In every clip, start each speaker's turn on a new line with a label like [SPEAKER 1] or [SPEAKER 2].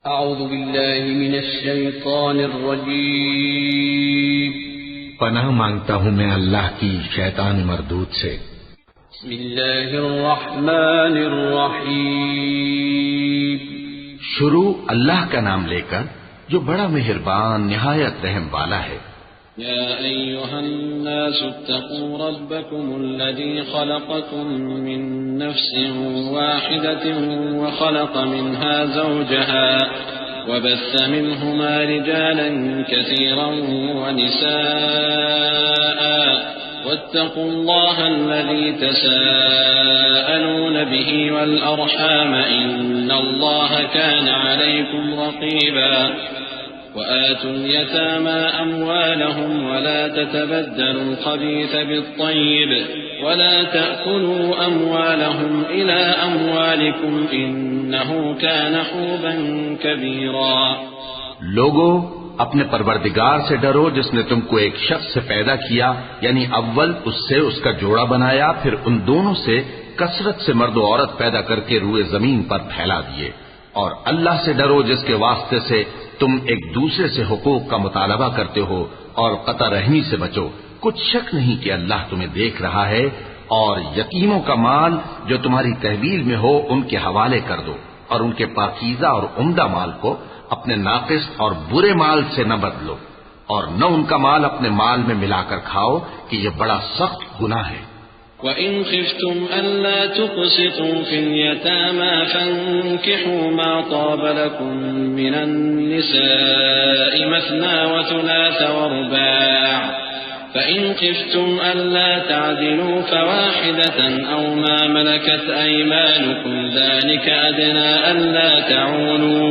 [SPEAKER 1] اعوذ باللہ من الشیطان الرجیم
[SPEAKER 2] پناہ مانگتا ہوں میں اللہ کی شیطان مردود سے۔
[SPEAKER 1] بسم اللہ الرحمن الرحیم
[SPEAKER 2] شروع اللہ کا نام لے کر جو بڑا مہربان نہایت رحم والا ہے۔
[SPEAKER 1] یا ایہا الناس اتقوا ربکم الذی خلقکم من نفس واحدة وخلق منها زوجها وبث منهما رجالا كثيرا ونساء واتقوا الله الذي تساءلون به والأرحام إن الله كان عليكم رقيبا وآتوا اليتامى أموالهم ولا تتبدلوا الخبيث بالطيب ولا تأكلوا أموالهم إلى أموالكم إنه كان حوبا كبيرا۔
[SPEAKER 2] لوگو اپنے پروردگار سے ڈرو جس نے تم کو ایک شخص سے پیدا کیا، یعنی اول اس سے اس کا جوڑا بنایا، پھر ان دونوں سے کثرت سے مرد و عورت پیدا کر کے روئے زمین پر پھیلا دیے، اور اللہ سے ڈرو جس کے واسطے سے تم ایک دوسرے سے حقوق کا مطالبہ کرتے ہو، اور قطع رحمی سے بچو، کچھ شک نہیں کہ اللہ تمہیں دیکھ رہا ہے۔ اور یتیموں کا مال جو تمہاری تحویل میں ہو ان کے حوالے کر دو، اور ان کے پاکیزہ اور عمدہ مال کو اپنے ناقص اور برے مال سے نہ بدلو، اور نہ ان کا مال اپنے مال میں ملا کر کھاؤ کہ یہ بڑا سخت گناہ ہے۔
[SPEAKER 1] وَإِنْ خِفْتُمْ أَلَّا تُقْسِطُوا فِي الْيَتَامَى فَانكِحُوا مَا طَابَ لَكُم مِّنَ النِّسَاءِ مَثْنَىٰ وَثُلَاثَ وَرُبَاعَ فَإِنْ خِفْتُمْ أَلَّا تَعْدِلُوا فَوَاحِدَةً أَوْ مَا مَلَكَتْ أَيْمَانُكُمْ ذَلِكَ أَدْنَىٰ أَلَّا تَعُولُوا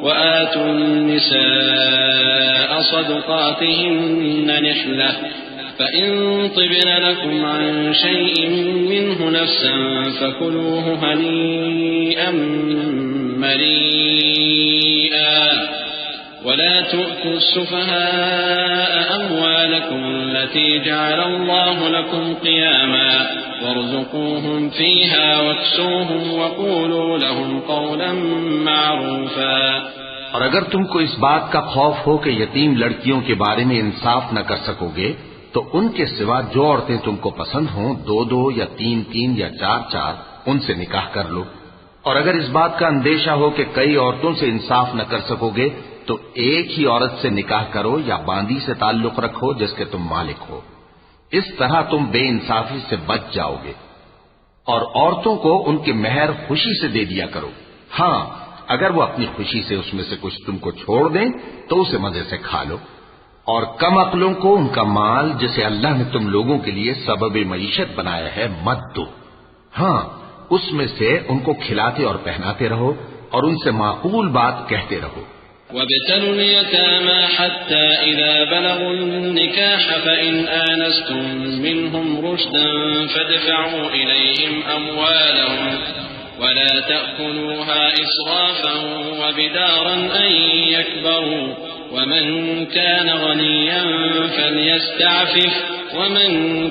[SPEAKER 1] وَآتُوا النِّسَاءَ صَدُقَاتِهِنَّ نِحْلَةً فَإِن طِبْنَ لَكُمْ عَن شَيْءٍ مِّنْهُ نَفْسًا فَكُلُوهُ هَنِيئًا مَّرِيئًا وَلَا تُؤْتُوا السُّفَهَاءَ أَمْوَالَكُمُ الَّتِي جَعَلَ اللَّهُ لَكُمْ قِيَامًا وَارْزُقُوهُمْ فِيهَا وَاكْسُوهُمْ وَقُولُوا لَهُمْ قَوْلًا مَّعْرُوفًا۔
[SPEAKER 2] اور اگر تم کو اس بات کا خوف ہو کہ یتیم لڑکیوں کے بارے میں انصاف نہ کر سکو گے تو ان کے سوا جو عورتیں تم کو پسند ہوں، دو دو یا تین تین یا چار چار، ان سے نکاح کر لو۔ اور اگر اس بات کا اندیشہ ہو کہ کئی عورتوں سے انصاف نہ کر سکو گے تو ایک ہی عورت سے نکاح کرو یا باندی سے تعلق رکھو جس کے تم مالک ہو، اس طرح تم بے انصافی سے بچ جاؤ گے۔ اور عورتوں کو ان کے مہر خوشی سے دے دیا کرو، ہاں اگر وہ اپنی خوشی سے اس میں سے کچھ تم کو چھوڑ دیں تو اسے مزے سے کھا لو۔ اور کم عقلوں کو ان کا مال جسے اللہ نے تم لوگوں کے لیے سبب معیشت بنایا ہے مت دو، ہاں اس میں سے ان کو کھلاتے اور پہناتے رہو اور ان سے معقول بات کہتے رہو۔
[SPEAKER 1] وَابْتَلُوا الْيَتَامَى حَتَّى إِذَا بَلَغُوا النِّكَاحَ فَإِنْ آنَسْتُم مِّنْهُمْ رُشْدًا فَادْفَعُوا إِلَيْهِمْ أَمْوَالَهُمْ وَلَا تَأْكُلُوهَا إِسْرَافًا وَبِدَارًا أَن يَكْبَرُوا وَمَن كَانَ غَنِيًّا فَلْيَسْتَعْفِفْ وَمَن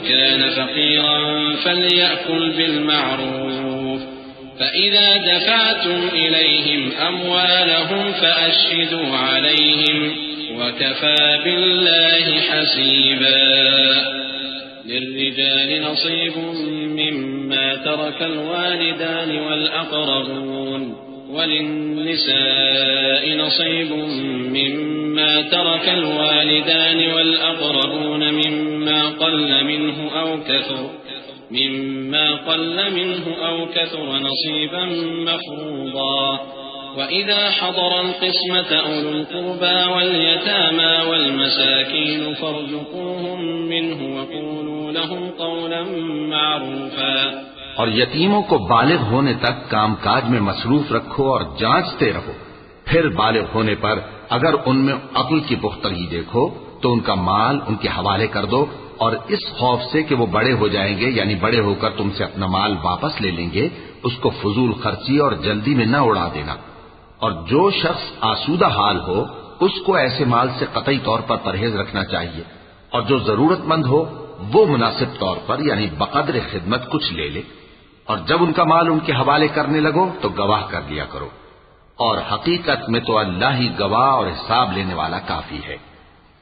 [SPEAKER 1] كَانَ فَقِيرًا فَلْيَأْكُلْ بِالْمَعْرُوفِ فَإِذَا دَفَعْتُمْ إِلَيْهِمْ أَمْوَالَهُمْ فَأَشْهِدُوا عَلَيْهِمْ وَكَفَى بِاللَّهِ حَسِيبًا۔ لِلرِّجَالِ نَصِيبٌ مِّمَّا تَرَكَ الْوَالِدَانِ وَالْأَقْرَبُونَ وَلِلنِّسَاءِ نَصِيبٌ مِّمَّا تَرَكَ الْوَالِدَانِ وَالْأَقْرَبُونَ مِمَّا قَلَّ مِنْهُ أَوْ كَثُرَ نَصِيبًا مَّفْرُوضًا۔ وَإِذَا حَضَرَ الْقِسْمَةَ أُولُو الْقُرْبَىٰ وَالْيَتَامَىٰ وَالْمَسَاكِينُ فَارْزُقُوهُم مِّنْهُ وَقُولُوا لَهُمْ قَوْلًا مَّعْرُوفًا۔
[SPEAKER 2] اور یتیموں کو بالغ ہونے تک کام کاج میں مصروف رکھو اور جانچتے رہو، پھر بالغ ہونے پر اگر ان میں عقل کی پختگی دیکھو تو ان کا مال ان کے حوالے کر دو، اور اس خوف سے کہ وہ بڑے ہو جائیں گے یعنی بڑے ہو کر تم سے اپنا مال واپس لے لیں گے، اس کو فضول خرچی اور جلدی میں نہ اڑا دینا۔ اور جو شخص آسودہ حال ہو اس کو ایسے مال سے قطعی طور پر پرہیز رکھنا چاہیے، اور جو ضرورت مند ہو وہ مناسب طور پر یعنی بقدر خدمت کچھ لے لے، اور جب ان کا مال ان کے حوالے کرنے لگو تو گواہ کر لیا کرو۔ اور حقیقت میں تو اللہ ہی گواہ اور حساب لینے والا کافی ہے۔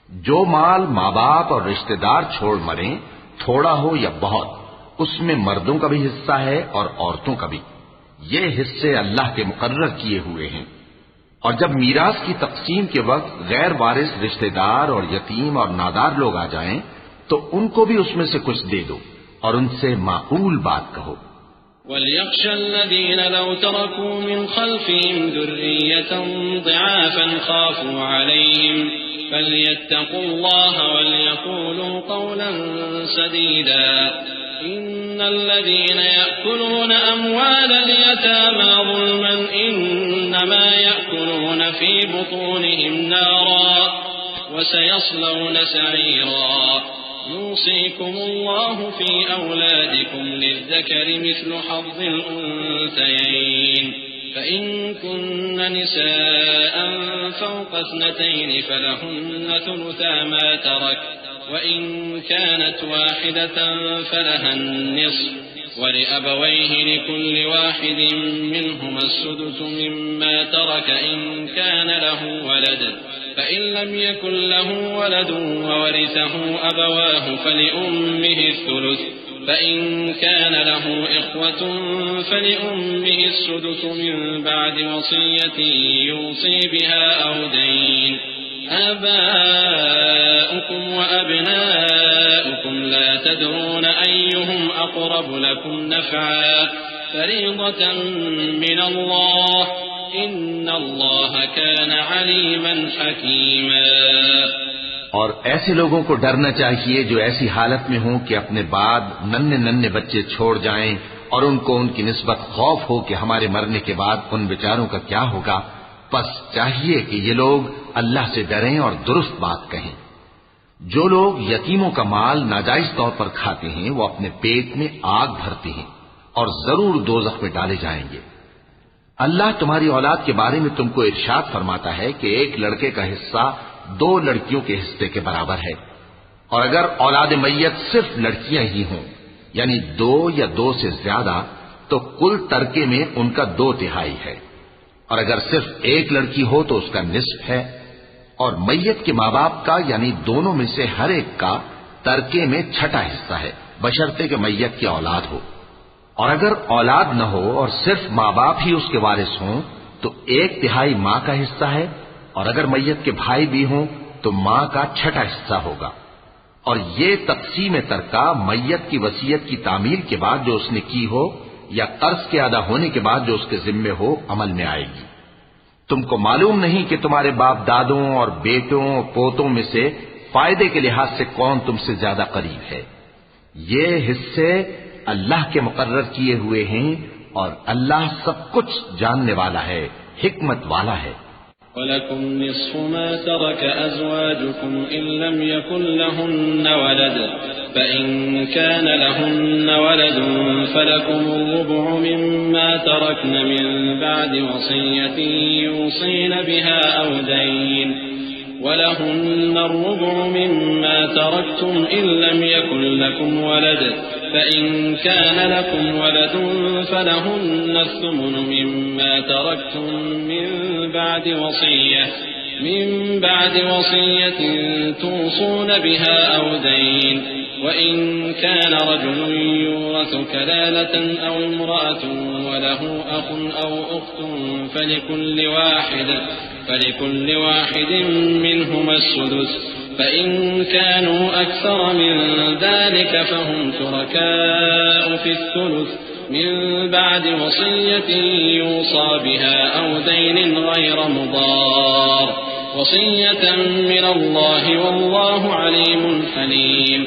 [SPEAKER 2] جو مال ماں باپ اور رشتہ دار چھوڑ مریں، تھوڑا ہو یا بہت، اس میں مردوں کا بھی حصہ ہے اور عورتوں کا بھی۔ یہ حصے اللہ کے مقرر کیے ہوئے ہیں۔ اور جب میراث کی تقسیم کے وقت غیر وارث رشتہ دار اور یتیم اور نادار لوگ آ جائیں تو ان کو بھی اس میں سے کچھ دے دو اور ان سے معقول بات کہو۔
[SPEAKER 1] وَلْيَخْشَ الَّذِينَ لَوْ تَرَكُوا مِنْ خَلْفِهِمْ ذُرِّيَّةً ضِعَافًا خَافُوا عَلَيْهِمْ فَلْيَتَّقُوا اللَّهَ وَلْيَقُولُوا قَوْلًا سَدِيدًا إن الذين يأكلون أموال اليتامى ظلما إنما يأكلون في بطونهم نارا وسيصلون سعيرا يوصيكم الله في أولادكم للذكر مثل حظ الأنثيين فإن كن نساء فوق 2 فلهن ثلثا ما ترك وإن كانت واحدة فلها النصف ولأبويه لكل واحد منهما السدس مما ترك إن كان له ولد فإن لم يكن له ولد وورثه أبواه فلأمه الثلث فإن كان له إخوة فلأمه السدس من بعد وصية يوصي بها أو دين آباؤكم وأبناؤكم لا تدرون أيهم أقرب لكم نفعا فريضة من الله إن الله كان عليما حكيما۔
[SPEAKER 2] اور ایسے لوگوں کو ڈرنا چاہیے جو ایسی حالت میں ہوں کہ اپنے بعد ننھے بچے چھوڑ جائیں اور ان کو ان کی نسبت خوف ہو کہ ہمارے مرنے کے بعد ان بیچاروں کا کیا ہوگا۔ پس چاہیے کہ یہ لوگ اللہ سے ڈریں اور درست بات کہیں۔ جو لوگ یتیموں کا مال ناجائز طور پر کھاتے ہیں وہ اپنے پیٹ میں آگ بھرتے ہیں اور ضرور دوزخ میں ڈالے جائیں گے۔ اللہ تمہاری اولاد کے بارے میں تم کو ارشاد فرماتا ہے کہ ایک لڑکے کا حصہ 2 لڑکیوں کے حصے کے برابر ہے، اور اگر اولاد میت صرف لڑکیاں ہی ہوں یعنی 2 یا 2 سے زیادہ تو کل ترکے میں ان کا 2/3 ہے، اور اگر صرف ایک لڑکی ہو تو اس کا نصف ہے، اور میت کے ماں باپ کا یعنی دونوں میں سے ہر ایک کا ترکے میں 6واں حصہ ہے بشرطے کہ میت کی اولاد ہو، اور اگر اولاد نہ ہو اور صرف ماں باپ ہی اس کے وارث ہوں تو 1/3 ماں کا حصہ ہے، اور اگر میت کے بھائی بھی ہوں تو ماں کا 6واں حصہ ہوگا۔ اور یہ تقسیم ترکہ میت کی وصیت کی تعمیل کے بعد جو اس نے کی ہو یا قرض کے ادا ہونے کے بعد جو اس کے ذمے ہو عمل میں آئے گی۔ تم کو معلوم نہیں کہ تمہارے باپ دادوں اور بیٹوں اور پوتوں میں سے فائدے کے لحاظ سے کون تم سے زیادہ قریب ہے۔ یہ حصے اللہ کے مقرر کیے ہوئے ہیں اور اللہ سب کچھ جاننے والا ہے، حکمت والا ہے۔
[SPEAKER 1] وَلَكُمْ نِصْفُ مَا تَرَكَ أَزْوَاجُكُمْ إِن لَّمْ يَكُن لَّهُنَّ وَلَدٌ فَإِن كَانَ لَهُنَّ وَلَدٌ فَلَكُمُ الرُّبُعُ مِمَّا تَرَكْنَ مِن بَعْدِ وَصِيَّةٍ يُوصِينَ بِهَا أَوْ دَيْنٍ وَلَهُنَّ الرُّبُعُ مِمَّا تَرَكْتُمْ إِن لَّمْ يَكُن لَّكُمْ وَلَدٌ فَإِن كَانَ لَكُمْ وَلَدٌ فَلَهُنَّ الثُّمُنُ مِمَّا تَرَكْتُم مِّن بعد وصية توصون بها أو دين وإن كان رجل يورث كلالة أو امرأة وله أخ أو أخت فلكل واحد منهما السدس فإن كانوا أكثر من ذلك فهم شركاء في الثلث من بعد وصية يوصى بها أو دين غير مضار وصية من الله والله عليم حليم۔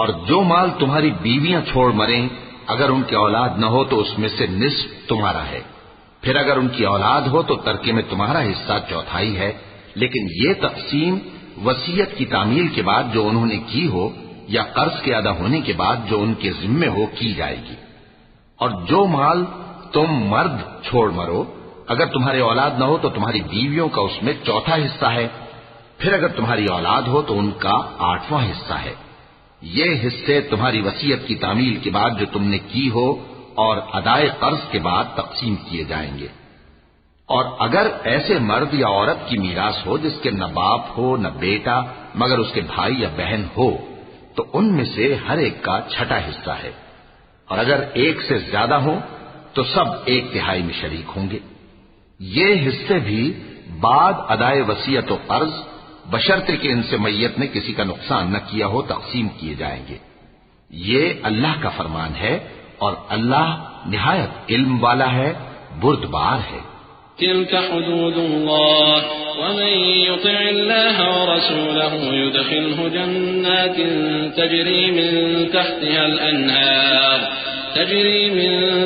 [SPEAKER 2] اور جو مال تمہاری بیویاں چھوڑ مریں اگر ان کی اولاد نہ ہو تو اس میں سے نصف تمہارا ہے، پھر اگر ان کی اولاد ہو تو ترکے میں تمہارا حصہ 1/4 ہے، لیکن یہ تقسیم وصیت کی تعمیل کے بعد جو انہوں نے کی ہو یا قرض کے ادا ہونے کے بعد جو ان کے ذمے ہو کی جائے گی۔ اور جو مال تم مرد چھوڑ مرو اگر تمہاری اولاد نہ ہو تو تمہاری بیویوں کا اس میں 1/4 حصہ ہے، پھر اگر تمہاری اولاد ہو تو ان کا 8واں حصہ ہے۔ یہ حصے تمہاری وصیت کی تعمیل کے بعد جو تم نے کی ہو اور ادائے قرض کے بعد تقسیم کیے جائیں گے۔ اور اگر ایسے مرد یا عورت کی میراث ہو جس کے نہ باپ ہو نہ بیٹا مگر اس کے بھائی یا بہن ہو تو ان میں سے ہر ایک کا چھٹا حصہ ہے، اور اگر ایک سے زیادہ ہو تو سب 1/3 میں شریک ہوں گے۔ یہ حصے بھی بعد ادائے وصیت و قرض بشرطے کہ ان سے میت نے کسی کا نقصان نہ کیا ہو تقسیم کیے جائیں گے۔ یہ اللہ کا فرمان ہے اور اللہ نہایت علم والا ہے، بردبار ہے۔
[SPEAKER 1] تلك حدود الله ومن يطع الله ورسوله يدخله جنات تجري من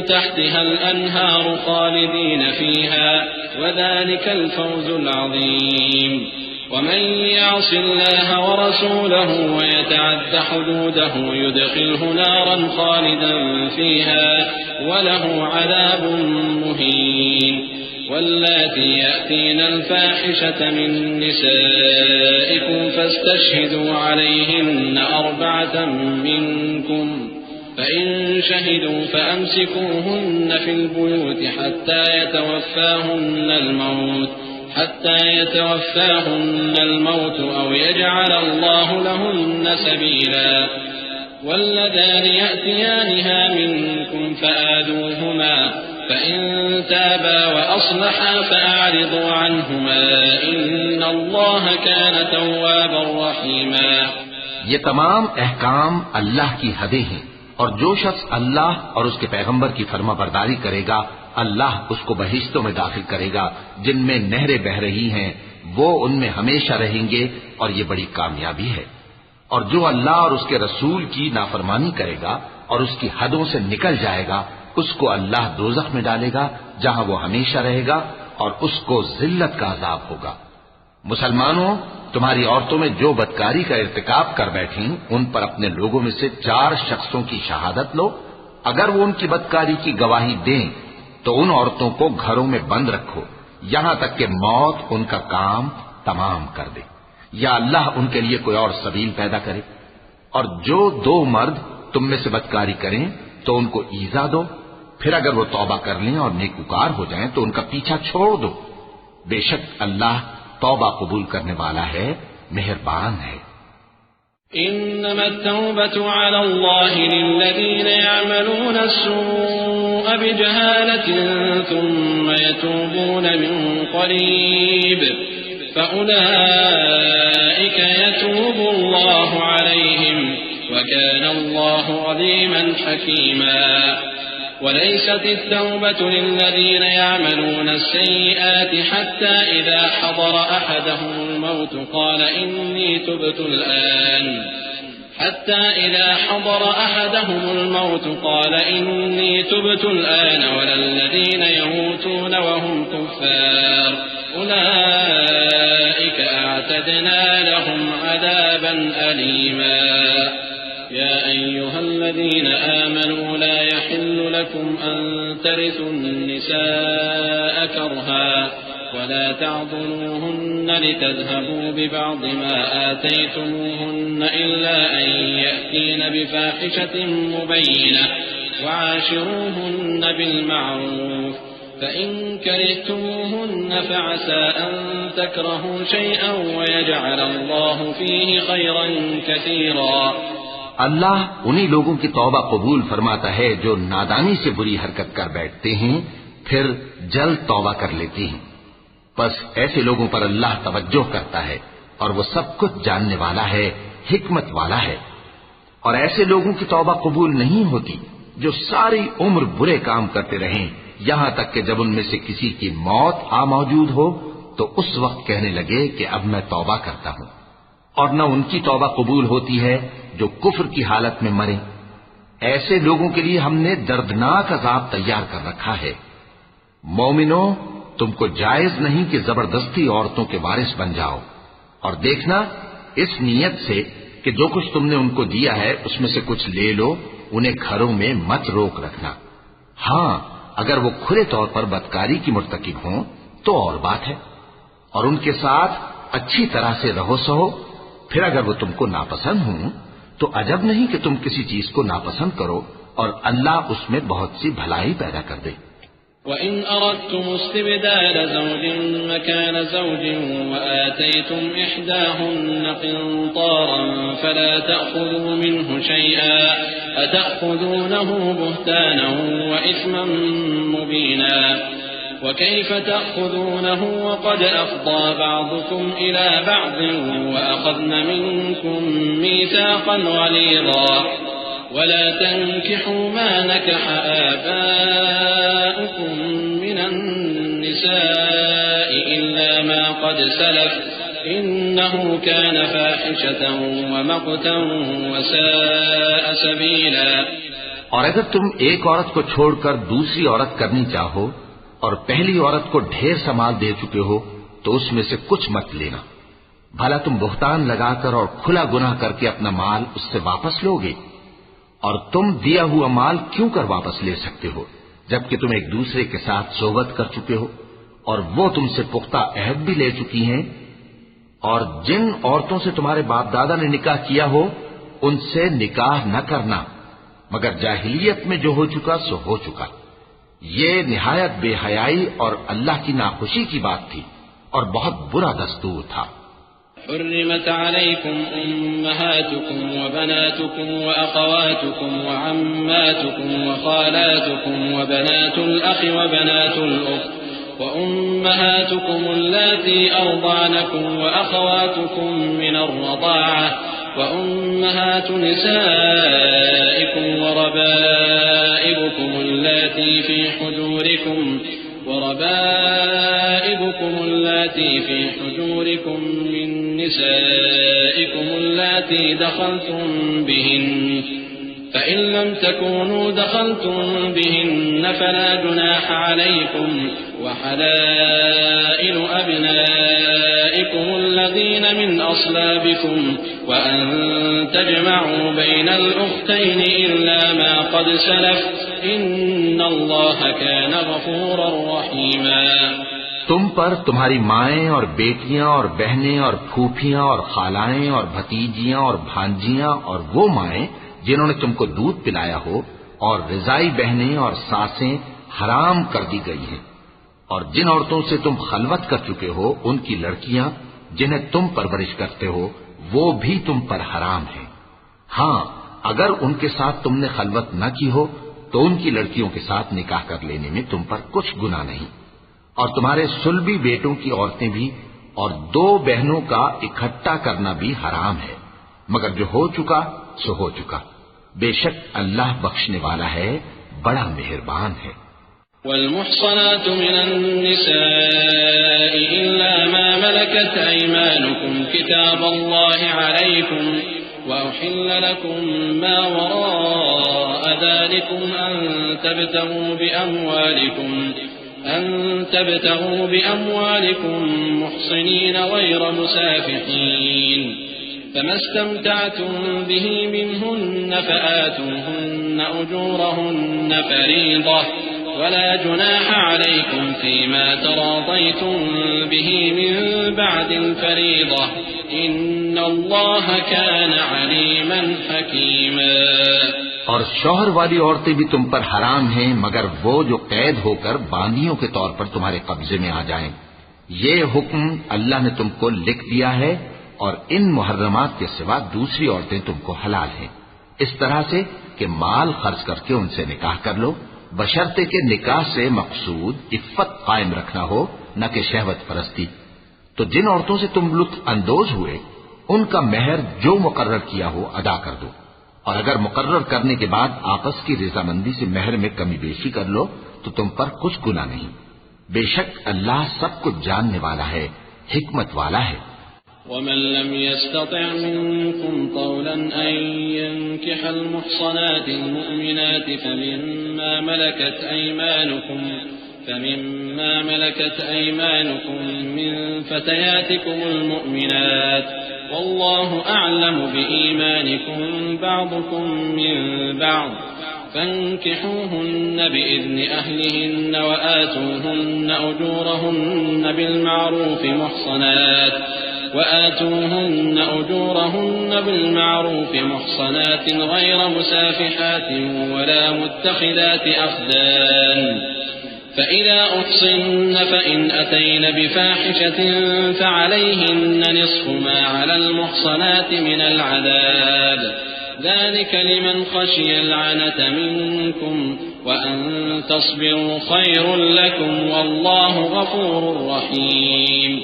[SPEAKER 1] تحتها الأنهار خالدين فيها وذلك الفوز العظيم ومن يعص الله ورسوله ويتعد حدوده يدخله نارا خالدا فيها وله عذاب مهين واللاتي يأتين الفاحشة من نسائكم فاستشهدوا عليهن 4 منكم فإن شهدوا فأمسكوهن في البيوت حتى يتوفاهن الموت أو يجعل الله لهن سبيلا واللذان يأتيانها منكم فآذوهما فإن تابا وأصلحا فأعرضوا عنهما إن الله كان توابا رحيما۔
[SPEAKER 2] یہ تمام احکام اللہ کی حدیں ہیں، اور جو شخص اللہ اور اس کے پیغمبر کی فرما برداری کرے گا اللہ اس کو بہشتوں میں داخل کرے گا جن میں نہریں بہ رہی ہیں، وہ ان میں ہمیشہ رہیں گے، اور یہ بڑی کامیابی ہے۔ اور جو اللہ اور اس کے رسول کی نافرمانی کرے گا اور اس کی حدوں سے نکل جائے گا اس کو اللہ دوزخ میں ڈالے گا جہاں وہ ہمیشہ رہے گا، اور اس کو ذلت کا عذاب ہوگا۔ مسلمانوں، تمہاری عورتوں میں جو بدکاری کا ارتکاب کر بیٹھیں ان پر اپنے لوگوں میں سے 4 شخصوں کی شہادت لو۔ اگر وہ ان کی بدکاری کی گواہی دیں تو ان عورتوں کو گھروں میں بند رکھو یہاں تک کہ موت ان کا کام تمام کر دے، یا اللہ ان کے لیے کوئی اور سبیل پیدا کرے۔ اور جو 2 مرد تم میں سے بدکاری کریں تو ان کو ایذا دو، پھر اگر وہ توبہ کر لیں اور نیکوکار ہو جائیں تو ان کا پیچھا چھوڑ دو، بے شک اللہ توبہ قبول کرنے والا ہے، مہربان ہے۔
[SPEAKER 1] إنما التوبة على الله للذين يعملون السوء بجهالة ثم يتوبون من قريب فأولئك يتوب الله عليهم وكان الله عليما حكيما وليست التوبة للذين يعملون السيئات حتى إذا حضر أحدهم الموت قال إني تبت الآن ولا الذين يموتون وهم كفار أولئك أعتدنا لهم عذابا أليما يا أيها الذين آمنوا لا يحل لكم أن ترثوا النساء كرها ولا تعضلوهن لتذهبوا ببعض ما آتيتموهن إلا أن يأتين بفاحشة مبينة وعاشروهن بالمعروف فإن كرهتموهن فعسى أن تكرهوا شيئا ويجعل الله فيه خيرا كثيرا۔
[SPEAKER 2] اللہ انہی لوگوں کی توبہ قبول فرماتا ہے جو نادانی سے بری حرکت کر بیٹھتے ہیں پھر جلد توبہ کر لیتے ہیں، بس ایسے لوگوں پر اللہ توجہ کرتا ہے اور وہ سب کچھ جاننے والا ہے، حکمت والا ہے۔ اور ایسے لوگوں کی توبہ قبول نہیں ہوتی جو ساری عمر برے کام کرتے رہیں یہاں تک کہ جب ان میں سے کسی کی موت آ موجود ہو تو اس وقت کہنے لگے کہ اب میں توبہ کرتا ہوں۔ اور نہ ان کی توبہ قبول ہوتی ہے جو کفر کی حالت میں مرے۔ ایسے لوگوں کے لیے ہم نے دردناک عذاب تیار کر رکھا ہے۔ مومنوں، تم کو جائز نہیں کہ زبردستی عورتوں کے وارث بن جاؤ، اور دیکھنا اس نیت سے کہ جو کچھ تم نے ان کو دیا ہے اس میں سے کچھ لے لو، انہیں گھروں میں مت روک رکھنا۔ ہاں، اگر وہ کھلے طور پر بدکاری کی مرتکب ہوں تو اور بات ہے، اور ان کے ساتھ اچھی طرح سے رہو سہو۔ پھر اگر وہ تم کو ناپسند ہوں تو عجب نہیں کہ تم کسی چیز کو ناپسند کرو، اور اللہ اس میں بہت سی بھلائی پیدا کر دے۔
[SPEAKER 1] وإن أردتم استبدال زوج مكان زوج وآتيتم إحداهن قنطارا فلا تأخذوا منه شيئا أتأخذونه بهتانا وإثما مبينا وكيف تأخذونه وقد أفضى بعضكم إلى بعض وأخذن منكم ميثاقا غليظا ولا تنكحوا ما نكح آباؤكم من النساء إلا ما قد سلف إنه كان فاحشة ومقتا وساء سبيلا.
[SPEAKER 2] اور اگر تم ایک عورت کو چھوڑ کر دوسری عورت کرنی چاہو اور پہلی عورت کو ڈھیر سا مال دے چکے ہو تو اس میں سے کچھ مت لینا. بھلا تم بہتان لگا کر اور کھلا گناہ کر کے اپنا مال اس سے واپس لوگے؟ اور تم دیا ہوا مال کیوں کر واپس لے سکتے ہو جبکہ تم ایک دوسرے کے ساتھ صحبت کر چکے ہو اور وہ تم سے پختہ عہد بھی لے چکی ہیں؟ اور جن عورتوں سے تمہارے باپ دادا نے نکاح کیا ہو ان سے نکاح نہ کرنا مگر جاہلیت میں جو ہو چکا سو ہو چکا. یہ نہایت بے حیائی اور اللہ کی ناخوشی کی بات تھی اور بہت برا دستور تھا.
[SPEAKER 1] حرمت عليكم أمهاتكم وبناتكم وأخواتكم وعماتكم وخالاتكم وبنات الأخ وبنات الأخت وأمهاتكم اللاتي أرضعنكم وأخواتكم من الرضاعة وأمهات نسائكم وربائبكم اللاتي في حجوركم من نسائكم اللاتي دخلتم بهن فإن لم تكونوا دخلتم بهن فلا جناح عليكم وحلائل أبنائكم الذين من أصلابكم وأن تجمعوا بين الأختين إلا ما قد سلف إن الله كان غفورا رحيما.
[SPEAKER 2] تم پر تمہاری مائیں اور بیٹیاں اور بہنیں اور پھوپھیاں اور خالائیں اور بھتیجیاں اور بھانجیاں اور وہ مائیں جنہوں نے تم کو دودھ پلایا ہو اور رضائی بہنیں اور ساسیں حرام کر دی گئی ہیں. اور جن عورتوں سے تم خلوت کر چکے ہو ان کی لڑکیاں جنہیں تم پرورش کرتے ہو وہ بھی تم پر حرام ہیں. ہاں اگر ان کے ساتھ تم نے خلوت نہ کی ہو تو ان کی لڑکیوں کے ساتھ نکاح کر لینے میں تم پر کچھ گناہ نہیں. اور تمہارے صلبی بیٹوں کی عورتیں بھی اور دو بہنوں کا اکٹھا کرنا بھی حرام ہے مگر جو ہو چکا سو ہو چکا. بے شک اللہ بخشنے والا ہے بڑا مہربان ہے.
[SPEAKER 1] والمحصنات من النساء إلا ما ملكت أيمانكم كتاب الله عليكم وأحل لكم ما وراء ذلكم أن تبتغوا بأموالكم محصنين غير مسافحين فما استمتعتم به منهن فآتوهن أجورهن فريضة ولا جناح عليكم فيما تراضيتم به من بعد الفريضة إن الله كان عليما حكيما.
[SPEAKER 2] اور شوہر والی عورتیں بھی تم پر حرام ہیں مگر وہ جو قید ہو کر باندیوں کے طور پر تمہارے قبضے میں آ جائیں. یہ حکم اللہ نے تم کو لکھ دیا ہے اور ان محرمات کے سوا دوسری عورتیں تم کو حلال ہیں اس طرح سے کہ مال خرچ کر کے ان سے نکاح کر لو بشرطے کہ نکاح سے مقصود عفت قائم رکھنا ہو نہ کہ شہوت پرستی. تو جن عورتوں سے تم لطف اندوز ہوئے ان کا مہر جو مقرر کیا ہو ادا کر دو اور اگر مقرر کرنے کے بعد آپس کی رضامندی سے مہر میں کمی بیشی کر لو تو تم پر کچھ گناہ نہیں. بے شک اللہ سب کچھ جاننے والا ہے حکمت والا ہے.
[SPEAKER 1] ومن لم يستطع منكم طولا أن ينكح المحصنات المؤمنات فمما ملكت أيمانكم من فتياتكم المؤمنات والله أعلم بإيمانكم بعضكم من بعض فانكحوهن بإذن أهلهن وآتوهن أجورهن بالمعروف محصنات غير مسافحات ولا متخذات أخدان فإذا أحصن فإن أتين بفاحشة فعليهن نصف ما على المحصنات من العذاب ذلك لمن خشي العنة منكم وأن تصبروا خير لكم والله غفور رحيم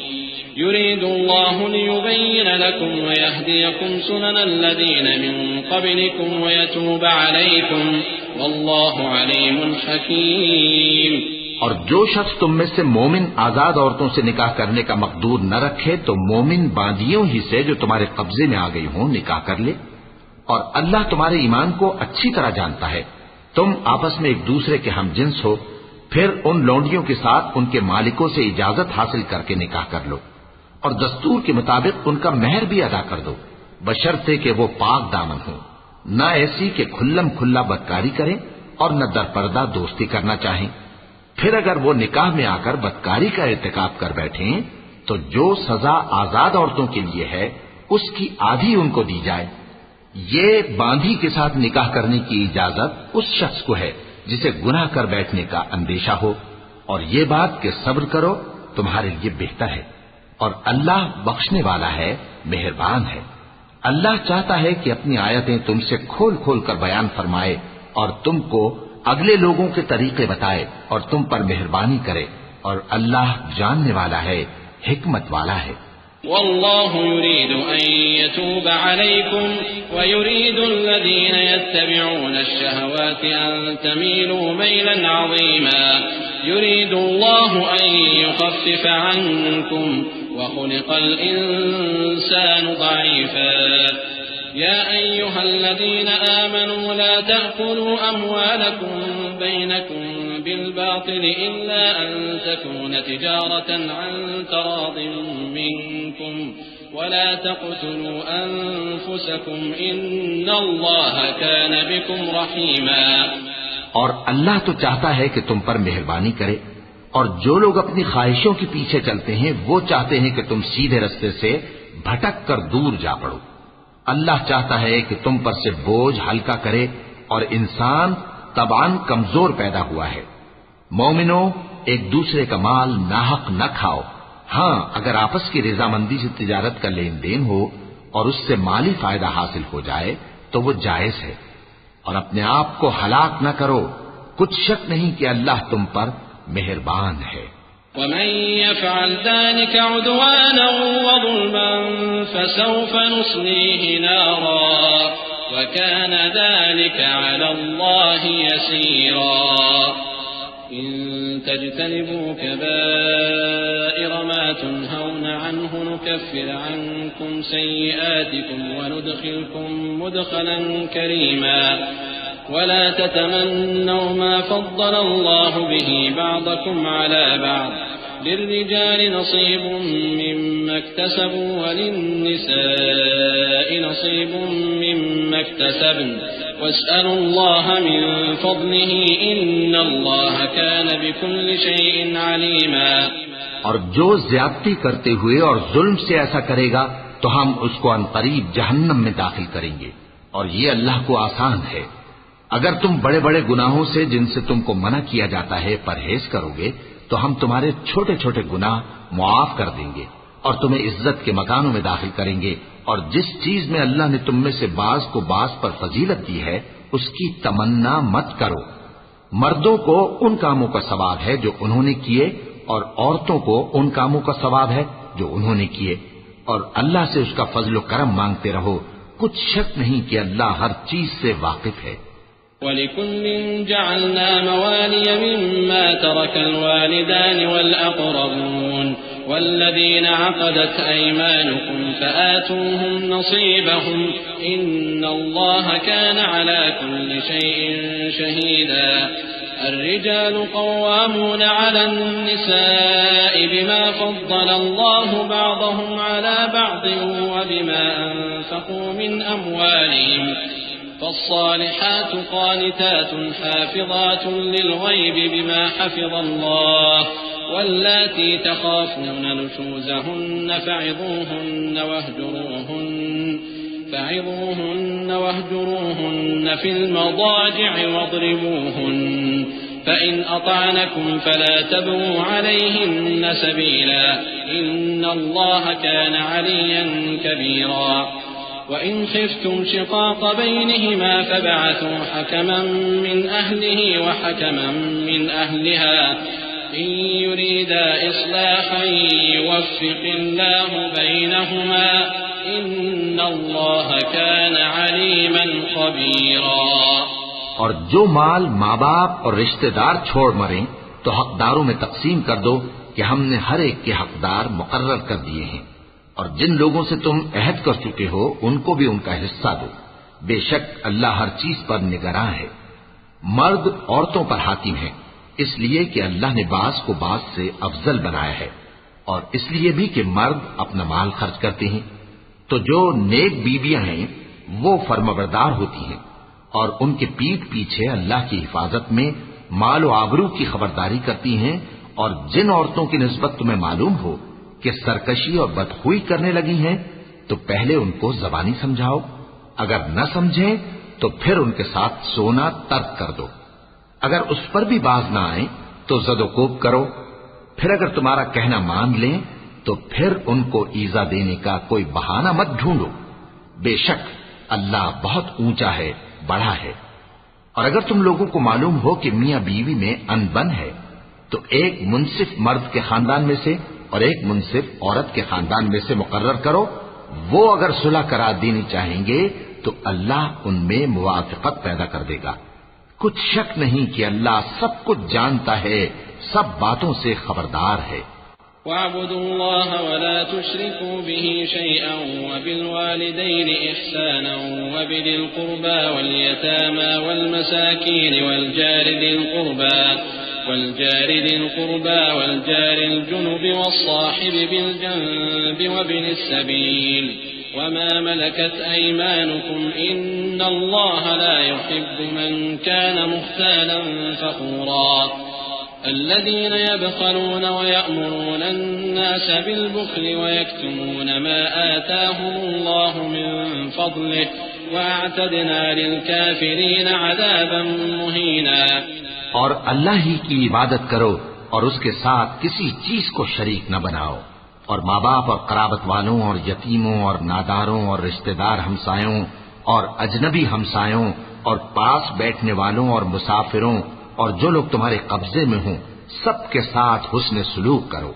[SPEAKER 1] يريد الله ليبين لكم ويهديكم سنن الذين من قبلكم ويتوب عليكم والله عليم حكيم.
[SPEAKER 2] اور جو شخص تم میں سے مومن آزاد عورتوں سے نکاح کرنے کا مقدور نہ رکھے تو مومن باندیوں ہی سے جو تمہارے قبضے میں آ گئی ہوں نکاح کر لے. اور اللہ تمہارے ایمان کو اچھی طرح جانتا ہے. تم آپس میں ایک دوسرے کے ہم جنس ہو، پھر ان لونڈیوں کے ساتھ ان کے مالکوں سے اجازت حاصل کر کے نکاح کر لو اور دستور کے مطابق ان کا مہر بھی ادا کر دو، بشرطے کہ وہ پاک دامن ہو، نہ ایسی کہ کھلم کھلا بدکاری کریں اور نہ درپردہ دوستی کرنا چاہیں. پھر اگر وہ نکاح میں آ کر بدکاری کا ارتکاب کر بیٹھیں تو جو سزا آزاد عورتوں کے لیے ہے اس کی آدھی ان کو دی جائے. یہ باندھی کے ساتھ نکاح کرنے کی اجازت اس شخص کو ہے جسے گناہ کر بیٹھنے کا اندیشہ ہو، اور یہ بات کہ صبر کرو تمہارے لیے بہتر ہے، اور اللہ بخشنے والا ہے، مہربان ہے. اللہ چاہتا ہے کہ اپنی آیتیں تم سے کھول کھول کر بیان فرمائے اور تم کو اگلے لوگوں کے طریقے بتائے اور تم پر مہربانی کرے، اور اللہ جاننے والا ہے، حکمت والا ہے.
[SPEAKER 1] والله يريد أن يتوب عليكم ويريد الذين يتبعون الشهوات أن تميلوا ميلا عظيما يريد الله أن يخفف عنكم وخلق الإنسان ضعيفا يا أيها الذين آمنوا لا تأكلوا أموالكم بينكم بالباطل إلا أن تكون تجارة عن تراض منكم ولا تقتلوا أنفسكم إن الله كان بكم رحيما.
[SPEAKER 2] اور اللہ تو چاہتا ہے کہ تم پر مہربانی کرے، اور جو لوگ اپنی خواہشوں کے پیچھے چلتے ہیں وہ چاہتے ہیں کہ تم سیدھے رستے سے بھٹک کر دور جا پڑو. اللہ چاہتا ہے کہ تم پر سے بوجھ ہلکا کرے، اور انسان طبعاً کمزور پیدا ہوا ہے. مومنوں، ایک دوسرے کا مال ناحق نہ کھاؤ. ہاں، اگر آپس کی رضامندی سے تجارت کا لین دین ہو اور اس سے مالی فائدہ حاصل ہو جائے تو وہ جائز ہے. اور اپنے آپ کو ہلاک نہ کرو، کچھ شک نہیں کہ اللہ تم پر مہربان ہے.
[SPEAKER 1] ومن يفعل ذلك عدوانا وظلما فسوف نصليه نارا وكان ذلك على الله يسيرا. إن تجتنبوا كبائر ما تنهون عنه نكفر عنكم سيئاتكم وندخلكم مدخلا كريما. ولا تتمنوا ما فضل الله به بعضكم على بعض للرجال نصيب مما اكتسبوا وللنساء نصيب مما اكتسبن واسألوا الله من فضله إن الله كان بكل شيء عليما.
[SPEAKER 2] اور جو زیادتی کرتے ہوئے اور ظلم سے ایسا کرے گا تو ہم اس کو عنقریب جہنم میں داخل کریں گے، اور یہ اللہ کو آسان ہے. اگر تم بڑے بڑے گناہوں سے جن سے تم کو منع کیا جاتا ہے پرہیز کرو گے تو ہم تمہارے چھوٹے چھوٹے گناہ معاف کر دیں گے اور تمہیں عزت کے مکانوں میں داخل کریں گے. اور جس چیز میں اللہ نے تم میں سے بعض کو بعض پر فضیلت دی ہے اس کی تمنا مت کرو. مردوں کو ان کاموں کا ثواب ہے جو انہوں نے کیے، اور عورتوں کو ان کاموں کا ثواب ہے جو انہوں نے کیے، اور اللہ سے اس کا فضل و کرم مانگتے رہو. کچھ شک نہیں کہ اللہ ہر چیز سے واقف ہے.
[SPEAKER 1] وَلِكُلٍّ جَعَلْنَا مَوَالِيَ مِمَّا تَرَكَ الْوَالِدَانِ وَالْأَقْرَبُونَ وَالَّذِينَ عَقَدَتْ أَيْمَانُكُمْ فَآتُوهُمْ نَصِيبَهُمْ إِنَّ اللَّهَ كَانَ عَلَى كُلِّ شَيْءٍ شَهِيدًا. الرجال قوامون على النساء بما فضل الله بعضهم على بعض وبما أنفقوا من أموالهم فالصالحات قانتات حافظات للغيب بما حفظ الله واللاتي تخافون نشوزهن فعظوهن واهجروهن في المضاجع واضربوهن فإن أطعنكم فلا تبغوا عليهن سبيلا إن الله كان عليا كبيرا وإن خفتم شقاق بينهما فابعثوا حكما من أهله وحكما من أهلها إن يريدا إصلاحا يوفق الله بينهما إن الله كان عليما خبيرا۔
[SPEAKER 2] اور جو مال ماں باپ اور رشتہ دار چھوڑ مریں تو حقداروں میں تقسیم کر دو کہ ہم نے ہر ایک کے حقدار مقرر کر دیے ہیں، اور جن لوگوں سے تم عہد کر چکے ہو ان کو بھی ان کا حصہ دو، بے شک اللہ ہر چیز پر نگراں ہے۔ مرد عورتوں پر حاکم ہیں، اس لیے کہ اللہ نے بعض کو بعض سے افضل بنایا ہے، اور اس لیے بھی کہ مرد اپنا مال خرچ کرتے ہیں۔ تو جو نیک بیویاں ہیں وہ فرمانبردار ہوتی ہیں، اور ان کے پیٹھ پیچھے اللہ کی حفاظت میں مال و آبرو کی خبرداری کرتی ہیں، اور جن عورتوں کی نسبت تمہیں معلوم ہو کہ سرکشی اور بدخوئی کرنے لگی ہیں تو پہلے ان کو زبانی سمجھاؤ، اگر نہ سمجھیں تو پھر ان کے ساتھ سونا ترک کر دو، اگر اس پر بھی باز نہ آئیں تو زد و کوب کرو، پھر اگر تمہارا کہنا مان لیں تو پھر ان کو ایذا دینے کا کوئی بہانہ مت ڈھونڈو، بے شک اللہ بہت اونچا ہے، بڑا ہے۔ اور اگر تم لوگوں کو معلوم ہو کہ میاں بیوی میں انبن ہے تو ایک منصف مرد کے خاندان میں سے اور ایک منصف عورت کے خاندان میں سے مقرر کرو، وہ اگر صلح کرا دینی چاہیں گے تو اللہ ان میں موافقت پیدا کر دے گا۔ کچھ شک نہیں کہ اللہ سب کچھ جانتا ہے، سب باتوں سے خبردار ہے۔
[SPEAKER 1] وَاعْبُدُوا اللَّهَ وَلَا تُشْرِكُوا بِهِ شَيْئًا وَبِالْوَالِدَيْنِ إِحْسَانًا وَبِذِي الْقُرْبَى وَالْيَتَامَى وَالْمَسَاكِينِ والجار ذي القربى والجار الجنب والصاحب بالجنب وابن السبيل وما ملكت أيمانكم إن الله لا يحب من كان مختالا فخورا الذين يبخلون ويأمرون الناس بالبخل ويكتمون ما آتاهم الله من فضله وأعتدنا للكافرين عذابا مهينا۔
[SPEAKER 2] اور اللہ ہی کی عبادت کرو اور اس کے ساتھ کسی چیز کو شریک نہ بناؤ، اور ماں باپ اور قرابت والوں اور یتیموں اور ناداروں اور رشتہ دار ہمسایوں اور اجنبی ہمسایوں اور پاس بیٹھنے والوں اور مسافروں اور جو لوگ تمہارے قبضے میں ہوں سب کے ساتھ حسن سلوک کرو،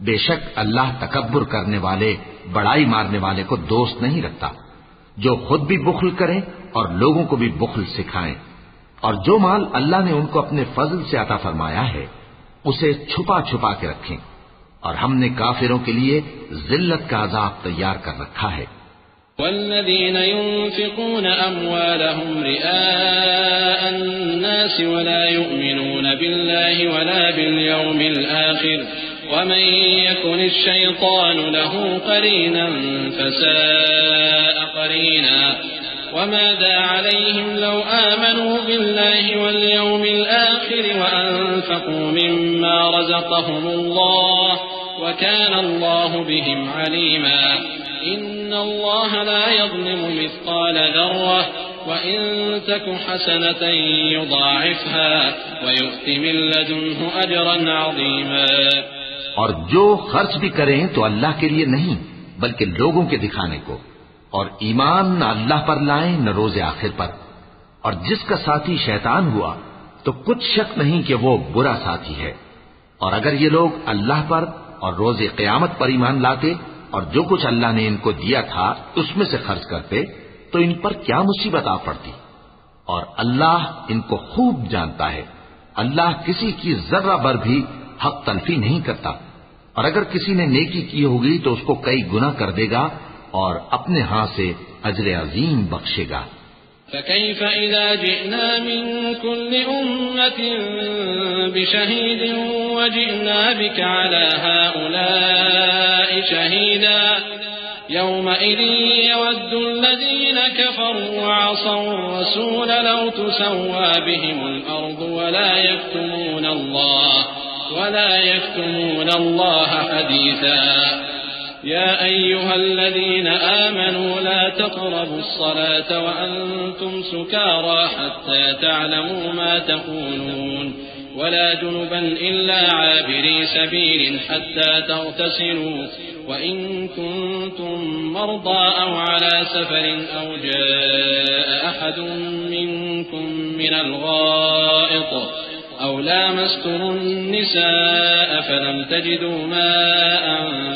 [SPEAKER 2] بے شک اللہ تکبر کرنے والے بڑائی مارنے والے کو دوست نہیں رکھتا۔ جو خود بھی بخل کریں اور لوگوں کو بھی بخل سکھائیں، اور جو مال اللہ نے ان کو اپنے فضل سے عطا فرمایا ہے اسے چھپا چھپا کے رکھیں، اور ہم نے کافروں کے لیے ذلت کا عذاب تیار کر رکھا ہے۔
[SPEAKER 1] والذين ينفقون أموالهم رئاء الناس ولا يؤمنون بالله ولا باليوم الآخر ومن يكن الشيطان له قرينا فساء قرينا وماذا عليهم لو آمنوا بالله واليوم الآخر وأنفقوا مما رزقهم الله وكان الله بهم عليما إن الله لا يظلم مثقال ذرة وإن تك حسنة يضاعفها ويؤت من لدنه أجرا عظيما۔
[SPEAKER 2] اور جو خرچ بھی کریں تو اللہ کے لیے نہیں بلکہ لوگوں کے دکھانے کو، اور ایمان نہ اللہ پر لائیں نہ روز آخر پر، اور جس کا ساتھی شیطان ہوا تو کچھ شک نہیں کہ وہ برا ساتھی ہے۔ اور اگر یہ لوگ اللہ پر اور روز قیامت پر ایمان لاتے اور جو کچھ اللہ نے ان کو دیا تھا اس میں سے خرچ کرتے تو ان پر کیا مصیبت آ پڑتی، اور اللہ ان کو خوب جانتا ہے۔ اللہ کسی کی ذرہ بھر بھی حق تلفی نہیں کرتا، اور اگر کسی نے نیکی کی ہوگی تو اس کو کئی گنا کر دے گا اور اپنے ہاں سے اجر عظیم بخشے گا۔
[SPEAKER 1] فكيف إذا جئنا من كل أمة بشهيد وجئنا بك على هؤلاء شهيدا يومئذ يود الذين كفروا وعصوا الرسول لو تسوى بهم الأرض ولا يكتمون الله حديثا يا أيها الذين آمنوا لا تقربوا الصلاة وأنتم سكارى حتى تعلموا ما تقولون ولا جنبا إلا عابري سبيل حتى تغتسلوا وإن كنتم مرضى أو على سفر أو جاء أحد منكم من الغائط أو لامستم النساء فلم تجدوا ماء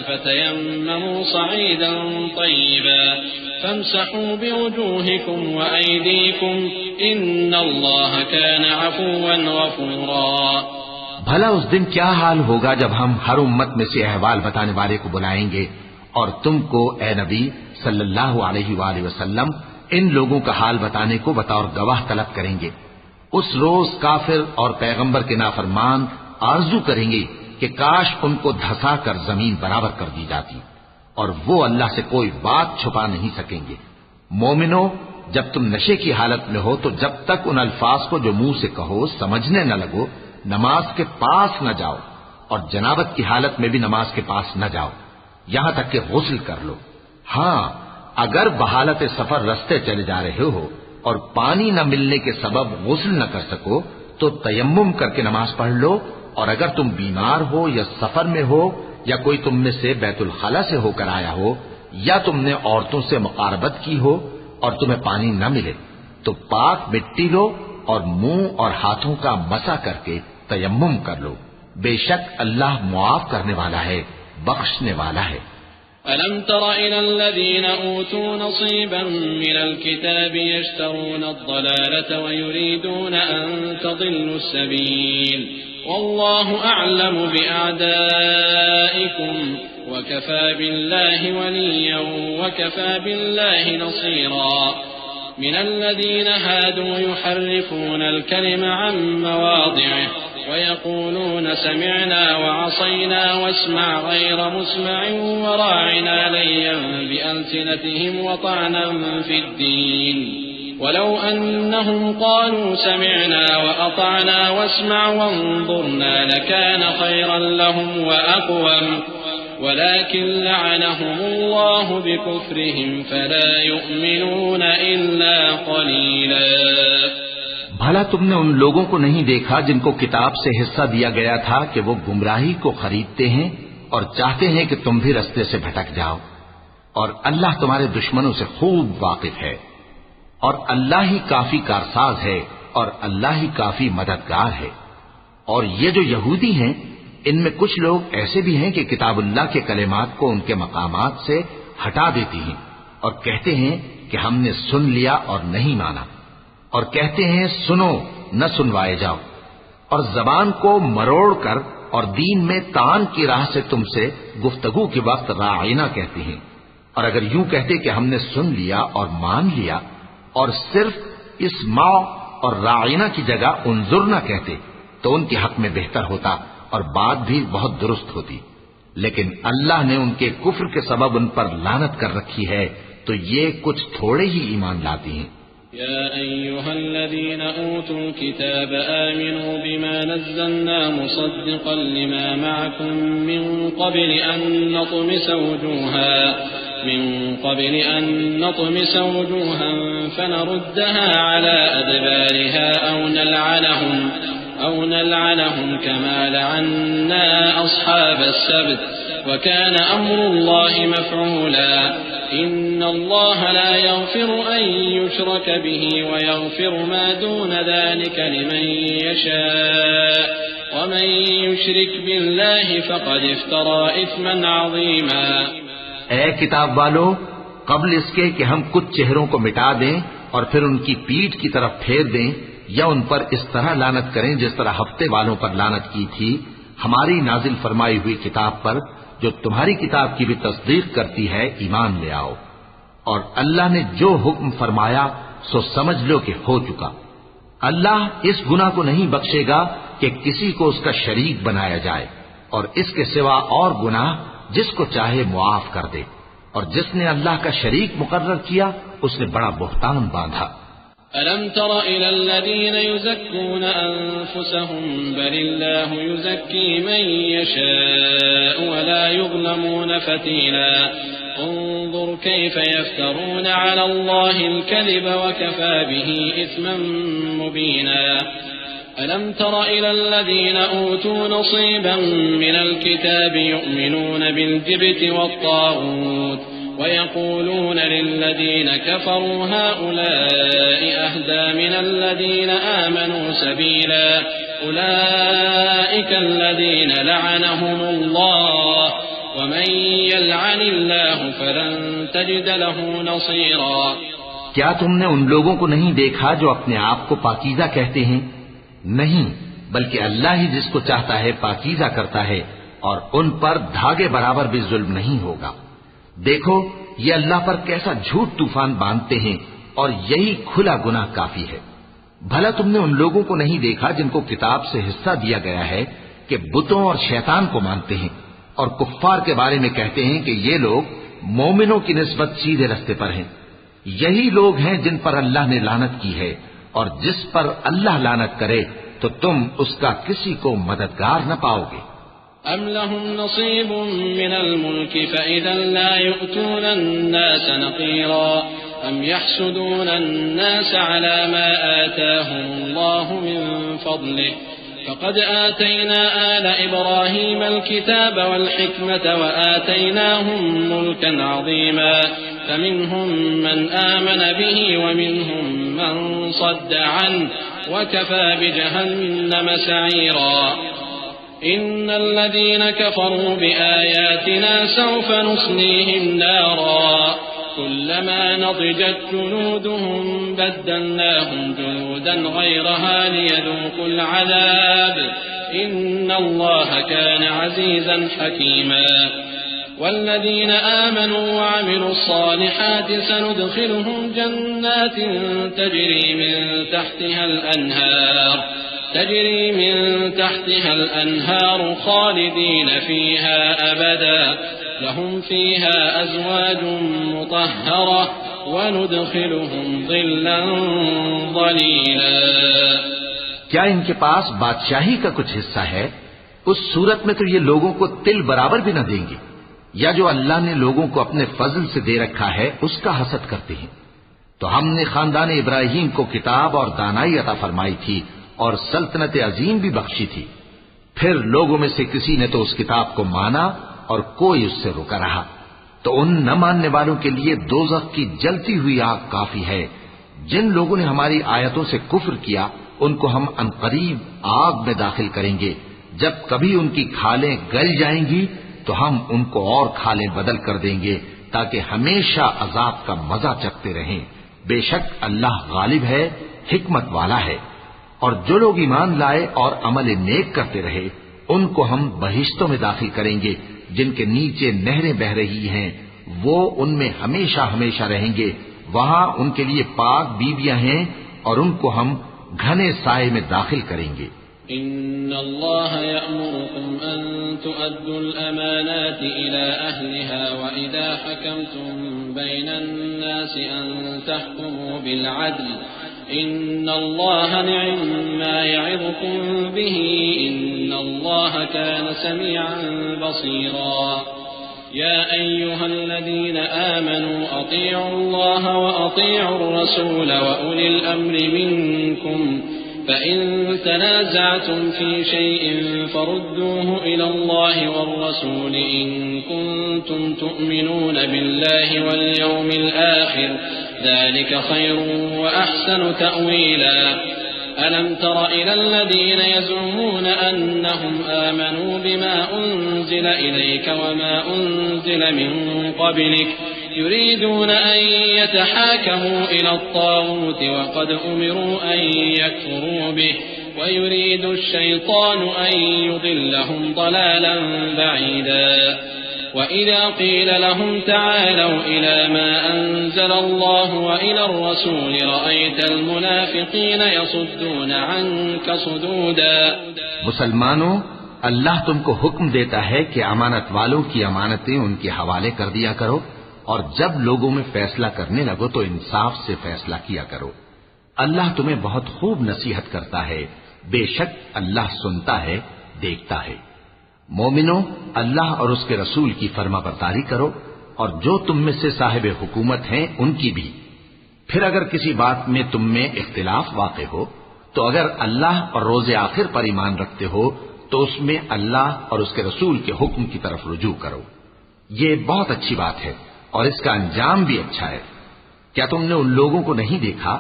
[SPEAKER 1] فتيمموا صعيدا طيبا فامسحوا بوجوهكم وأيديكم إن الله كان عفوا غفورا۔
[SPEAKER 2] بھلا اس دن کیا حال ہوگا جب ہم ہر امت میں سے احوال بتانے والے کو بلائیں گے اور تم کو اے نبی صلی اللہ علیہ وآلہ وسلم ان لوگوں کا حال بتانے کو بطور گواہ طلب کریں گے۔ اس روز کافر اور پیغمبر کے نافرمان آرزو کریں گے کہ کاش ان کو دھسا کر زمین برابر کر دی جاتی، اور وہ اللہ سے کوئی بات چھپا نہیں سکیں گے۔ مومنو، جب تم نشے کی حالت میں ہو تو جب تک ان الفاظ کو جو منہ سے کہو سمجھنے نہ لگو نماز کے پاس نہ جاؤ، اور جنابت کی حالت میں بھی نماز کے پاس نہ جاؤ یہاں تک کہ غسل کر لو۔ ہاں، اگر بحالت سفر رستے چلے جا رہے ہو اور پانی نہ ملنے کے سبب غسل نہ کر سکو تو تیمم کر کے نماز پڑھ لو، اور اگر تم بیمار ہو یا سفر میں ہو یا کوئی تم میں سے بیت الخلا سے ہو کر آیا ہو یا تم نے عورتوں سے مقاربت کی ہو اور تمہیں پانی نہ ملے تو پاک مٹی لو اور منہ اور ہاتھوں کا مسح کر کے تیمم کر لو، بے شک اللہ معاف کرنے والا ہے، بخشنے والا ہے۔
[SPEAKER 1] ألم تر إلى الذين أوتوا نصيبا من الكتاب يشترون الضلالة ويريدون أن تضلوا السبيل والله أعلم بأعدائكم وكفى بالله وليا وكفى بالله نصيرا من الذين هادوا يحرفون الكلم عن مواضعه ويقولون سمعنا وعصينا واسمع غير مسمع وراعنا ليا بألسنتهم وطعنا في الدين ولو أنهم قالوا سمعنا وأطعنا واسمع وانظرنا لكان خيرا لهم وأقوم ولكن لعنهم الله بكفرهم فلا يؤمنون إلا قليلا۔
[SPEAKER 2] بھلا تم نے ان لوگوں کو نہیں دیکھا جن کو کتاب سے حصہ دیا گیا تھا کہ وہ گمراہی کو خریدتے ہیں اور چاہتے ہیں کہ تم بھی رستے سے بھٹک جاؤ، اور اللہ تمہارے دشمنوں سے خوب واقف ہے، اور اللہ ہی کافی کارساز ہے اور اللہ ہی کافی مددگار ہے۔ اور یہ جو یہودی ہیں ان میں کچھ لوگ ایسے بھی ہیں کہ کتاب اللہ کے کلمات کو ان کے مقامات سے ہٹا دیتی ہیں اور کہتے ہیں کہ ہم نے سن لیا اور نہیں مانا، اور کہتے ہیں سنو نہ سنوائے جاؤ، اور زبان کو مروڑ کر اور دین میں تان کی راہ سے تم سے گفتگو کے وقت راعینا کہتے ہیں، اور اگر یوں کہتے کہ ہم نے سن لیا اور مان لیا اور صرف اسمع اور راعینا کی جگہ انظر نہ کہتے تو ان کے حق میں بہتر ہوتا اور بات بھی بہت درست ہوتی، لیکن اللہ نے ان کے کفر کے سبب ان پر لعنت کر رکھی ہے تو یہ کچھ تھوڑے ہی ایمان لاتے ہیں۔
[SPEAKER 1] يا أيها الذين أوتوا الكتاب آمنوا بما نزلنا مصدقا لما معكم من قبل أن نطمس وجوها فنردها على أدبارها أو نلعنهم كما لعنا أصحاب السبت وكان أمر الله مفعولا إن الله لا يغفر أن يشرك به ويغفر ما دون ذلك لمن يشاء ومن يشرك بالله فقد افترى إثما عظيما۔
[SPEAKER 2] اے کتاب والو، قبل اس کے کہ ہم کچھ چہروں کو مٹا دیں اور پھر ان کی پیٹھ کی طرف پھیر دیں یا ان پر اس طرح لعنت کریں جس طرح ہفتے والوں پر لعنت کی تھی، ہماری نازل فرمائی ہوئی کتاب پر جو تمہاری کتاب کی بھی تصدیق کرتی ہے ایمان لے آؤ، اور اللہ نے جو حکم فرمایا سو سمجھ لو کہ ہو چکا۔ اللہ اس گناہ کو نہیں بخشے گا کہ کسی کو اس کا شریک بنایا جائے، اور اس کے سوا اور گناہ جس کو چاہے معاف کر دے، اور جس نے اللہ کا شریک مقرر کیا اس نے بڑا بہتان باندھا۔
[SPEAKER 1] ألم تر إلى الذين يزكون أنفسهم بل الله يزكي من يشاء ولا يظلمون فتيلا انظر كيف يفترون على الله الكذب وكفى به إثما مبينا ألم تر إلى الذين أوتوا نصيبا من الكتاب يؤمنون بالجبت والطاغوت ويقولون للذين كفروا هؤلاء أهدى من الذين آمنوا سبيلا أولئك الذين لعنهم الله ومن يلعن الله فلن تجد له نصيرا.
[SPEAKER 2] کیا تم نے ان لوگوں کو نہیں دیکھا جو اپنے آپ کو پاکیزہ کہتے ہیں؟ نہیں، بلکہ اللہ ہی جس کو چاہتا ہے پاکیزہ کرتا ہے، اور ان پر دھاگے برابر بھی ظلم نہیں ہوگا. دیکھو یہ اللہ پر کیسا جھوٹ طوفان باندھتے ہیں، اور یہی کھلا گناہ کافی ہے. بھلا تم نے ان لوگوں کو نہیں دیکھا جن کو کتاب سے حصہ دیا گیا ہے کہ بتوں اور شیطان کو مانتے ہیں، اور کفار کے بارے میں کہتے ہیں کہ یہ لوگ مومنوں کی نسبت سیدھے رستے پر ہیں. یہی لوگ ہیں جن پر اللہ نے لعنت کی ہے، اور جس پر اللہ لعنت کرے تو تم اس کا کسی کو مددگار نہ پاؤ گے.
[SPEAKER 1] أم لهم نصيب من الملك فإذا لا يؤتون الناس نقيرا أم يحسدون الناس على ما آتاهم الله من فضله فقد آتينا آل إبراهيم الكتاب والحكمة وآتيناهم ملكا عظيما فمنهم من آمن به ومنهم من صد عنه وكفى بجهنم سعيرا. إن الذين كفروا بآياتنا سوف نصليهم نارا كلما نضجت جلودهم بدلناهم جلودا غيرها ليذوقوا العذاب إن الله كان عزيزا حكيما. والذين آمنوا وعملوا الصالحات سندخلهم جنات تجري من تحتها الأنهار خالدين فيها أبدا لهم فيها أزواج مطهرة وندخلهم ظلا ظليلا.
[SPEAKER 2] کیا ان کے پاس بادشاہی کا کچھ حصہ ہے؟ اس صورت میں تو یہ لوگوں کو تل برابر بھی نہ دیں گے. یا جو اللہ نے لوگوں کو اپنے فضل سے دے رکھا ہے اس کا حسد کرتے ہیں. تو ہم نے خاندان ابراہیم کو کتاب اور دانائی عطا فرمائی تھی اور سلطنت عظیم بھی بخشی تھی. پھر لوگوں میں سے کسی نے تو اس کتاب کو مانا اور کوئی اس سے رکا رہا، تو ان نہ ماننے والوں کے لیے دوزخ کی جلتی ہوئی آگ کافی ہے. جن لوگوں نے ہماری آیتوں سے کفر کیا ان کو ہم عنقریب آگ میں داخل کریں گے. جب کبھی ان کی کھالیں گل جائیں گی تو ہم ان کو اور کھالیں بدل کر دیں گے تاکہ ہمیشہ عذاب کا مزہ چکھتے رہیں. بے شک اللہ غالب ہے، حکمت والا ہے. اور جو لوگ ایمان لائے اور عمل نیک کرتے رہے ان کو ہم بہشتوں میں داخل کریں گے جن کے نیچے نہریں بہ رہی ہیں، وہ ان میں ہمیشہ ہمیشہ رہیں گے. وہاں ان کے لیے پاک بیویاں ہیں اور ان کو ہم گھنے سائے میں داخل کریں گے.
[SPEAKER 1] إن الله يأمركم أن تؤدوا الأمانات إلى أهلها وإذا حكمتم بين الناس أن تحكموا بالعدل إن الله نعم ما يعظكم به إن الله كان سميعا بصيرا. يا أيها الذين آمنوا أطيعوا الله وأطيعوا الرسول وأولي الأمر منكم فإن تنازعتم في شيء فردوه إلى الله والرسول إن كنتم تؤمنون بالله واليوم الآخر ذلك خير وأحسن تأويلا. ألم تر إلى الذين يزعمون أنهم آمنوا بما أنزل إليك وما أنزل من قبلك يريدون أن يتحاكموا إلى الطاغوت وقد أمروا أن يكفروا به ويريد الشيطان أن يضلهم ضلالا بعيدا. وإذا قيل لهم تعالوا إلى ما أنزل الله وإلى الرسول رأيت المنافقين يصدون عنك صدودا.
[SPEAKER 2] مسلمانوں، اللہ تم کو حکم دیتا ہے کہ امانت والوں کی امانتیں ان کے حوالے کر دیا کرو، اور جب لوگوں میں فیصلہ کرنے لگو تو انصاف سے فیصلہ کیا کرو. اللہ تمہیں بہت خوب نصیحت کرتا ہے، بے شک اللہ سنتا ہے، دیکھتا ہے. مومنوں، اللہ اور اس کے رسول کی فرما برداری کرو، اور جو تم میں سے صاحب حکومت ہیں ان کی بھی. پھر اگر کسی بات میں تم میں اختلاف واقع ہو تو اگر اللہ اور روز آخر پر ایمان رکھتے ہو تو اس میں اللہ اور اس کے رسول کے حکم کی طرف رجوع کرو. یہ بہت اچھی بات ہے اور اس کا انجام بھی اچھا ہے. کیا تم نے ان لوگوں کو نہیں دیکھا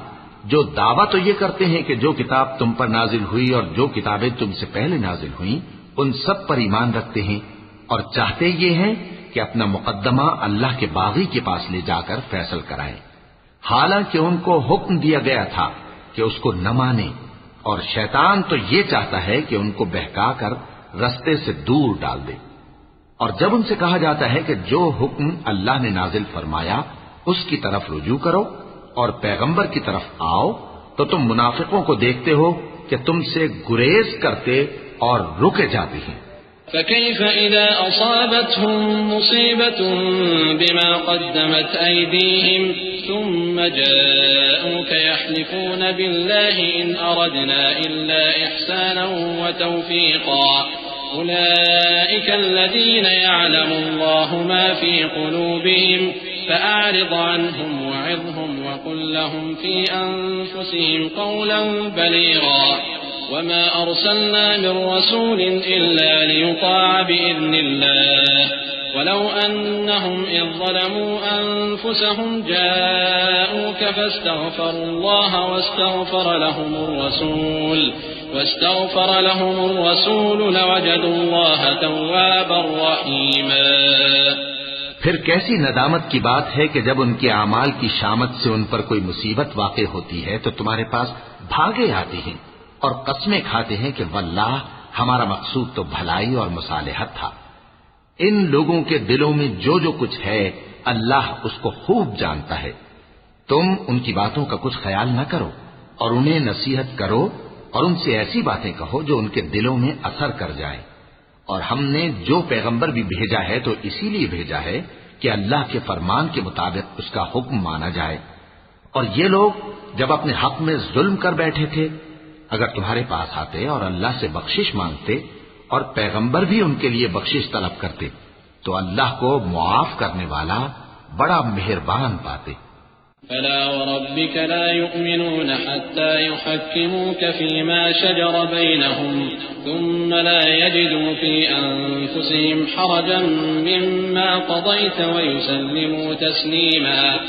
[SPEAKER 2] جو دعویٰ تو یہ کرتے ہیں کہ جو کتاب تم پر نازل ہوئی اور جو کتابیں تم سے پہلے نازل ہوئیں ان سب پر ایمان رکھتے ہیں اور چاہتے یہ ہیں کہ اپنا مقدمہ اللہ کے باغی کے پاس لے جا کر فیصل کرائیں، حالانکہ ان کو حکم دیا گیا تھا کہ اس کو نہ مانیں، اور شیطان تو یہ چاہتا ہے کہ ان کو بہکا کر رستے سے دور ڈال دے. اور جب ان سے کہا جاتا ہے کہ جو حکم اللہ نے نازل فرمایا اس کی طرف رجوع کرو اور پیغمبر کی طرف آؤ، تو تم منافقوں کو دیکھتے ہو کہ تم سے گریز کرتے اور رکے جاتے ہیں.
[SPEAKER 1] فكيف إذا أصابتهم مصيبة بما قدمت أيديهم ثم جاءوك يحلفون بالله إن أردنا إلا إحسانا وتوفيقا أولئك الذين يعلم الله ما في قلوبهم فأعرض عنهم وعظهم وقل لهم في أنفسهم قولا بليغا وما أرسلنا من رسول إلا ليطاع بإذن الله ولو أنهم إذ ظلموا أنفسهم جاءوك فاستغفروا الله واستغفر لهم الرسول لوجدوا الله توابا رحيما.
[SPEAKER 2] پھر کیسی ندامت کی بات ہے کہ جب ان کے اعمال کی شامت سے ان پر کوئی مصیبت واقع ہوتی ہے تو تمہارے پاس بھاگے آتے ہیں اور قسمیں کھاتے ہیں کہ واللہ ہمارا مقصود تو بھلائی اور مصالحت تھا. ان لوگوں کے دلوں میں جو جو کچھ ہے اللہ اس کو خوب جانتا ہے. تم ان کی باتوں کا کچھ خیال نہ کرو اور انہیں نصیحت کرو اور ان سے ایسی باتیں کہو جو ان کے دلوں میں اثر کر جائیں. اور ہم نے جو پیغمبر بھی بھیجا ہے تو اسی لیے بھیجا ہے کہ اللہ کے فرمان کے مطابق اس کا حکم مانا جائے. اور یہ لوگ جب اپنے حق میں ظلم کر بیٹھے تھے اگر تمہارے پاس آتے اور اللہ سے بخشش مانگتے اور پیغمبر بھی ان کے لیے بخشش طلب کرتے تو اللہ کو معاف کرنے والا بڑا مہربان پاتے.
[SPEAKER 1] فلا وربك لا يؤمنون حتى يحكموك فيما شجر بينهم ثم لا يجدوا في أنفسهم حرجا مما قضيت ويسلموا تسليما.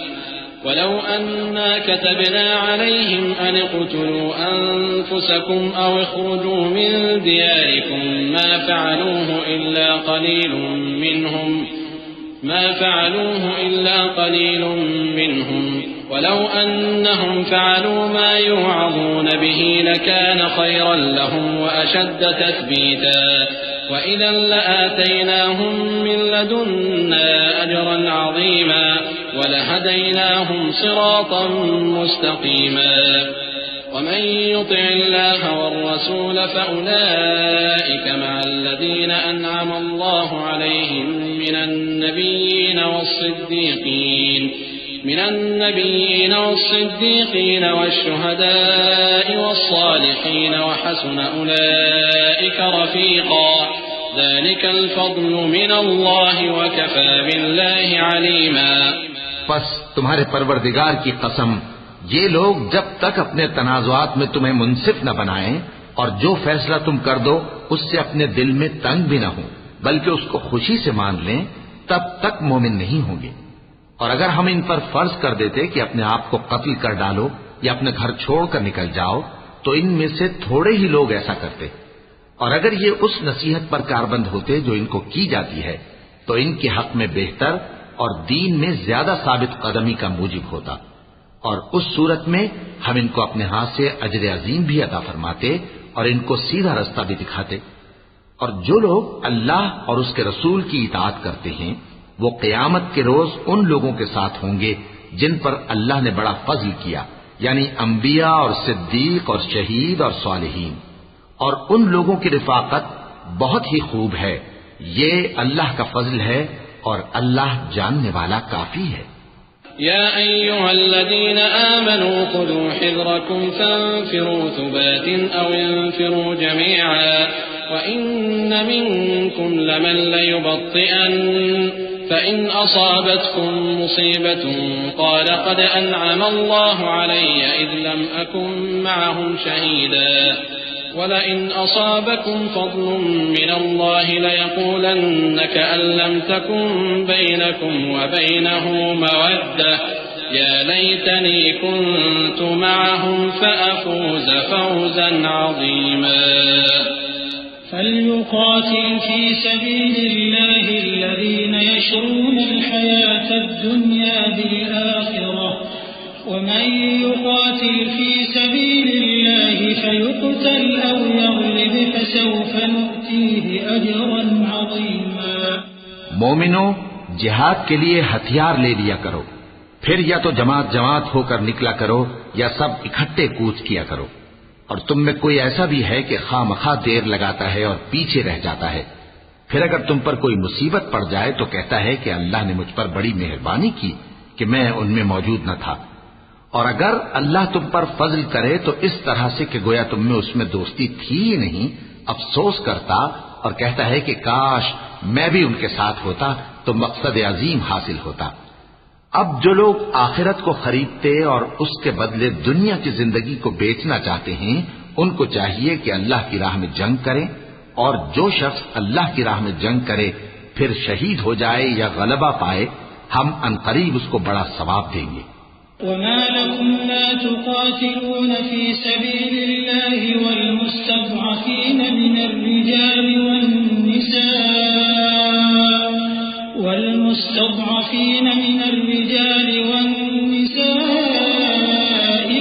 [SPEAKER 1] ولو أنا كتبنا عليهم أن اقتلوا أنفسكم أو اخرجوا من دياركم ما فعلوه إلا قليل منهم ولو أنهم فعلوا ما يوعظون به لكان خيرا لهم وأشد تثبيتا وإذا لآتيناهم من لدنا أجرا عظيما ولهديناهم صراطا مستقيما. ومن يطع الله والرسول فأولئك مع الذين أنعم الله عليهم من النبيين والصديقين والشهداء والصالحين وحسن أولئك رفيقا. ذلك الفضل من الله وكفى بالله عليما.
[SPEAKER 2] پس تمہارے پروردگار کی قسم یہ لوگ جب تک اپنے تنازعات میں تمہیں منصف نہ بنائیں اور جو فیصلہ تم کر دو اس سے اپنے دل میں تنگ بھی نہ ہوں بلکہ اس کو خوشی سے مان لیں تب تک مومن نہیں ہوں گے. اور اگر ہم ان پر فرض کر دیتے کہ اپنے آپ کو قتل کر ڈالو یا اپنے گھر چھوڑ کر نکل جاؤ تو ان میں سے تھوڑے ہی لوگ ایسا کرتے. اور اگر یہ اس نصیحت پر کاربند ہوتے جو ان کو کی جاتی ہے تو ان کے حق میں بہتر اور دین میں زیادہ ثابت قدمی کا موجب ہوتا. اور اس صورت میں ہم ان کو اپنے ہاتھ سے اجر عظیم بھی عطا فرماتے اور ان کو سیدھا رستہ بھی دکھاتے. اور جو لوگ اللہ اور اس کے رسول کی اطاعت کرتے ہیں وہ قیامت کے روز ان لوگوں کے ساتھ ہوں گے جن پر اللہ نے بڑا فضل کیا یعنی انبیاء اور صدیق اور شہید اور صالحین. اور ان لوگوں کی رفاقت بہت ہی خوب ہے. یہ اللہ کا فضل ہے اور اللہ جاننے والا کافی ہے.
[SPEAKER 1] يا أيها الذين آمنوا خذوا حذركم فانفروا ثبات أو انفروا جميعا وإن منكم لمن ليبطئن فإن أصابتكم مصيبة قال قد أنعم الله علي إذ لم أكن معهم شهيدا ولئن أصابكم فضل من الله ليقولن كأن لم تكن بينكم وبينه مودة يا ليتني كنت معهم فأفوز فوزا عظيما
[SPEAKER 3] فليقاتل في سبيل الله الذين يشرون الحياة الدنيا بالآخرة ومن يقاتل في سبيل الله فيقتل أو يغلب فسوف نؤتيه أجرا عظيما
[SPEAKER 2] مومنو، جہاد کے لیے ہتھیار لے لیا کرو، پھر یا تو جماعت جماعت ہو کر نکلا کرو یا سب اکٹھے کوچ کیا کرو، اور تم میں کوئی ایسا بھی ہے کہ خواہ مخواہ دیر لگاتا ہے اور پیچھے رہ جاتا ہے، پھر اگر تم پر کوئی مصیبت پڑ جائے تو کہتا ہے کہ اللہ نے مجھ پر بڑی مہربانی کی کہ میں ان میں موجود نہ تھا، اور اگر اللہ تم پر فضل کرے تو اس طرح سے کہ گویا تم میں اس میں دوستی تھی ہی نہیں، افسوس کرتا اور کہتا ہے کہ کاش میں بھی ان کے ساتھ ہوتا تو مقصد عظیم حاصل ہوتا۔ اب جو لوگ آخرت کو خریدتے اور اس کے بدلے دنیا کی زندگی کو بیچنا چاہتے ہیں، ان کو چاہیے کہ اللہ کی راہ میں جنگ کریں، اور جو شخص اللہ کی راہ میں جنگ کرے پھر شہید ہو جائے یا غلبہ پائے، ہم عنقریب اس کو بڑا ثواب دیں گے۔
[SPEAKER 3] وما لكم لا تقاتلون في سبيل الله والمستضعفين من الرجال والنساء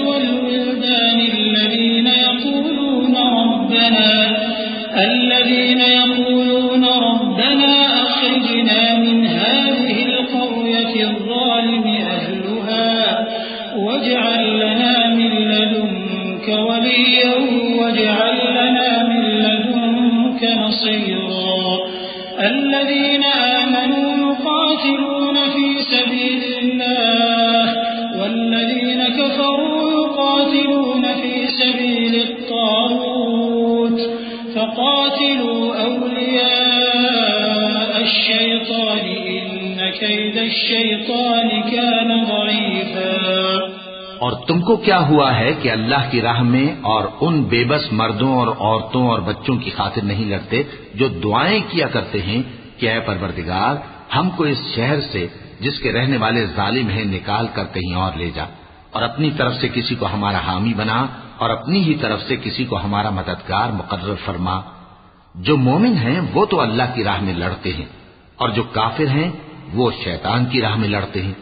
[SPEAKER 3] والولدان الذين يقولون ربنا أخرجنا من هذه القرية الظالم أهلها واجعل لنا من لدنك وليا واجعل لنا من لدنك نصيرا الذين آمنوا يقاتلون في سبيل الله والذين كفروا يقاتلون في سبيل الطاغوت فقاتلوا أولياء الشيطان إن كيد الشيطان كان ضعيفا۔
[SPEAKER 2] اور تم کو کیا ہوا ہے کہ اللہ کی راہ میں اور ان بے بس مردوں اور عورتوں اور بچوں کی خاطر نہیں لڑتے جو دعائیں کیا کرتے ہیں کہ اے پروردگار ہم کو اس شہر سے جس کے رہنے والے ظالم ہیں نکال کر کہیں اور لے جا، اور اپنی طرف سے کسی کو ہمارا حامی بنا اور اپنی ہی طرف سے کسی کو ہمارا مددگار مقرر فرما۔ جو مومن ہیں وہ تو اللہ کی راہ میں لڑتے ہیں، اور جو کافر ہیں وہ شیطان کی راہ میں لڑتے ہیں،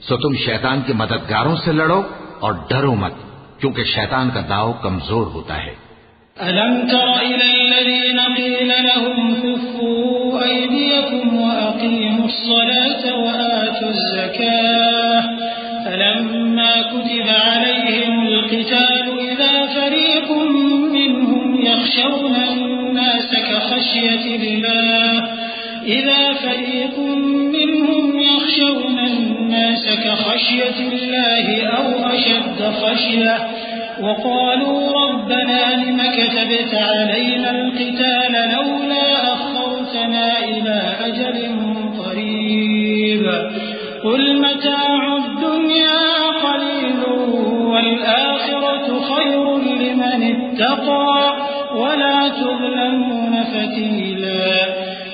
[SPEAKER 2] سو تم شیطان کے مددگاروں سے لڑو اور ڈرو مت، کیونکہ شیطان کا داؤ کمزور ہوتا ہے۔
[SPEAKER 3] ألم تر إلى الذين قيل لهم كفوا أيديكم وأقيموا الصلاة وآتوا الزكاة فلما كتب عليهم القتال إذا فريق منهم يخشون الناس كخشية الله أو أشد خشية وقالوا ربنا لم كتبت علينا القتال لولا أخرتنا إلى أجل قريب قل متاع الدنيا قليل والآخرة خير لمن اتقى ولا تظلمون فتيلا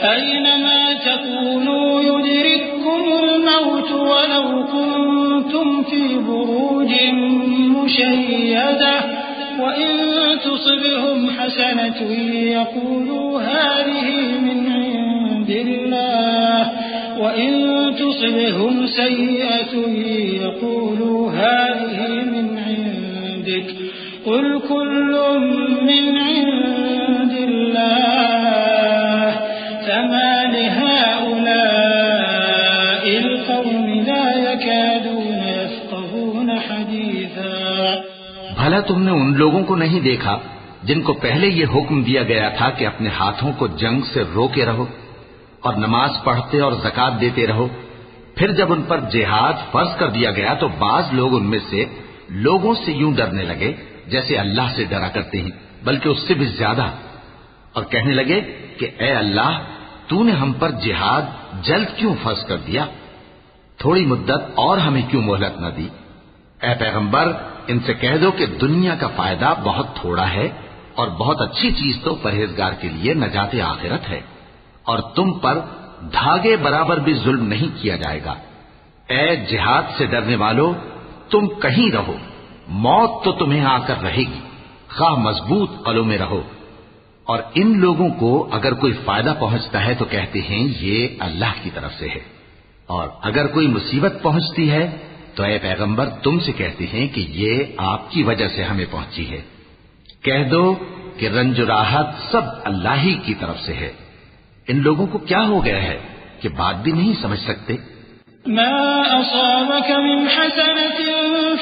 [SPEAKER 3] أينما تكونوا يدرككم الموت ولو كنتم في بروج مشيدة وإن تصبهم حسنة يقولوا هذه من عند الله وإن تصبهم سيئة يقولوا هذه من عندك قل كل من عند الله فما لهؤلاء القوم لا يكادون يفقهون حديثا۔
[SPEAKER 2] بھلا تم نے ان لوگوں کو نہیں دیکھا جن کو پہلے یہ حکم دیا گیا تھا کہ اپنے ہاتھوں کو جنگ سے روکے رہو اور نماز پڑھتے اور زکات دیتے رہو، پھر جب ان پر جہاد فرض کر دیا گیا تو بعض لوگ ان میں سے لوگوں سے یوں ڈرنے لگے جیسے اللہ سے ڈرا کرتے ہیں، بلکہ اس سے بھی زیادہ، اور کہنے لگے کہ اے اللہ تو نے ہم پر جہاد جلد کیوں فرض کر دیا؟ تھوڑی مدت اور ہمیں کیوں مہلت نہ دی؟ اے پیغمبر ان سے کہہ دو کہ دنیا کا فائدہ بہت تھوڑا ہے اور بہت اچھی چیز تو پرہیزگار کے لیے نجات آخرت ہے، اور تم پر دھاگے برابر بھی ظلم نہیں کیا جائے گا۔ اے جہاد سے ڈرنے والو، تم کہیں رہو، موت تو تمہیں آ کر رہے گی، خواہ مضبوط قلعوں میں رہو۔ اور ان لوگوں کو اگر کوئی فائدہ پہنچتا ہے تو کہتے ہیں یہ اللہ کی طرف سے ہے، اور اگر کوئی مصیبت پہنچتی ہے تو اے پیغمبر تم سے کہتے ہیں کہ یہ آپ کی وجہ سے ہمیں پہنچی ہے۔ کہہ دو کہ رنج و راحت سب اللہ ہی کی طرف سے ہے۔ ان لوگوں کو کیا ہو گیا ہے کہ بات بھی نہیں سمجھ سکتے؟
[SPEAKER 3] ما أصابك من حسنة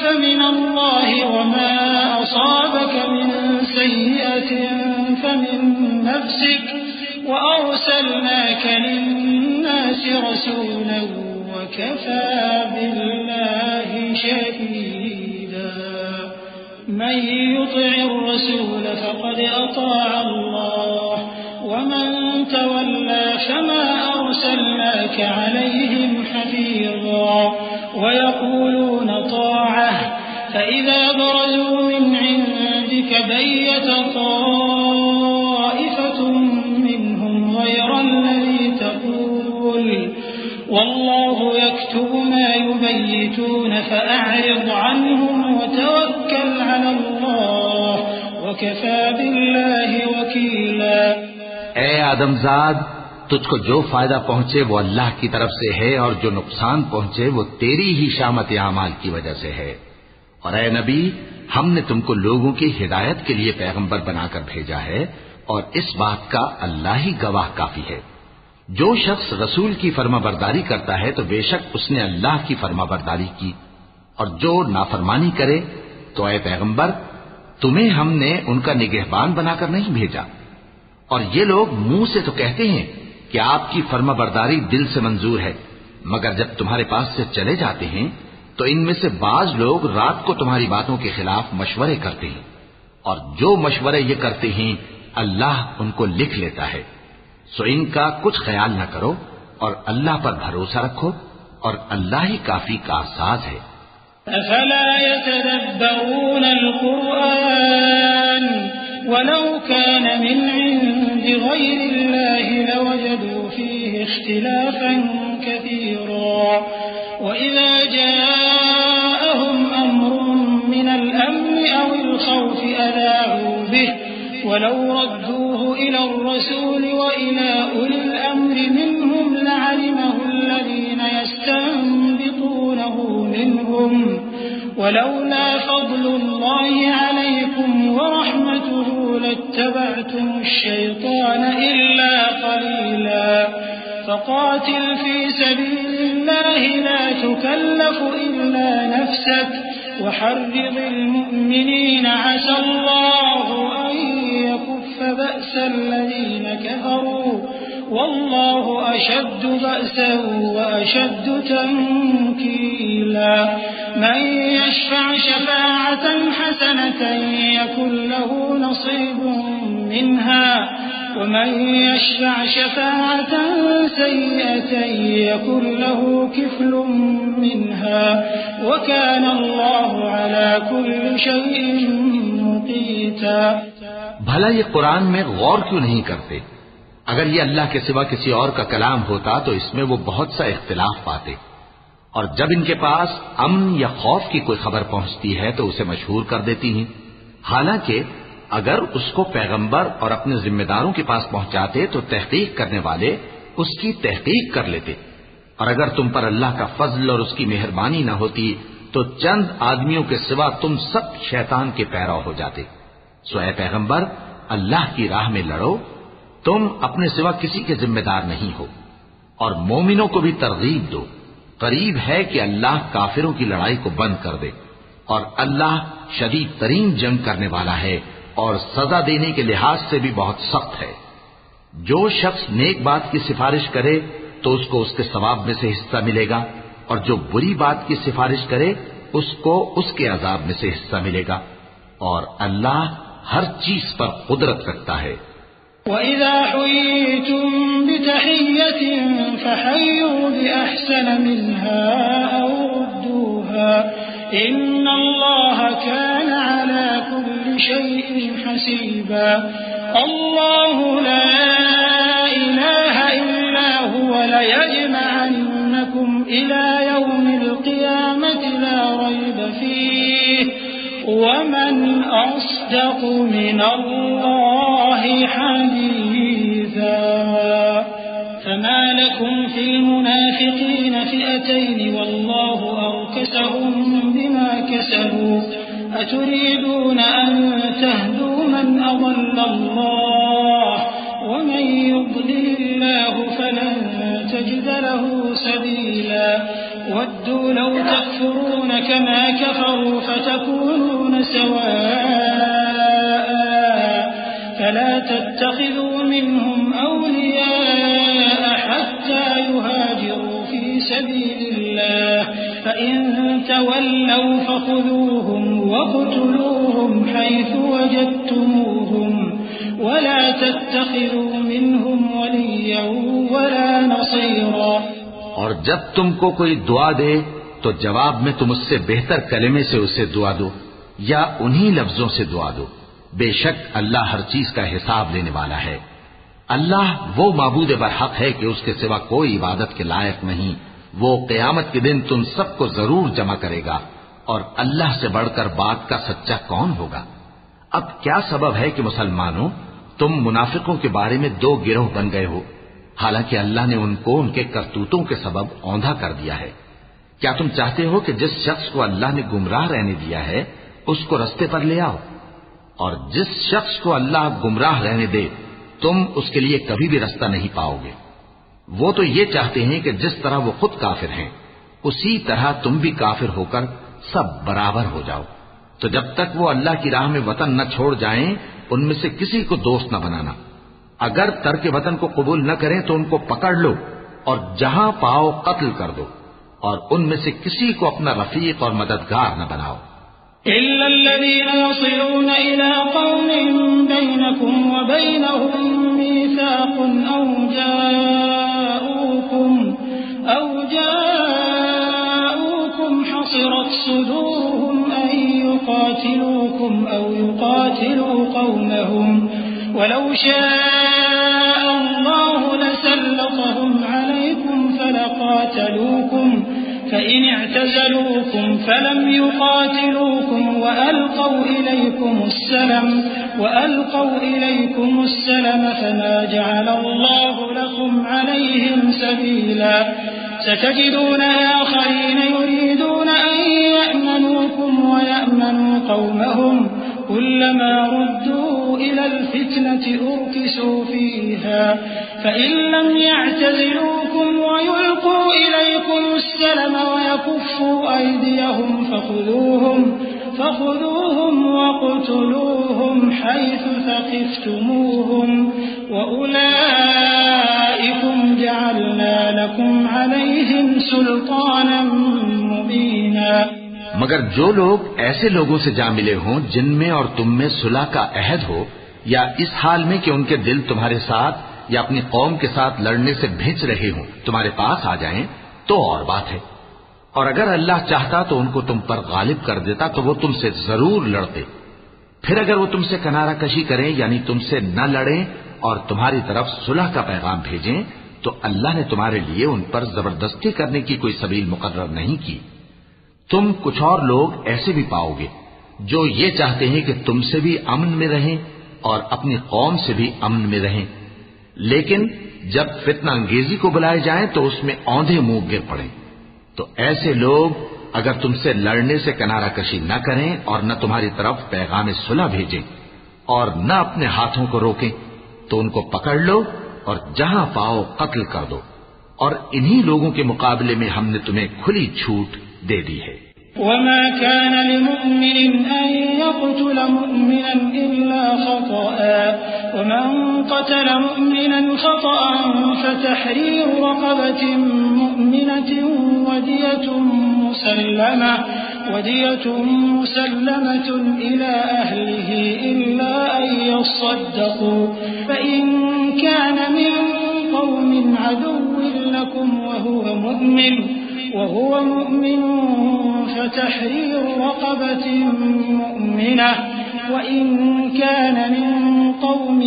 [SPEAKER 3] فمن الله وما أصابك من سيئة فمن نفسك وأرسلناك للناس رسولا وكفى بالله شهيدا من يطع الرسول فقد أطاع الله ومن تولى فما أرسلناك عليهم حفيظا ويقولون طاعة فإذا برزوا من عندك بيت طائفة منهم غير الذي تقول والله يكتب ما يبيتون فأعرض عنهم وتوكل على الله وكفى بالله وكيلا۔
[SPEAKER 2] اے آدمزاد تجھ کو جو فائدہ پہنچے وہ اللہ کی طرف سے ہے، اور جو نقصان پہنچے وہ تیری ہی شامت اعمال کی وجہ سے ہے۔ اور اے نبی ہم نے تم کو لوگوں کی ہدایت کے لیے پیغمبر بنا کر بھیجا ہے، اور اس بات کا اللہ ہی گواہ کافی ہے۔ جو شخص رسول کی فرما برداری کرتا ہے تو بے شک اس نے اللہ کی فرما برداری کی، اور جو نافرمانی کرے تو اے پیغمبر تمہیں ہم نے ان کا نگہبان بنا کر نہیں بھیجا۔ اور یہ لوگ منہ سے تو کہتے ہیں کہ آپ کی فرما برداری دل سے منظور ہے، مگر جب تمہارے پاس سے چلے جاتے ہیں تو ان میں سے بعض لوگ رات کو تمہاری باتوں کے خلاف مشورے کرتے ہیں، اور جو مشورے یہ کرتے ہیں اللہ ان کو لکھ لیتا ہے۔ سو ان کا کچھ خیال نہ کرو اور اللہ پر بھروسہ رکھو، اور اللہ ہی کافی کارساز ہے۔
[SPEAKER 3] افلا يتدبرون القرآن ولو كان من عند غير الله لوجدوا فيه اختلافا كثيرا وإذا جاءهم أمر من الأمن أو الخوف أذاعوا به ولو ردوه إلى الرسول وإلى أولي الأمر منهم لعلمه الذين يستنبطونه منهم ولولا فضل الله عليكم ورحمته لاتبعتم الشيطان إلا قليلا فقاتل في سبيل الله لا تكلف إلا نفسك وحرض المؤمنين عسى الله أن يكف بأس الذين كفروا والله أشد بأسا وأشد تنكيلا من يشفع شفاعة حسنة يكن له نصيب منها ومن يشفع شفاعة سيئة يكن له كفل منها وكان الله على كل شيء مقيتا۔
[SPEAKER 2] بھلا یہ قرآن میں غور کیوں نہیں کرتے؟ اگر یہ اللہ کے سوا کسی اور کا کلام ہوتا تو اس میں وہ بہت سا اختلاف پاتے، اور جب ان کے پاس امن یا خوف کی کوئی خبر پہنچتی ہے تو اسے مشہور کر دیتی ہیں، حالانکہ اگر اس کو پیغمبر اور اپنے ذمہ داروں کے پاس پہنچاتے تو تحقیق کرنے والے اس کی تحقیق کر لیتے، اور اگر تم پر اللہ کا فضل اور اس کی مہربانی نہ ہوتی تو چند آدمیوں کے سوا تم سب شیطان کے پیرو ہو جاتے۔ سو اے پیغمبر اللہ کی راہ میں لڑو، تم اپنے سوا کسی کے ذمہ دار نہیں ہو، اور مومنوں کو بھی ترغیب دو، قریب ہے کہ اللہ کافروں کی لڑائی کو بند کر دے، اور اللہ شدید ترین جنگ کرنے والا ہے اور سزا دینے کے لحاظ سے بھی بہت سخت ہے۔ جو شخص نیک بات کی سفارش کرے تو اس کو اس کے ثواب میں سے حصہ ملے گا، اور جو بری بات کی سفارش کرے اس کو اس کے عذاب میں سے حصہ ملے گا، اور اللہ ہر چیز پر قدرت رکھتا ہے۔
[SPEAKER 3] وَإِذَا حُيِّيتُم بِتَحِيَّةٍ فَحَيُّوا بِأَحْسَنَ مِنْهَا أَوْ رُدُّوهَا إِنَّ اللَّهَ كَانَ عَلَى كُلِّ شَيْءٍ حَسِيبًا اللَّهُ لَا إِلَٰهَ إِلَّا هُوَ لَيَجْمَعَنَّكُمْ إِلَىٰ يَوْمِ الْقِيَامَةِ لَا رَيْبَ فِيهِ وَمَنْ أَصْدَقُ مِنَ اللَّهِ حَدِيثًا فَمَا لَكُمْ فِي الْمُنَافِقِينَ فِئَتَيْنِ وَاللَّهُ أَرْكَسَهُم بِمَا كَسَبُوا أَتُرِيدُونَ أَن تَهْدُوا مَنْ أَضَلَّ اللَّهُ وَمَن يُضْلِلِ اللَّهُ فَلَن تَجِدَ لَهُ سَبِيلًا وَدُّوا لَوْ تَكْفُرُونَ كَمَا كَفَرُوا فَتَكُونُونَ سَوَاءً فَلَا تَتَّخِذُوا مِنْهُمْ أَوْلِيَاءَ حَتَّى يُهَاجِرُوا فِي سَبِيلِ اللَّهِ فَإِن تَوَلَّوْا فَخُذُوهُمْ وَاقْتُلُوهُمْ حَيْثُ وَجَدتُّمُوهُمْ وَلَا تَتَّخِذُوا مِنْهُمْ وَلِيًّا وَلَا نَصِيرًا
[SPEAKER 2] اور جب تم کو کوئی دعا دے تو جواب میں تم اس سے بہتر کلمے سے اسے دعا دو یا انہی لفظوں سے دعا دو بے شک اللہ ہر چیز کا حساب لینے والا ہے اللہ وہ معبود برحق ہے کہ اس کے سوا کوئی عبادت کے لائق نہیں وہ قیامت کے دن تم سب کو ضرور جمع کرے گا اور اللہ سے بڑھ کر بات کا سچا کون ہوگا اب کیا سبب ہے کہ مسلمانوں تم منافقوں کے بارے میں دو گروہ بن گئے ہو حالانکہ اللہ نے ان کو ان کے کرتوتوں کے سبب اوندھا کر دیا ہے کیا تم چاہتے ہو کہ جس شخص کو اللہ نے گمراہ رہنے دیا ہے اس کو رستے پر لے آؤ اور جس شخص کو اللہ گمراہ رہنے دے تم اس کے لیے کبھی بھی رستہ نہیں پاؤ گے وہ تو یہ چاہتے ہیں کہ جس طرح وہ خود کافر ہیں اسی طرح تم بھی کافر ہو کر سب برابر ہو جاؤ تو جب تک وہ اللہ کی راہ میں وطن نہ چھوڑ جائیں ان میں سے کسی کو دوست نہ بنانا اگر ترک وطن کو قبول نہ کریں تو ان کو پکڑ لو اور جہاں پاؤ قتل کر دو اور ان میں سے کسی کو اپنا رفیق اور مددگار نہ بناؤ
[SPEAKER 3] إلا الذين يصلون إلى قوم بينكم وبينهم ميثاق أو جاءوكم حصرت صدورهم أن يقاتلوكم أو يقاتلوا قومهم ولو شاء الله لسلطهم عليكم فلقاتلوكم فإن اعتزلوكم فلم يقاتلوكم وألقوا إليكم السلم فما جعل الله لكم عليهم سبيلا ستجدون آخرين يريدون أن يأمنوكم ويأمنوا قومهم كلما ردوا إلى الفتنة أركسوا فيها فإن لم يعتزلوكم ويلقوا إليكم السلم ويكفوا أيديهم فخذوهم واقتلوهم حيث ثقفتموهم وأولئكم جعلنا لكم عليهم سلطانا مبينا
[SPEAKER 2] مگر جو لوگ ایسے لوگوں سے جا ملے ہوں جن میں اور تم میں صلح کا عہد ہو یا اس حال میں کہ ان کے دل تمہارے ساتھ یا اپنی قوم کے ساتھ لڑنے سے بھیج رہے ہوں تمہارے پاس آ جائیں تو اور بات ہے اور اگر اللہ چاہتا تو ان کو تم پر غالب کر دیتا تو وہ تم سے ضرور لڑتے پھر اگر وہ تم سے کنارہ کشی کریں یعنی تم سے نہ لڑیں اور تمہاری طرف صلح کا پیغام بھیجیں تو اللہ نے تمہارے لیے ان پر زبردستی کرنے کی کوئی سبیل مقرر نہیں کی تم کچھ اور لوگ ایسے بھی پاؤ گے جو یہ چاہتے ہیں کہ تم سے بھی امن میں رہیں اور اپنی قوم سے بھی امن میں رہیں لیکن جب فتنہ انگیزی کو بلائے جائیں تو اس میں اوندھے منہ گر پڑیں تو ایسے لوگ اگر تم سے لڑنے سے کنارہ کشی نہ کریں اور نہ تمہاری طرف پیغام صلح بھیجیں اور نہ اپنے ہاتھوں کو روکیں تو ان کو پکڑ لو اور جہاں پاؤ قتل کر دو اور انہی لوگوں کے مقابلے میں ہم نے تمہیں کھلی چھوٹ دے دی ہے
[SPEAKER 3] وما كان لمؤمن أن يقتل مؤمنا إلا خطأ ومن قتل مؤمنا خطأ فتحرير رقبة مؤمنة ودية ودية مسلمة إلى أهله إلا أن يصدقوا فإن كان من قوم عدو لكم وهو مؤمن فتحرير رقبة مؤمنة وإن كان من قوم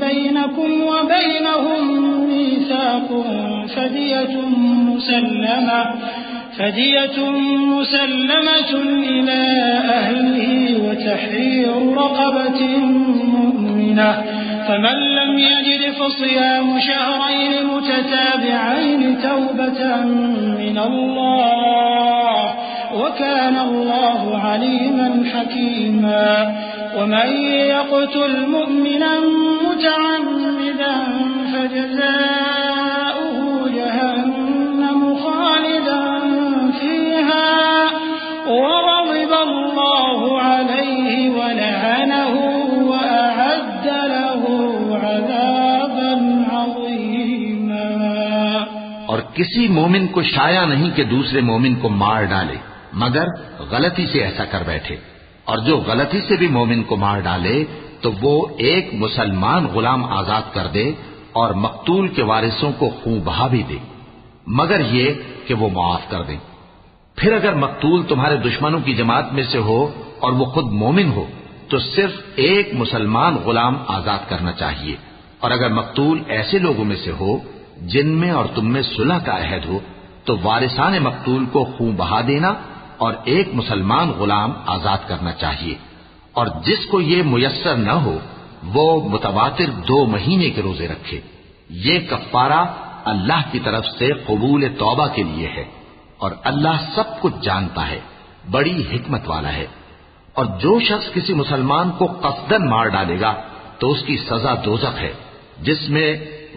[SPEAKER 3] بينكم وبينهم ميثاق فدية مسلمة إلى أهله وتحرير رقبة مؤمنة فمن لم يجد فصيام شهرين متتابعين توبة من الله وكان الله عليما حكيما ومن يقتل مؤمنا متعمدا فجزاؤه جهنم خالدا فيها وغضب الله عليه ولعنه وأعد له عذابا عظيما.
[SPEAKER 2] اور کسی مومن کو شایع نہیں کہ دوسرے مومن کو مار ڈالے مگر غلطی سے ایسا کر بیٹھے، اور جو غلطی سے بھی مومن کو مار ڈالے تو وہ ایک مسلمان غلام آزاد کر دے اور مقتول کے وارثوں کو خون بہا بھی دے، مگر یہ کہ وہ معاف کر دیں. پھر اگر مقتول تمہارے دشمنوں کی جماعت میں سے ہو اور وہ خود مومن ہو تو صرف ایک مسلمان غلام آزاد کرنا چاہیے، اور اگر مقتول ایسے لوگوں میں سے ہو جن میں اور تم میں صلح کا عہد ہو تو وارثان مقتول کو خون بہا دینا اور ایک مسلمان غلام آزاد کرنا چاہیے. اور جس کو یہ میسر نہ ہو وہ متواتر 2 مہینے کے روزے رکھے. یہ کفارہ اللہ کی طرف سے قبول توبہ کے لیے ہے، اور اللہ سب کچھ جانتا ہے، بڑی حکمت والا ہے. اور جو شخص کسی مسلمان کو قصدن مار ڈالے گا تو اس کی سزا دوزخ ہے جس میں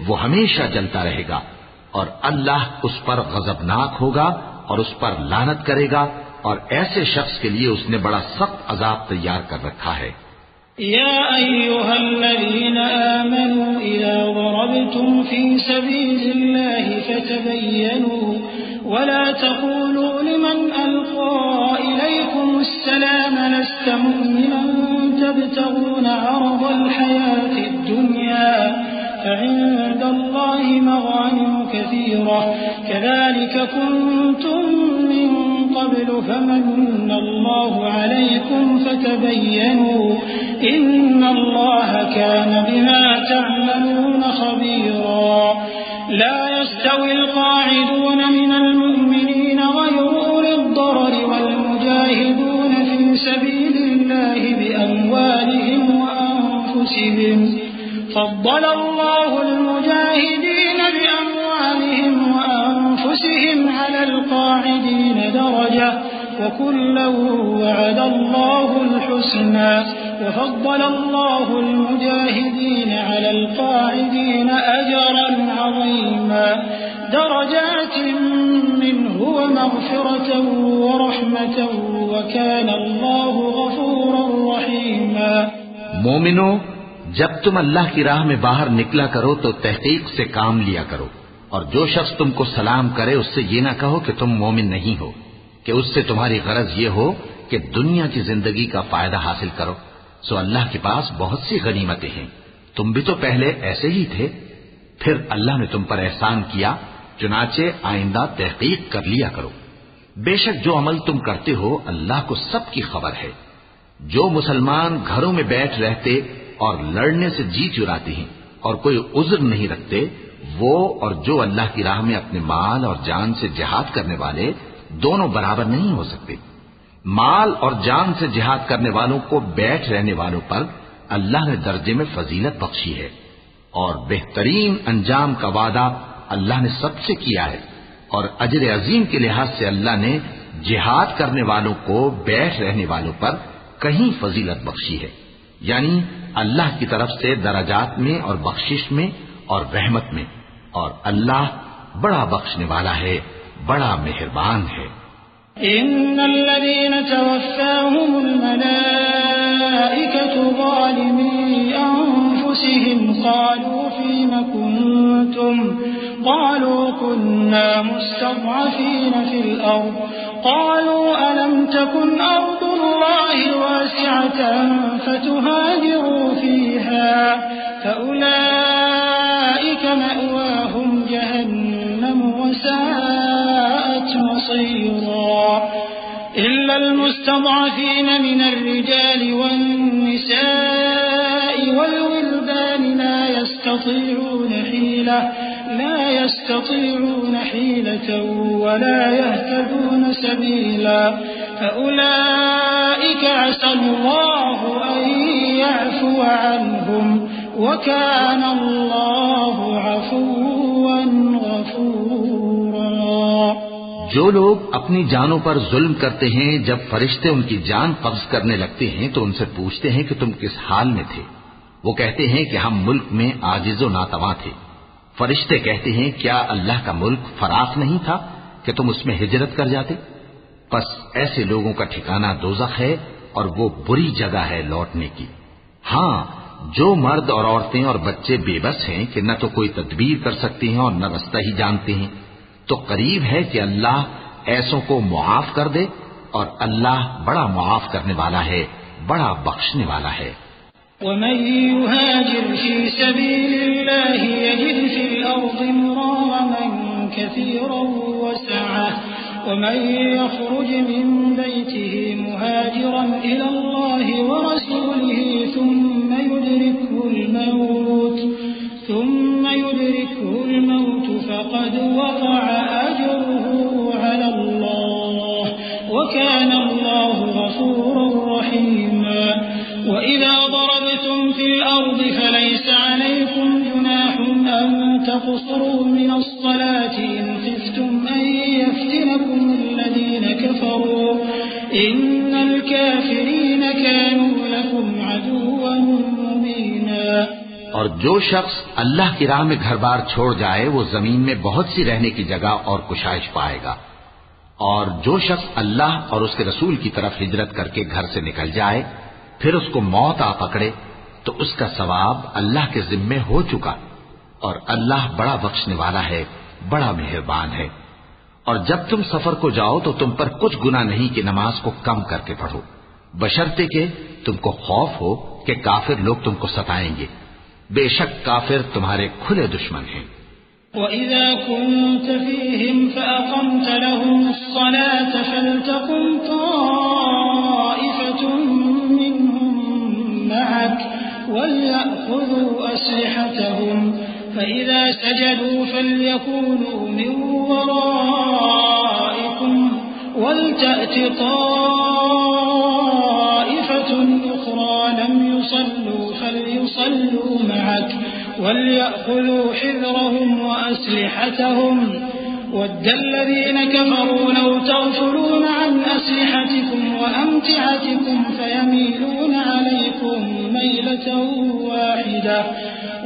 [SPEAKER 2] وہ ہمیشہ جلتا رہے گا، اور اللہ اس پر غضبناک ہوگا اور اس پر لعنت کرے گا، اور ایسے شخص کے لیے اس نے بڑا سخت عذاب تیار کر رکھا ہے.
[SPEAKER 3] يا أيها الذين آمنوا إذا ضربتم في سبيل الله فتبينوا ولا تقولوا لمن ألقى إليكم السلام لست مؤمنا تبتغون عرض الحياة الدنيا فعند الله مغانم كثيرة كذلك كنتم من قبل فمن الله عليكم فتبينوا إن الله كان بما تعملون خبيرا. لا يستوي القاعدون من المؤمنين غير أولي الضرر والمجاهدون في سبيل الله بأموالهم وأنفسهم فضل الله المجاهدين بأموالهم وأنفسهم على القاعدين درجة وكلا وعد الله الحسنى وفضل الله المجاهدين على القاعدين أجرا عظيما درجات منه ومغفرة ورحمة وكان الله غفورا رحيما.
[SPEAKER 2] مومنو، جب تم اللہ کی راہ میں باہر نکلا کرو تو تحقیق سے کام لیا کرو، اور جو شخص تم کو سلام کرے اس سے یہ نہ کہو کہ تم مومن نہیں ہو، کہ اس سے تمہاری غرض یہ ہو کہ دنیا کی زندگی کا فائدہ حاصل کرو. سو اللہ کے پاس بہت سی غنیمتیں ہیں، تم بھی تو پہلے ایسے ہی تھے، پھر اللہ نے تم پر احسان کیا، چنانچہ آئندہ تحقیق کر لیا کرو. بے شک جو عمل تم کرتے ہو اللہ کو سب کی خبر ہے. جو مسلمان گھروں میں بیٹھ رہتے اور لڑنے سے جی چراتے ہیں اور کوئی عذر نہیں رکھتے، وہ اور جو اللہ کی راہ میں اپنے مال اور جان سے جہاد کرنے والے دونوں برابر نہیں ہو سکتے. مال اور جان سے جہاد کرنے والوں کو بیٹھ رہنے والوں پر اللہ نے درجے میں فضیلت بخشی ہے، اور بہترین انجام کا وعدہ اللہ نے سب سے کیا ہے. اور اجر عظیم کے لحاظ سے اللہ نے جہاد کرنے والوں کو بیٹھ رہنے والوں پر کہیں فضیلت بخشی ہے، یعنی اللہ کی طرف سے درجات میں اور بخشش میں اور رحمت میں. اور اللہ بڑا بخشنے والا ہے، بڑا مہربان ہے.
[SPEAKER 3] إن الذين توفاهم الملائكة ظالمي أنفسهم قالوا فيم كنتم قالوا كنا مستضعفين في الأرض قالوا ألم تكن أرض الله واسعة فتهاجروا فيها فأولئك مأواهم جهنم وساءت مصيرا إلا المستضعفين من الرجال والنساء والولدان لا يستطيعون حيلة ولا يهتدون سبيلا فأولئك عسى الله أن يعفو عنهم وكان الله عفوا غفورا.
[SPEAKER 2] جو لوگ اپنی جانوں پر ظلم کرتے ہیں جب فرشتے ان کی جان قبض کرنے لگتے ہیں تو ان سے پوچھتے ہیں کہ تم کس حال میں تھے. وہ کہتے ہیں کہ ہم ملک میں عاجز و ناتواں تھے. فرشتے کہتے ہیں کیا اللہ کا ملک فراخ نہیں تھا کہ تم اس میں ہجرت کر جاتے؟ پس ایسے لوگوں کا ٹھکانہ دوزخ ہے اور وہ بری جگہ ہے لوٹنے کی. ہاں، جو مرد اور عورتیں اور بچے بے بس ہیں کہ نہ تو کوئی تدبیر کر سکتے ہیں اور نہ رستہ ہی جانتے ہیں، تو قریب ہے کہ اللہ ایسوں کو معاف کر دے، اور اللہ بڑا معاف کرنے والا ہے، بڑا بخشنے والا ہے.
[SPEAKER 3] ومن يهاجر في سبيل الله يجد في الأرض مراغما كثيرا وسعة ومن يخرج من بيته مهاجرا إلى الله ورسوله ثم يدركه الموت فقد وقع أجره على الله وكان الله غفورا رحيما. وإذا ضربتم في الأرض فليس عليكم جناح أن تقصروا من الصلاة إن خفتم أن يفتنكم الذين كفروا إن الكافرين كانوا لكم عدوا مبينا.
[SPEAKER 2] اور جو شخص اللہ کی راہ میں گھر بار چھوڑ جائے وہ زمین میں بہت سی رہنے کی جگہ اور کشائش پائے گا. اور جو شخص اللہ اور اس کے رسول کی طرف ہجرت کر کے گھر سے نکل جائے پھر اس کو موت آ پکڑے تو اس کا ثواب اللہ کے ذمے ہو چکا، اور اللہ بڑا بخشنے والا ہے، بڑا مہربان ہے. اور جب تم سفر کو جاؤ تو تم پر کچھ گناہ نہیں کہ نماز کو کم کر کے پڑھو، بشرطے کہ تم کو خوف ہو کہ کافر لوگ تم کو ستائیں گے. بے شک کافر تمہارے کھلے دشمن ہیں.
[SPEAKER 3] وَإِذَا كُنْتَ فِيهِمْ فَأَقَمْتَ لَهُمُ الصَّلَاةَ فَلْتَقُمْ طَائِفَةٌ مِّنْهُمْ مَعَكَ وَلْيَأْخُذُوا أَسْلِحَتَهُمْ فَإِذَا سَجَدُوا فَلْيَكُونُوا مِنْ وَرَائِكُمْ وَلْتَأْتِ طَائِفَةٌ أُخْرَى لَمْ يُصَلُّوا فَلْيُصَلُّوا مَعَكَ وَلْيَأْخُذُوا حِذْرَهُمْ وَأَسْلِحَتَهُمْ وَدَّ الَّذِينَ كَفَرُوا لَوْ تَغْفُلُونَ عَنْ أَسْلِحَتِكُمْ وَأَمْتِعَتِكُمْ فَيَمِيلُونَ عَلَيْكُمْ مَيْلَةً وَاحِدَةً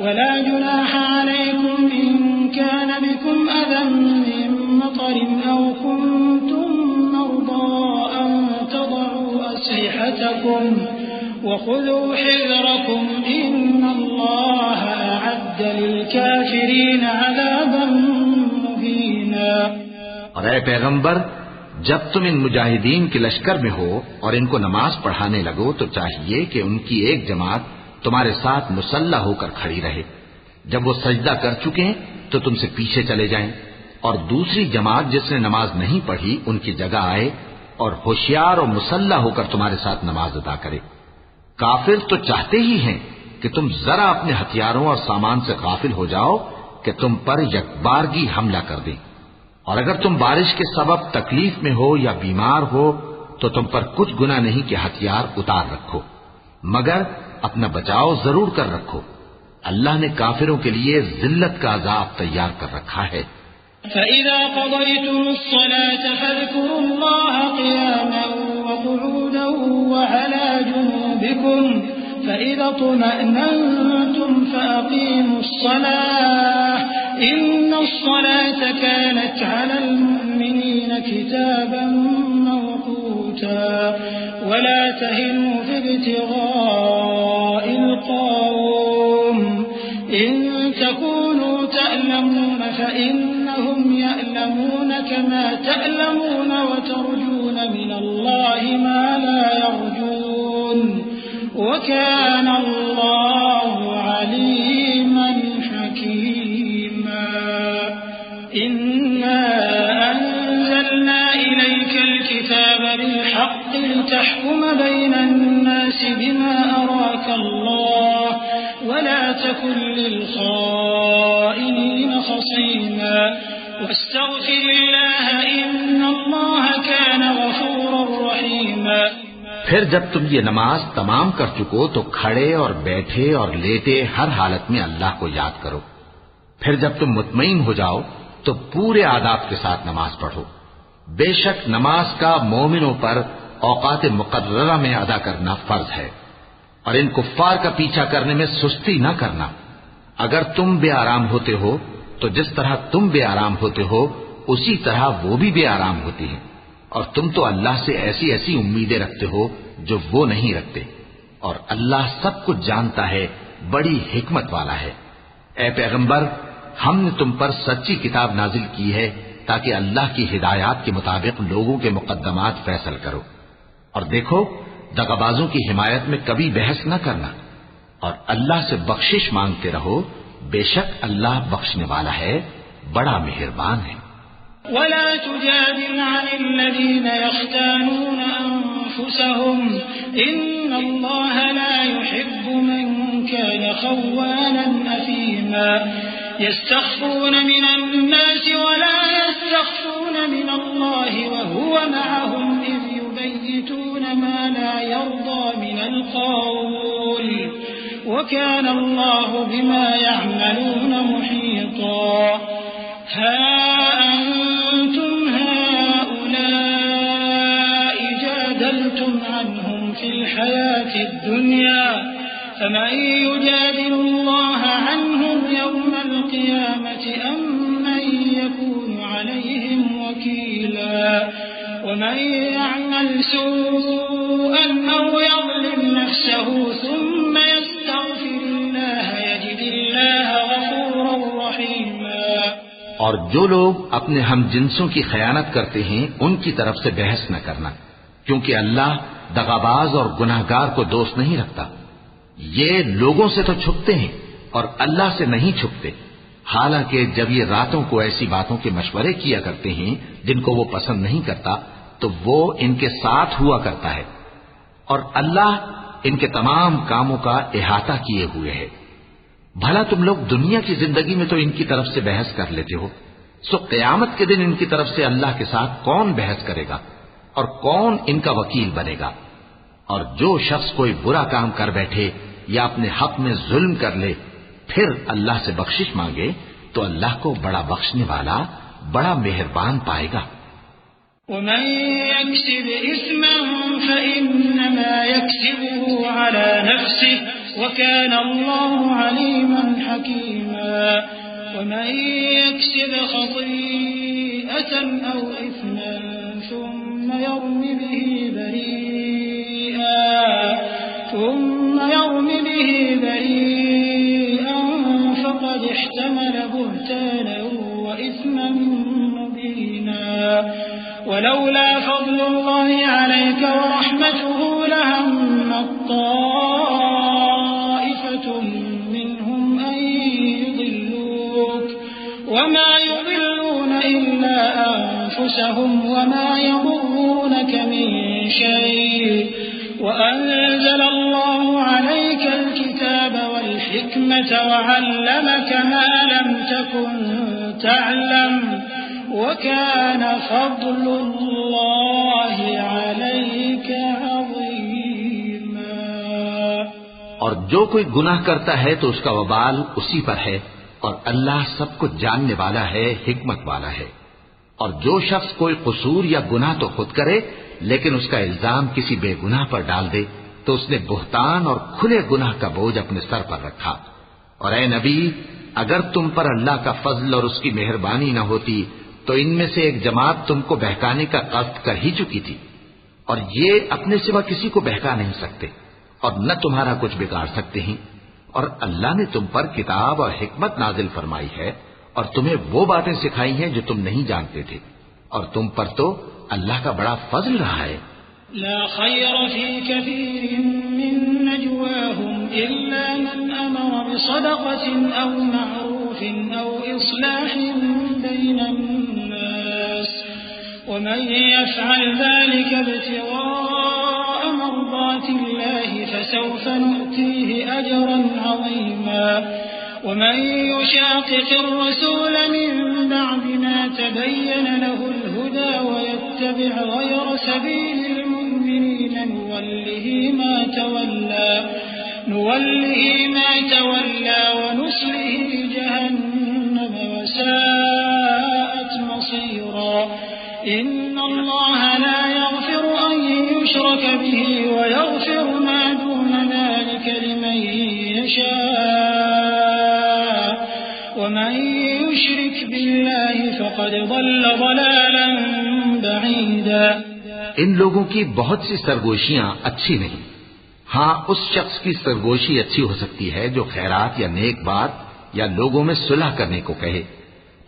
[SPEAKER 3] وَلَا جُنَاحَ عَلَيْكُمْ إِن كَانَ بِكُمْ أَذًى مِّن مَّطَرٍ أَوْ كُنتُم مَّرْضَىٰ أَن تَضَعُوا أَسْلِحَتَكُمْ وَخُذُوا حِذْرَكُمْ إِنَّ اللَّهَ أَعَدَّ لِلْكَافِرِينَ عَذَابًا مُّهِينًا.
[SPEAKER 2] اور اے پیغمبر، جب تم ان مجاہدین کے لشکر میں ہو اور ان کو نماز پڑھانے لگو تو چاہیے کہ ان کی ایک جماعت تمہارے ساتھ مسلح ہو کر کھڑی رہے. جب وہ سجدہ کر چکے تو تم سے پیچھے چلے جائیں، اور دوسری جماعت جس نے نماز نہیں پڑھی ان کی جگہ آئے اور ہوشیار اور مسلح ہو کر تمہارے ساتھ نماز ادا کرے. کافر تو چاہتے ہی ہیں کہ تم ذرا اپنے ہتھیاروں اور سامان سے غافل ہو جاؤ کہ تم پر یکبارگی حملہ کر دیں. اور اگر تم بارش کے سبب تکلیف میں ہو یا بیمار ہو تو تم پر کچھ گناہ نہیں کہ ہتھیار اتار رکھو، مگر اپنا بچاؤ ضرور کر رکھو. اللہ نے کافروں کے لیے ذلت کا عذاب تیار کر رکھا ہے.
[SPEAKER 3] فَإِذَا قَضَيْتُمُ الصَّلَاةَ فَاذْكُرُوا اللَّهَ قِيَامًا وَقُعُودًا وَعَلَى جُنُوبِكُمْ فَإِذَا اطْمَأْنَنتُمْ فَأَقِيمُوا الصَّلَاةَ إِنَّ الصَّلَاةَ كَانَتْ عَلَى الْمُؤْمِنِينَ كِتَابًا مَّوْقُوتًا وَلَا تَهِنُوا فِي ابْتِغَاءِ الْقَوْمِ إِن تَكُونُوا تَأْلَمُونَ فَإِنَّهُمْ يَأْلَمُونَ كَمَا تَأْلَمُونَ وَتَرْجُونَ الله ما لا يرجون وكان الله عليما حكيما إنا أنزلنا إليك الكتاب بالحق لتحكم بين الناس بما أراك الله ولا تكن للخائنين خصيما واستغفر الله إن الله كان غفورا رحيما
[SPEAKER 2] پھر جب تم یہ نماز تمام کر چکو تو کھڑے اور بیٹھے اور لیٹے ہر حالت میں اللہ کو یاد کرو. پھر جب تم مطمئن ہو جاؤ تو پورے آداب کے ساتھ نماز پڑھو. بے شک نماز کا مومنوں پر اوقات مقررہ میں ادا کرنا فرض ہے، اور ان کفار کا پیچھا کرنے میں سستی نہ کرنا. اگر تم بے آرام ہوتے ہو تو جس طرح تم بے آرام ہوتے ہو اسی طرح وہ بھی بے آرام ہوتی ہیں، اور تم تو اللہ سے ایسی ایسی امیدیں رکھتے ہو جو وہ نہیں رکھتے، اور اللہ سب کچھ جانتا ہے، بڑی حکمت والا ہے. اے پیغمبر، ہم نے تم پر سچی کتاب نازل کی ہے تاکہ اللہ کی ہدایات کے مطابق لوگوں کے مقدمات فیصل کرو. اور دیکھو، دغابازوں کی حمایت میں کبھی بحث نہ کرنا، اور اللہ سے بخشش مانگتے رہو، بے شک اللہ بخشنے والا ہے، بڑا مہربان ہے.
[SPEAKER 3] ولا تجادل عن الذين يختانون أنفسهم إن الله لا يحب من كان خوانا أثيما يستخفون من الناس ولا يستخفون من الله وهو معهم إذ يبيتون ما لا يرضى من القول وكان الله بما يعملون محيطا. ها أنتم هؤلاء جادلتم عنهم في الحياة الدنيا فمن يجادل الله عنهم يوم القيامة أم من يكون عليهم وكيلا. ومن يعمل سوءا أو يظلم نفسه ثم يستغفر الله يجد الله غفورا رحيما.
[SPEAKER 2] اور جو لوگ اپنے ہم جنسوں کی خیانت کرتے ہیں ان کی طرف سے بحث نہ کرنا، کیونکہ اللہ دغاباز اور گناہگار کو دوست نہیں رکھتا. یہ لوگوں سے تو چھپتے ہیں اور اللہ سے نہیں چھپتے، حالانکہ جب یہ راتوں کو ایسی باتوں کے مشورے کیا کرتے ہیں جن کو وہ پسند نہیں کرتا تو وہ ان کے ساتھ ہوا کرتا ہے، اور اللہ ان کے تمام کاموں کا احاطہ کیے ہوئے ہے. بھلا تم لوگ دنیا کی زندگی میں تو ان کی طرف سے بحث کر لیتے ہو، سو قیامت کے دن ان کی طرف سے اللہ کے ساتھ کون بحث کرے گا اور کون ان کا وکیل بنے گا؟ اور جو شخص کوئی برا کام کر بیٹھے یا اپنے حق میں ظلم کر لے پھر اللہ سے بخشش مانگے تو اللہ کو بڑا بخشنے والا، بڑا مہربان پائے گا.
[SPEAKER 3] ومن يكسب إثما فإنما يكسبه على نفسه وكان الله عليما حكيما. ومن يكسب خطيئة أو إثما ثم يرم به بريئا فقد احتمل بهتانا وإثما مبينا. ولولا فضل الله عليك ورحمته لهم طائفة منهم أن يضلوك وما يضلون إلا أنفسهم وما يضرونك من شيء وأنزل الله عليك الكتاب والحكمة وعلمك ما لم تكن تعلم وَكَانَ فَضْلُ اللَّهِ عَلَيْكَ عَظِيمًا.
[SPEAKER 2] اور جو کوئی گناہ کرتا ہے تو اس کا وبال اسی پر ہے، اور اللہ سب کچھ جاننے والا ہے، حکمت والا ہے. اور جو شخص کوئی قصور یا گناہ تو خود کرے لیکن اس کا الزام کسی بے گناہ پر ڈال دے تو اس نے بہتان اور کھلے گناہ کا بوجھ اپنے سر پر رکھا. اور اے نبی، اگر تم پر اللہ کا فضل اور اس کی مہربانی نہ ہوتی تو ان میں سے ایک جماعت تم کو بہکانے کا قصد کر ہی چکی تھی، اور یہ اپنے سوا کسی کو بہکا نہیں سکتے اور نہ تمہارا کچھ بگاڑ سکتے ہیں. اور اللہ نے تم پر کتاب اور حکمت نازل فرمائی ہے اور تمہیں وہ باتیں سکھائی ہیں جو تم نہیں جانتے تھے، اور تم پر تو اللہ کا بڑا فضل رہا ہے.
[SPEAKER 3] لا خير في كثير من نجواهم إلا من أمر بصدقة أو معروف أو إصلاح بين الناس ومن يفعل ذلك ابتغاء مرضات الله فسوف نؤتيه أجرا عظيما ومن يشاقق الرسول من بعد ما تبين له الهدى ويتبع غير سبيل المؤمنين نوله ما تولى ونصله جهنم وساءت مصيرا إن الله لا يغفر أن يشرك به ويغفر ما دون ذلك لمن يشاء ومن يشرك بالله فقد ضل ضلالا بعيدا.
[SPEAKER 2] ان لوگوں کی بہت سی سرگوشیاں اچھی نہیں. ہاں اس شخص کی سرگوشی اچھی ہو سکتی ہے جو خیرات یا نیک بات یا لوگوں میں صلح کرنے کو کہے،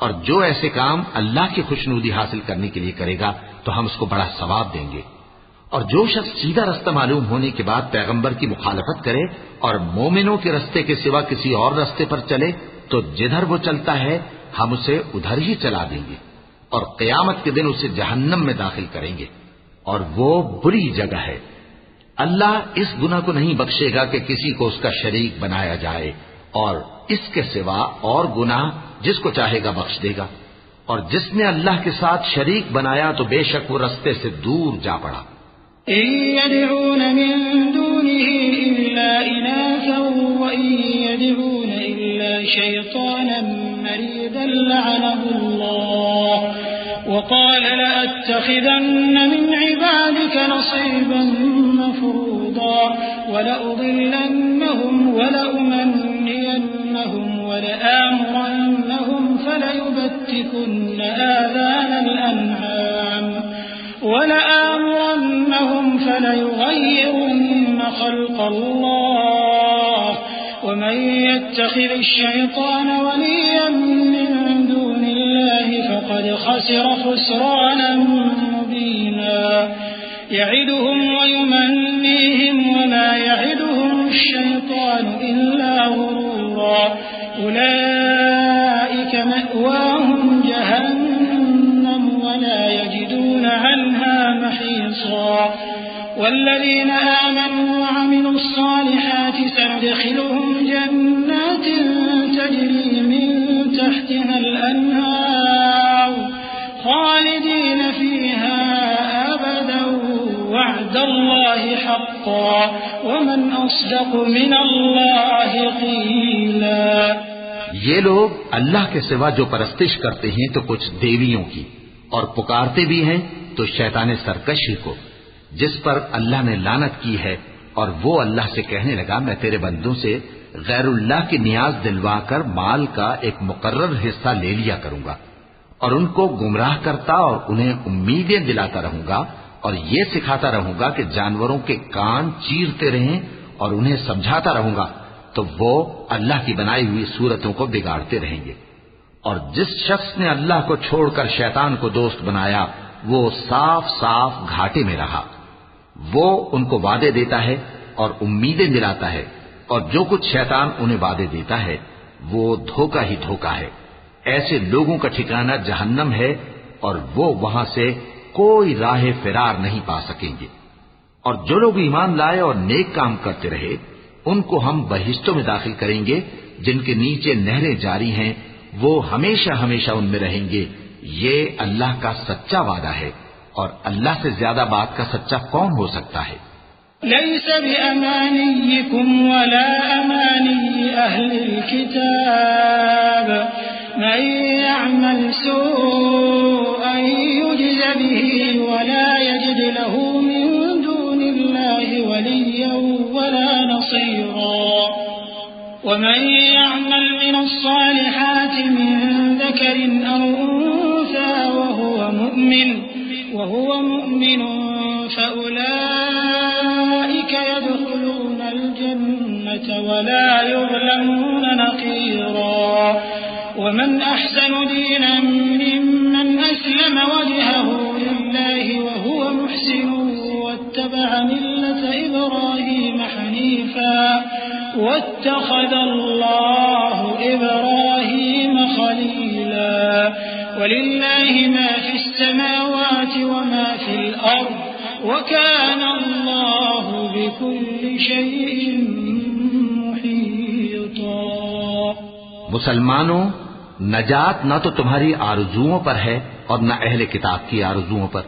[SPEAKER 2] اور جو ایسے کام اللہ کی خوشنودی حاصل کرنے کے لیے کرے گا تو ہم اس کو بڑا ثواب دیں گے. اور جو شخص سیدھا رستہ معلوم ہونے کے بعد پیغمبر کی مخالفت کرے اور مومنوں کے رستے کے سوا کسی اور رستے پر چلے تو جدھر وہ چلتا ہے ہم اسے ادھر ہی چلا دیں گے اور قیامت کے دن اسے جہنم میں داخل کریں گے، اور وہ بری جگہ ہے. اللہ اس گناہ کو نہیں بخشے گا کہ کسی کو اس کا شریک بنایا جائے، اور اس کے سوا اور گناہ جس کو چاہے گا بخش دے گا، اور جس نے اللہ کے ساتھ شریک بنایا تو بے شک وہ رستے سے دور جا پڑا.
[SPEAKER 3] إن يدعون من دونه إلا إناثا وإن يدعون إلا شيطانا مريدا لعنه الله وقال لأتخذن من عبادك نصيبا مفروضا ولأضلنهم ولأمنينهم ولآمرنهم فليبتكن آذان الأنعام فليغيرن خلق الله ومن يتخذ الشيطان وليا من دون الله فقد خسر خسرانا مبينا. يعدهم ويمنيهم وما يعدهم الشيطان إلا غرورا. أولئك مأواهم جهنم ولا يجدون عنها محيصا. والذين آمنوا وعملوا الصالحات سندخلهم جنات تجري من تحتها الأنهار خالدين فيها أبدا وعد الله حقا ومن أصدق من الله قيلا.
[SPEAKER 2] یہ لوگ اللہ کے سوا جو پرستش کرتے ہیں تو کچھ دیویوں کی، اور پکارتے بھی ہیں تو شیطان سرکشی کو جس پر اللہ نے لعنت کی ہے، اور وہ اللہ سے کہنے لگا میں تیرے بندوں سے غیر اللہ کی نیاز دلوا کر مال کا ایک مقرر حصہ لے لیا کروں گا، اور ان کو گمراہ کرتا اور انہیں امیدیں دلاتا رہوں گا، اور یہ سکھاتا رہوں گا کہ جانوروں کے کان چیرتے رہیں، اور انہیں سمجھاتا رہوں گا تو وہ اللہ کی بنائی ہوئی صورتوں کو بگاڑتے رہیں گے. اور جس شخص نے اللہ کو چھوڑ کر شیطان کو دوست بنایا وہ صاف صاف گھاٹے میں رہا. وہ ان کو وعدے دیتا ہے اور امیدیں دلاتا ہے، اور جو کچھ شیطان انہیں وعدے دیتا ہے وہ دھوکہ ہی دھوکہ ہے. ایسے لوگوں کا ٹھکانہ جہنم ہے، اور وہ وہاں سے کوئی راہ فرار نہیں پا سکیں گے. اور جو لوگ ایمان لائے اور نیک کام کرتے رہے ان کو ہم بہشتوں میں داخل کریں گے جن کے نیچے نہریں جاری ہیں، وہ ہمیشہ ہمیشہ ان میں رہیں گے. یہ اللہ کا سچا وعدہ ہے، اور اللہ سے زیادہ بات کا سچا کون ہو سکتا ہے؟
[SPEAKER 3] ليس بأمانيكم ولا أماني أهل الكتاب من يعمل سوءا يجز به ولا يجد له من دون الله وليا ولا نصيرا. ومن يعمل من الصالحات من ذكر أو أنثى وهو مؤمن فأولئك يدخلون الجنة ولا يظلمون نقيرا. ومن أحسن دينا ممن أسلم وجهه لله وهو محسن واتبع ملة إبراهيم حنيفا واتخذ الله إبراهيم خليلا ولله ما في السماوات وما في الأرض وكان الله بكل شيء محيطا۔
[SPEAKER 2] مسلمانوں، نجات نہ تو تمہاری آرزوؤں پر ہے اور نہ اہل کتاب کی آرزوؤں پر۔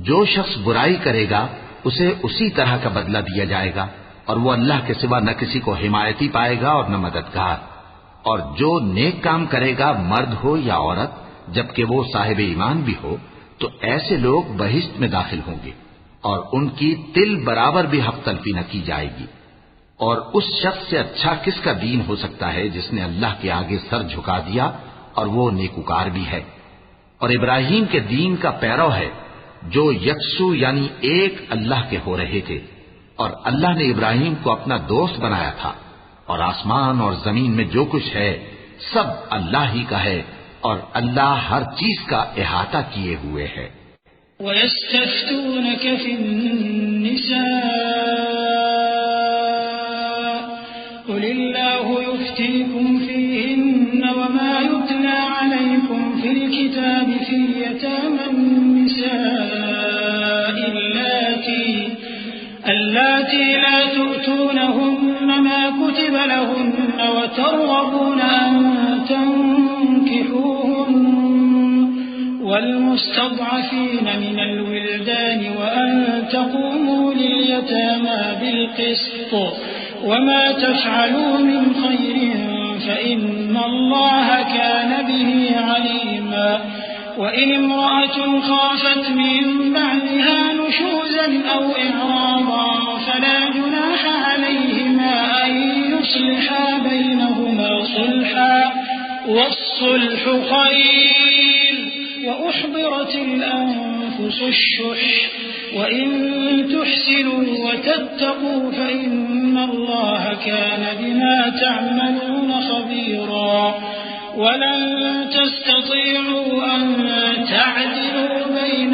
[SPEAKER 2] جو شخص برائی کرے گا اسے اسی طرح کا بدلہ دیا جائے گا، اور وہ اللہ کے سوا نہ کسی کو حمایتی پائے گا اور نہ مددگار۔ اور جو نیک کام کرے گا، مرد ہو یا عورت، جبکہ وہ صاحب ایمان بھی ہو، تو ایسے لوگ بہشت میں داخل ہوں گے، اور ان کی تل برابر بھی حق تلفی نہ کی جائے گی۔ اور اس شخص سے اچھا کس کا دین ہو سکتا ہے جس نے اللہ کے آگے سر جھکا دیا اور وہ نیکوکار بھی ہے، اور ابراہیم کے دین کا پیرو ہے جو یکسو یعنی ایک اللہ کے ہو رہے تھے، اور اللہ نے ابراہیم کو اپنا دوست بنایا تھا، اور آسمان اور زمین میں جو کچھ ہے سب اللہ ہی کا ہے، اور اللہ ہر چیز کا احاطہ کیے ہوئے ہے۔
[SPEAKER 3] وَيَسْتَفْتُونَكَ فِي النِّسَاءِ قُلِ اللَّهُ يُفْتِيكُمْ فِيهِنَّ وَمَا يُتْلَى عَلَيْكُمْ فِي الْكِتَابِ فِي يَتَامَى النِّسَاءِ اللَّاتِي لَا تُؤْتُونَهُنَّ مَا كُتِبَ لَهُنَّ وَتَرْغَبُونَ أَن تَنكِحُوهُنَّ والمستضعفين من الولدان وأن تقوموا لليتامى بالقسط وما تفعلوا من خير فإن الله كان به عليما وإن امرأة خافت من بعدها نشوزا أو إعراضا فلا جناح عليهما أن يصلحا بينهما صلحا والصلح خير وأحضرت الأنفس الشح وإن تحسنوا وتتقوا فإن الله كان بما تعملون خبيرا ولن تستطيعوا أن تعدلوا بين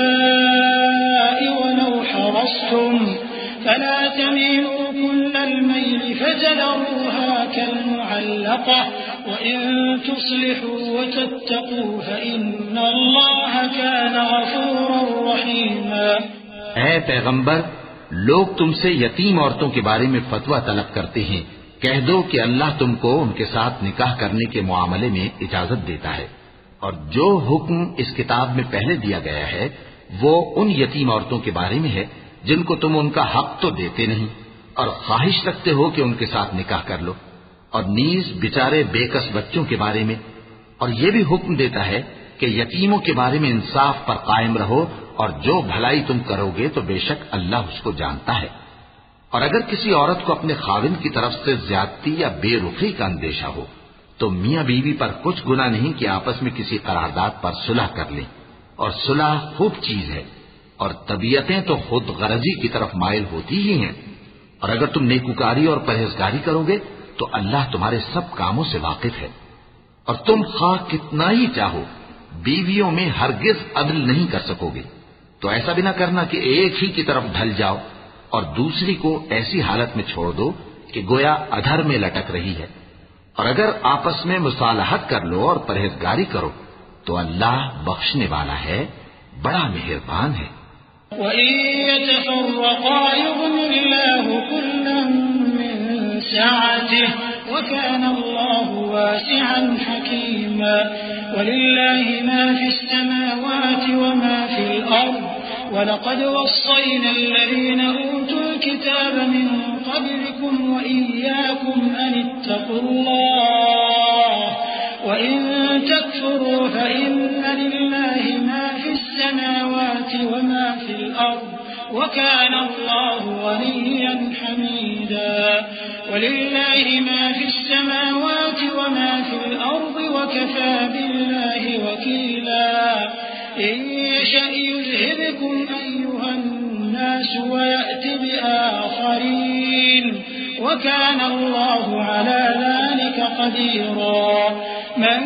[SPEAKER 3] النساء ولو حرصتم فلا تميلوا كل الميل فتذروها كالمعلقة وإن تصلحوا وتتقوا فإن الله كان غفورا رحيما۔
[SPEAKER 2] اے پیغمبر، لوگ تم سے یتیم عورتوں کے بارے میں فتویٰ طلب کرتے ہیں، کہہ دو کہ اللہ تم کو ان کے ساتھ نکاح کرنے کے معاملے میں اجازت دیتا ہے، اور جو حکم اس کتاب میں پہلے دیا گیا ہے وہ ان یتیم عورتوں کے بارے میں ہے جن کو تم ان کا حق تو دیتے نہیں اور خواہش رکھتے ہو کہ ان کے ساتھ نکاح کر لو، اور نیز بیچارے بے کس بچوں کے بارے میں، اور یہ بھی حکم دیتا ہے کہ یتیموں کے بارے میں انصاف پر قائم رہو، اور جو بھلائی تم کرو گے تو بے شک اللہ اس کو جانتا ہے۔ اور اگر کسی عورت کو اپنے خاوند کی طرف سے زیادتی یا بے رخی کا اندیشہ ہو تو میاں بیوی پر کچھ گناہ نہیں کہ آپس میں کسی قرارداد پر صلح کر لیں، اور صلح خوب چیز ہے، اور طبیعتیں تو خود غرضی کی طرف مائل ہوتی ہی ہیں، اور اگر تم نیکوکاری اور پرہیزگاری کرو گے تو اللہ تمہارے سب کاموں سے واقف ہے۔ اور تم خواہ کتنا ہی چاہو بیویوں میں ہرگز عدل نہیں کر سکو گے، تو ایسا بھی نہ کرنا کہ ایک ہی کی طرف ڈھل جاؤ اور دوسری کو ایسی حالت میں چھوڑ دو کہ گویا ادھر میں لٹک رہی ہے، اور اگر آپس میں مصالحت کر لو اور پرہیزگاری کرو تو اللہ بخشنے والا ہے، بڑا مہربان ہے۔
[SPEAKER 3] وَإِن يَتَفَرَّقَا يُغْنِ اللَّهُ كُلًّا مِّن سَعَتِهِ وَكَانَ اللَّهُ وَاسِعًا حَكِيمًا وَلِلَّهِ مَا فِي السَّمَاوَاتِ وَمَا فِي الْأَرْضِ وَلَقَدْ وَصَّيْنَا الَّذِينَ أُوتُوا الْكِتَابَ مِن قَبْلِكُمْ وَإِيَّاكُمْ أَنِ اتَّقُوا اللَّهَ وَإِن تَكْفُرُوا فَإِنَّ لِلَّهِ مَا فِي السَّمَاوَاتِ وَمَا فِي الْأَرْضِ وَكَانَ اللَّهُ غَنِيًّا حَمِيدًا وَلِلَّهِ مَا فِي السَّمَاوَاتِ وَمَا فِي الْأَرْضِ وَكَفَى بِاللَّهِ وَكِيلًا إِن يَشَأْ يُذْهِبْكُمْ أَيُّهَا النَّاسُ وَيَأْتِ بِآخَرِينَ وَكَانَ اللَّهُ عَلَى ذَلِكَ قَدِيرًا مَنْ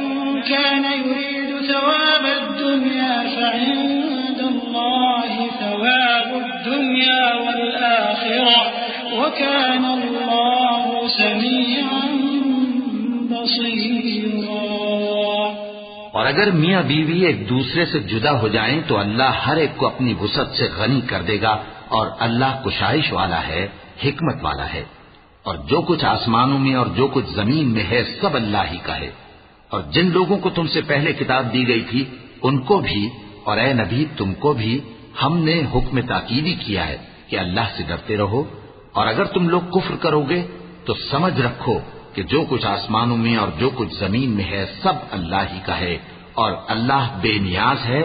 [SPEAKER 3] كَانَ يُرِيدُ ثَوَابَ الدُّنْيَا فَعِندَ اللَّهِ ثَوَابُ وكان الله سميعا بصيرا۔
[SPEAKER 2] اور اگر میاں بیوی ایک دوسرے سے جدا ہو جائیں تو اللہ ہر ایک کو اپنی وسعت سے غنی کر دے گا، اور اللہ کشائش والا ہے، حکمت والا ہے۔ اور جو کچھ آسمانوں میں اور جو کچھ زمین میں ہے سب اللہ ہی کا ہے۔ اور جن لوگوں کو تم سے پہلے کتاب دی گئی تھی ان کو بھی اور اے نبی تم کو بھی ہم نے حکم تاکیدی کیا ہے کہ اللہ سے ڈرتے رہو، اور اگر تم لوگ کفر کرو گے تو سمجھ رکھو کہ جو کچھ آسمانوں میں اور جو کچھ زمین میں ہے سب اللہ ہی کا ہے، اور اللہ بے نیاز ہے،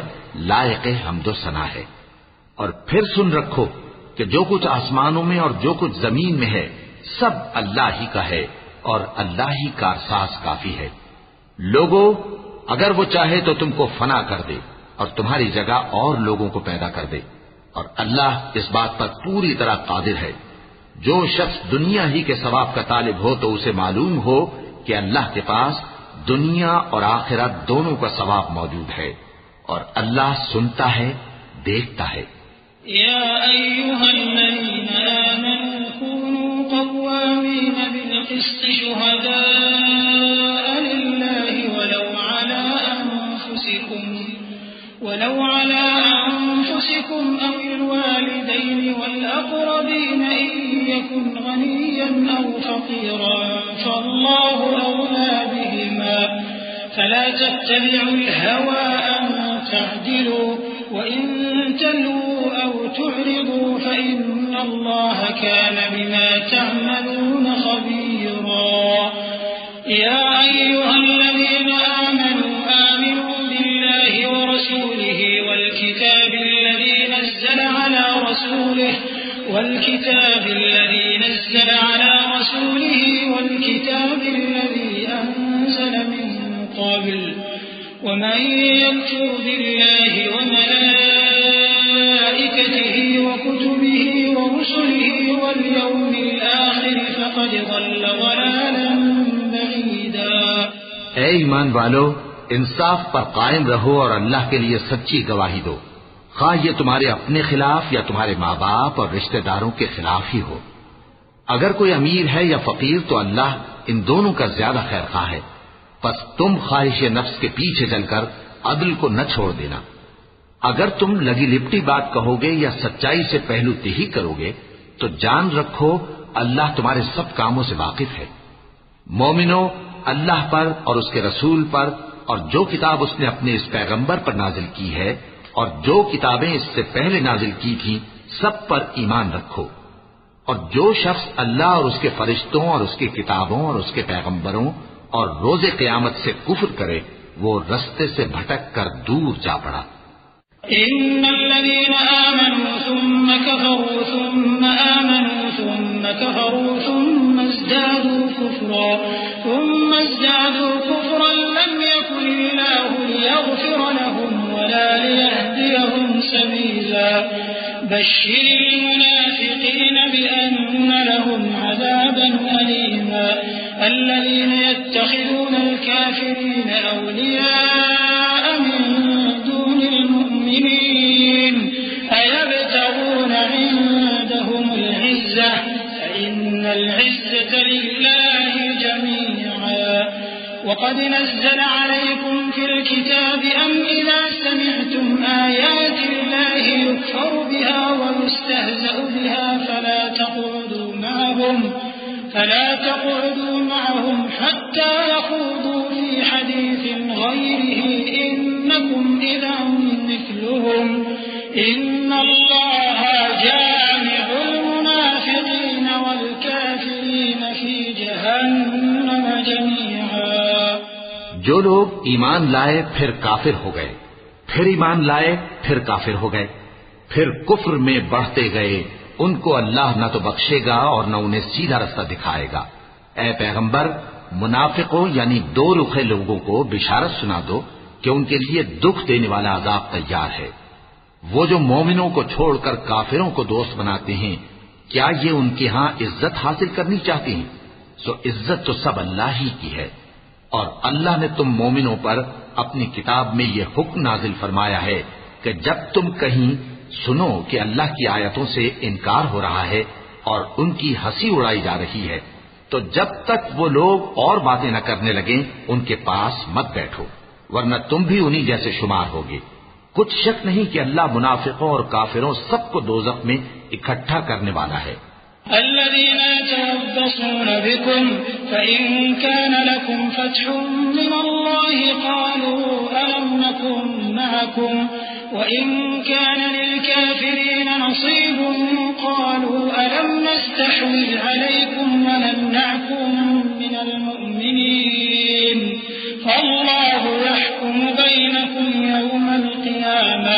[SPEAKER 2] لائق حمد و ثنا ہے۔ اور پھر سن رکھو کہ جو کچھ آسمانوں میں اور جو کچھ زمین میں ہے سب اللہ ہی کا ہے، اور اللہ ہی کارساز کافی ہے۔ لوگو اگر وہ چاہے تو تم کو فنا کر دے اور تمہاری جگہ اور لوگوں کو پیدا کر دے، اور اللہ اس بات پر پوری طرح قادر ہے۔ جو شخص دنیا ہی کے ثواب کا طالب ہو تو اسے معلوم ہو کہ اللہ کے پاس دنیا اور آخرت دونوں کا ثواب موجود ہے، اور اللہ سنتا ہے، دیکھتا ہے۔
[SPEAKER 3] يا أيها الذين آمنوا كونوا قوامين بالقسط شهداء لله ولو على أنفسكم أو الوالدين والأقربين إن يكن غنيا أو فقيرا فالله أولى بهما فلا تتبعوا الهوى أن تعدلوا وإن تلووا أو تعرضوا فإن الله كان بما تعملون خبيرا يا أيها الذين آمنوا بالله ورسوله والكتاب الذي نزل على رسوله والكتاب الذي أنزل من قبل ومن يكفر بالله وملائكته وكتبه ورسله واليوم الآخر فقد ضل ضلالا بعيدا۔
[SPEAKER 2] اے ایمان والو، انصاف پر قائم رہو اور اللہ کے لیے سچی گواہی دو، خواہ یہ تمہارے اپنے خلاف یا تمہارے ماں باپ اور رشتہ داروں کے خلاف ہی ہو۔ اگر کوئی امیر ہے یا فقیر تو اللہ ان دونوں کا زیادہ خیر خواہ ہے، پس تم خواہش نفس کے پیچھے چل کر عدل کو نہ چھوڑ دینا۔ اگر تم لگی لپٹی بات کہو گے یا سچائی سے پہلو تہی کرو گے تو جان رکھو اللہ تمہارے سب کاموں سے واقف ہے۔ مومنو، اللہ پر اور اس کے رسول پر اور جو کتاب اس نے اپنے اس پیغمبر پر نازل کی ہے اور جو کتابیں اس سے پہلے نازل کی تھیں سب پر ایمان رکھو، اور جو شخص اللہ اور اس کے فرشتوں اور اس کی کتابوں اور اس کے پیغمبروں اور روز قیامت سے کفر کرے وہ رستے سے بھٹک کر دور جا پڑا۔
[SPEAKER 3] إن الذين آمنوا ثم كفروا ثم آمنوا ثم كفروا ثم ازدادوا كفرا لم يكن الله ليغفر لهم ولا ليهديهم سبيلا بشر المنافقين بأن لهم عذابا أليما الذين يتخذون الكافرين أولياء من دون المؤمنين أيبتغون عندهم العزة فإن العزة لله جميعا وقد نزل عليكم في الكتاب أن إذا سمعتم آيات الله يكفر بها ويستهزأ بها فلا تقعدوا معهم حتى يخوضوا في حديث غيره إنكم إذا مثلهم إن الله جامع المنافقين والكافرين في جهنم جميعا۔
[SPEAKER 2] جو لوگ ایمان لائے پھر کافر ہو گئے، پھر ایمان لائے پھر کافر ہو گئے، پھر کفر میں بڑھتے گئے، ان کو اللہ نہ تو بخشے گا اور نہ انہیں سیدھا رستہ دکھائے گا۔ اے پیغمبر، منافقوں یعنی دو رخے لوگوں کو بشارت سنا دو کہ ان کے لیے دکھ دینے والا عذاب تیار ہے۔ وہ جو مومنوں کو چھوڑ کر کافروں کو دوست بناتے ہیں، کیا یہ ان کے ہاں عزت حاصل کرنی چاہتے ہیں؟ سو عزت تو سب اللہ ہی کی ہے، اور اللہ نے تم مومنوں پر اپنی کتاب میں یہ حکم نازل فرمایا ہے کہ جب تم کہیں سنو کہ اللہ کی آیتوں سے انکار ہو رہا ہے اور ان کی ہنسی اڑائی جا رہی ہے، تو جب تک وہ لوگ اور باتیں نہ کرنے لگیں ان کے پاس مت بیٹھو، ورنہ تم بھی انہی جیسے شمار ہوگے۔ کچھ شک نہیں کہ اللہ منافقوں اور کافروں سب کو دوزخ میں اکٹھا کرنے والا ہے۔
[SPEAKER 3] الذين يتربصون بكم فإن كان لكم فتح من الله قالوا ألم نكن معكم وإن كان للكافرين نصيب قالوا ألم نستحوذ عليكم ونمنعكم من المؤمنين فالله يحكم بينكم يوم القيامة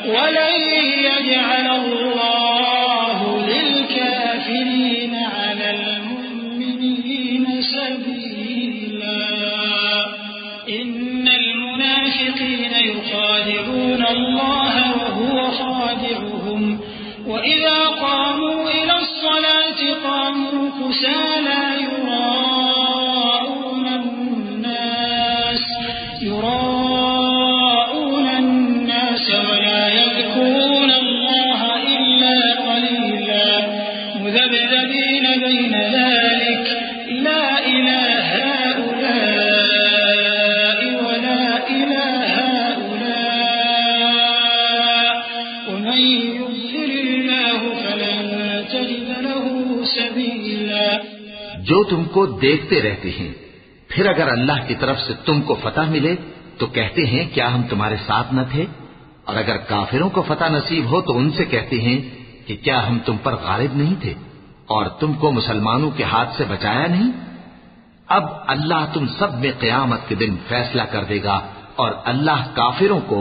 [SPEAKER 3] ولن يجعل الله للكافرين على المؤمنين سبيلا إن المنافقين يخادعون الله وهو خادعهم وإذا قاموا إلى الصلاة قاموا كسالى يراءون الناس ولا يذكرون الله إلا قليلا مذبذبين بين ذلك لا إلى هؤلاء ولا إلى هؤلاء ومن يضلل الله فلن تجد له سبيلا۔
[SPEAKER 2] جو تم کو دیکھتے رہتے ہیں، پھر اگر اللہ کی طرف سے تم کو فتح ملے تو کہتے ہیں کیا ہم تمہارے ساتھ نہ تھے، اور اگر کافروں کو فتح نصیب ہو تو ان سے کہتے ہیں کہ کیا ہم تم پر غالب نہیں تھے اور تم کو مسلمانوں کے ہاتھ سے بچایا نہیں۔ اب اللہ تم سب میں قیامت کے دن فیصلہ کر دے گا، اور اللہ کافروں کو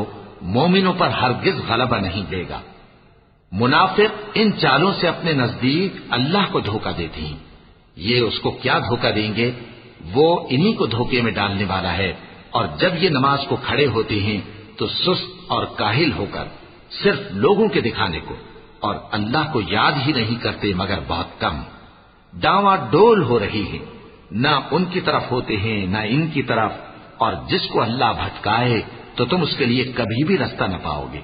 [SPEAKER 2] مومنوں پر ہرگز غلبہ نہیں دے گا۔ منافق ان چالوں سے اپنے نزدیک اللہ کو دھوکہ دیتے ہیں، یہ اس کو کیا دھوکہ دیں گے، وہ انہی کو دھوکے میں ڈالنے والا ہے۔ اور جب یہ نماز کو کھڑے ہوتے ہیں تو سست اور کاہل ہو کر صرف لوگوں کے دکھانے کو، اور اللہ کو یاد ہی نہیں کرتے مگر بہت کم۔ ڈاواں ڈول ہو رہی ہے، نہ ان کی طرف ہوتے ہیں نہ ان کی طرف، اور جس کو اللہ بھٹکائے تو تم اس کے لیے کبھی بھی رستہ نہ پاؤ گے۔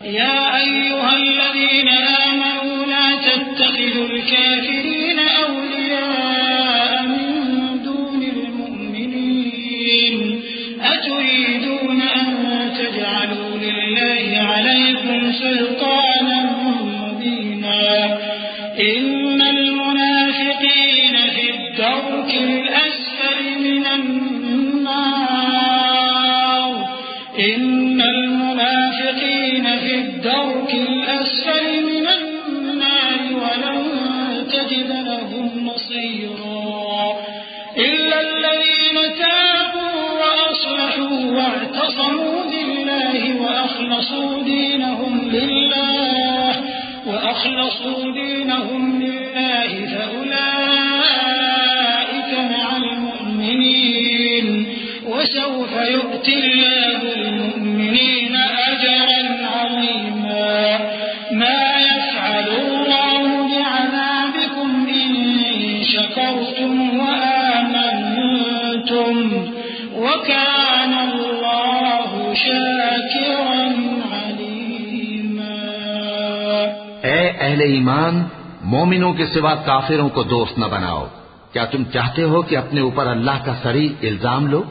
[SPEAKER 3] يا أيها الذين آمنوا لا تتخذوا الكافرين أولياء من دون المؤمنين أتريدون أن تجعلوا لله عليكم سلطانا مبينا إن المنافقين في الدرك الأسفل من النار إن المنافقين في الدرك الأسفل من النار ولن تجد لهم نصيرا إلا الذين تابوا وأصلحوا واعتصموا بالله وأخلصوا دينهم لله فأولئك مع المؤمنين وسوف يؤتي الله المؤمنين أجرا عظيما ما يفعل الله بعذابكم إن شكرتم وآمنتم وكان الله شاكرا عليما۔
[SPEAKER 2] اے اہل ایمان، مومنوں کے سوا کافروں کو دوست نہ بناؤ۔ کیا تم چاہتے ہو کہ اپنے اوپر اللہ کا صریح الزام لو؟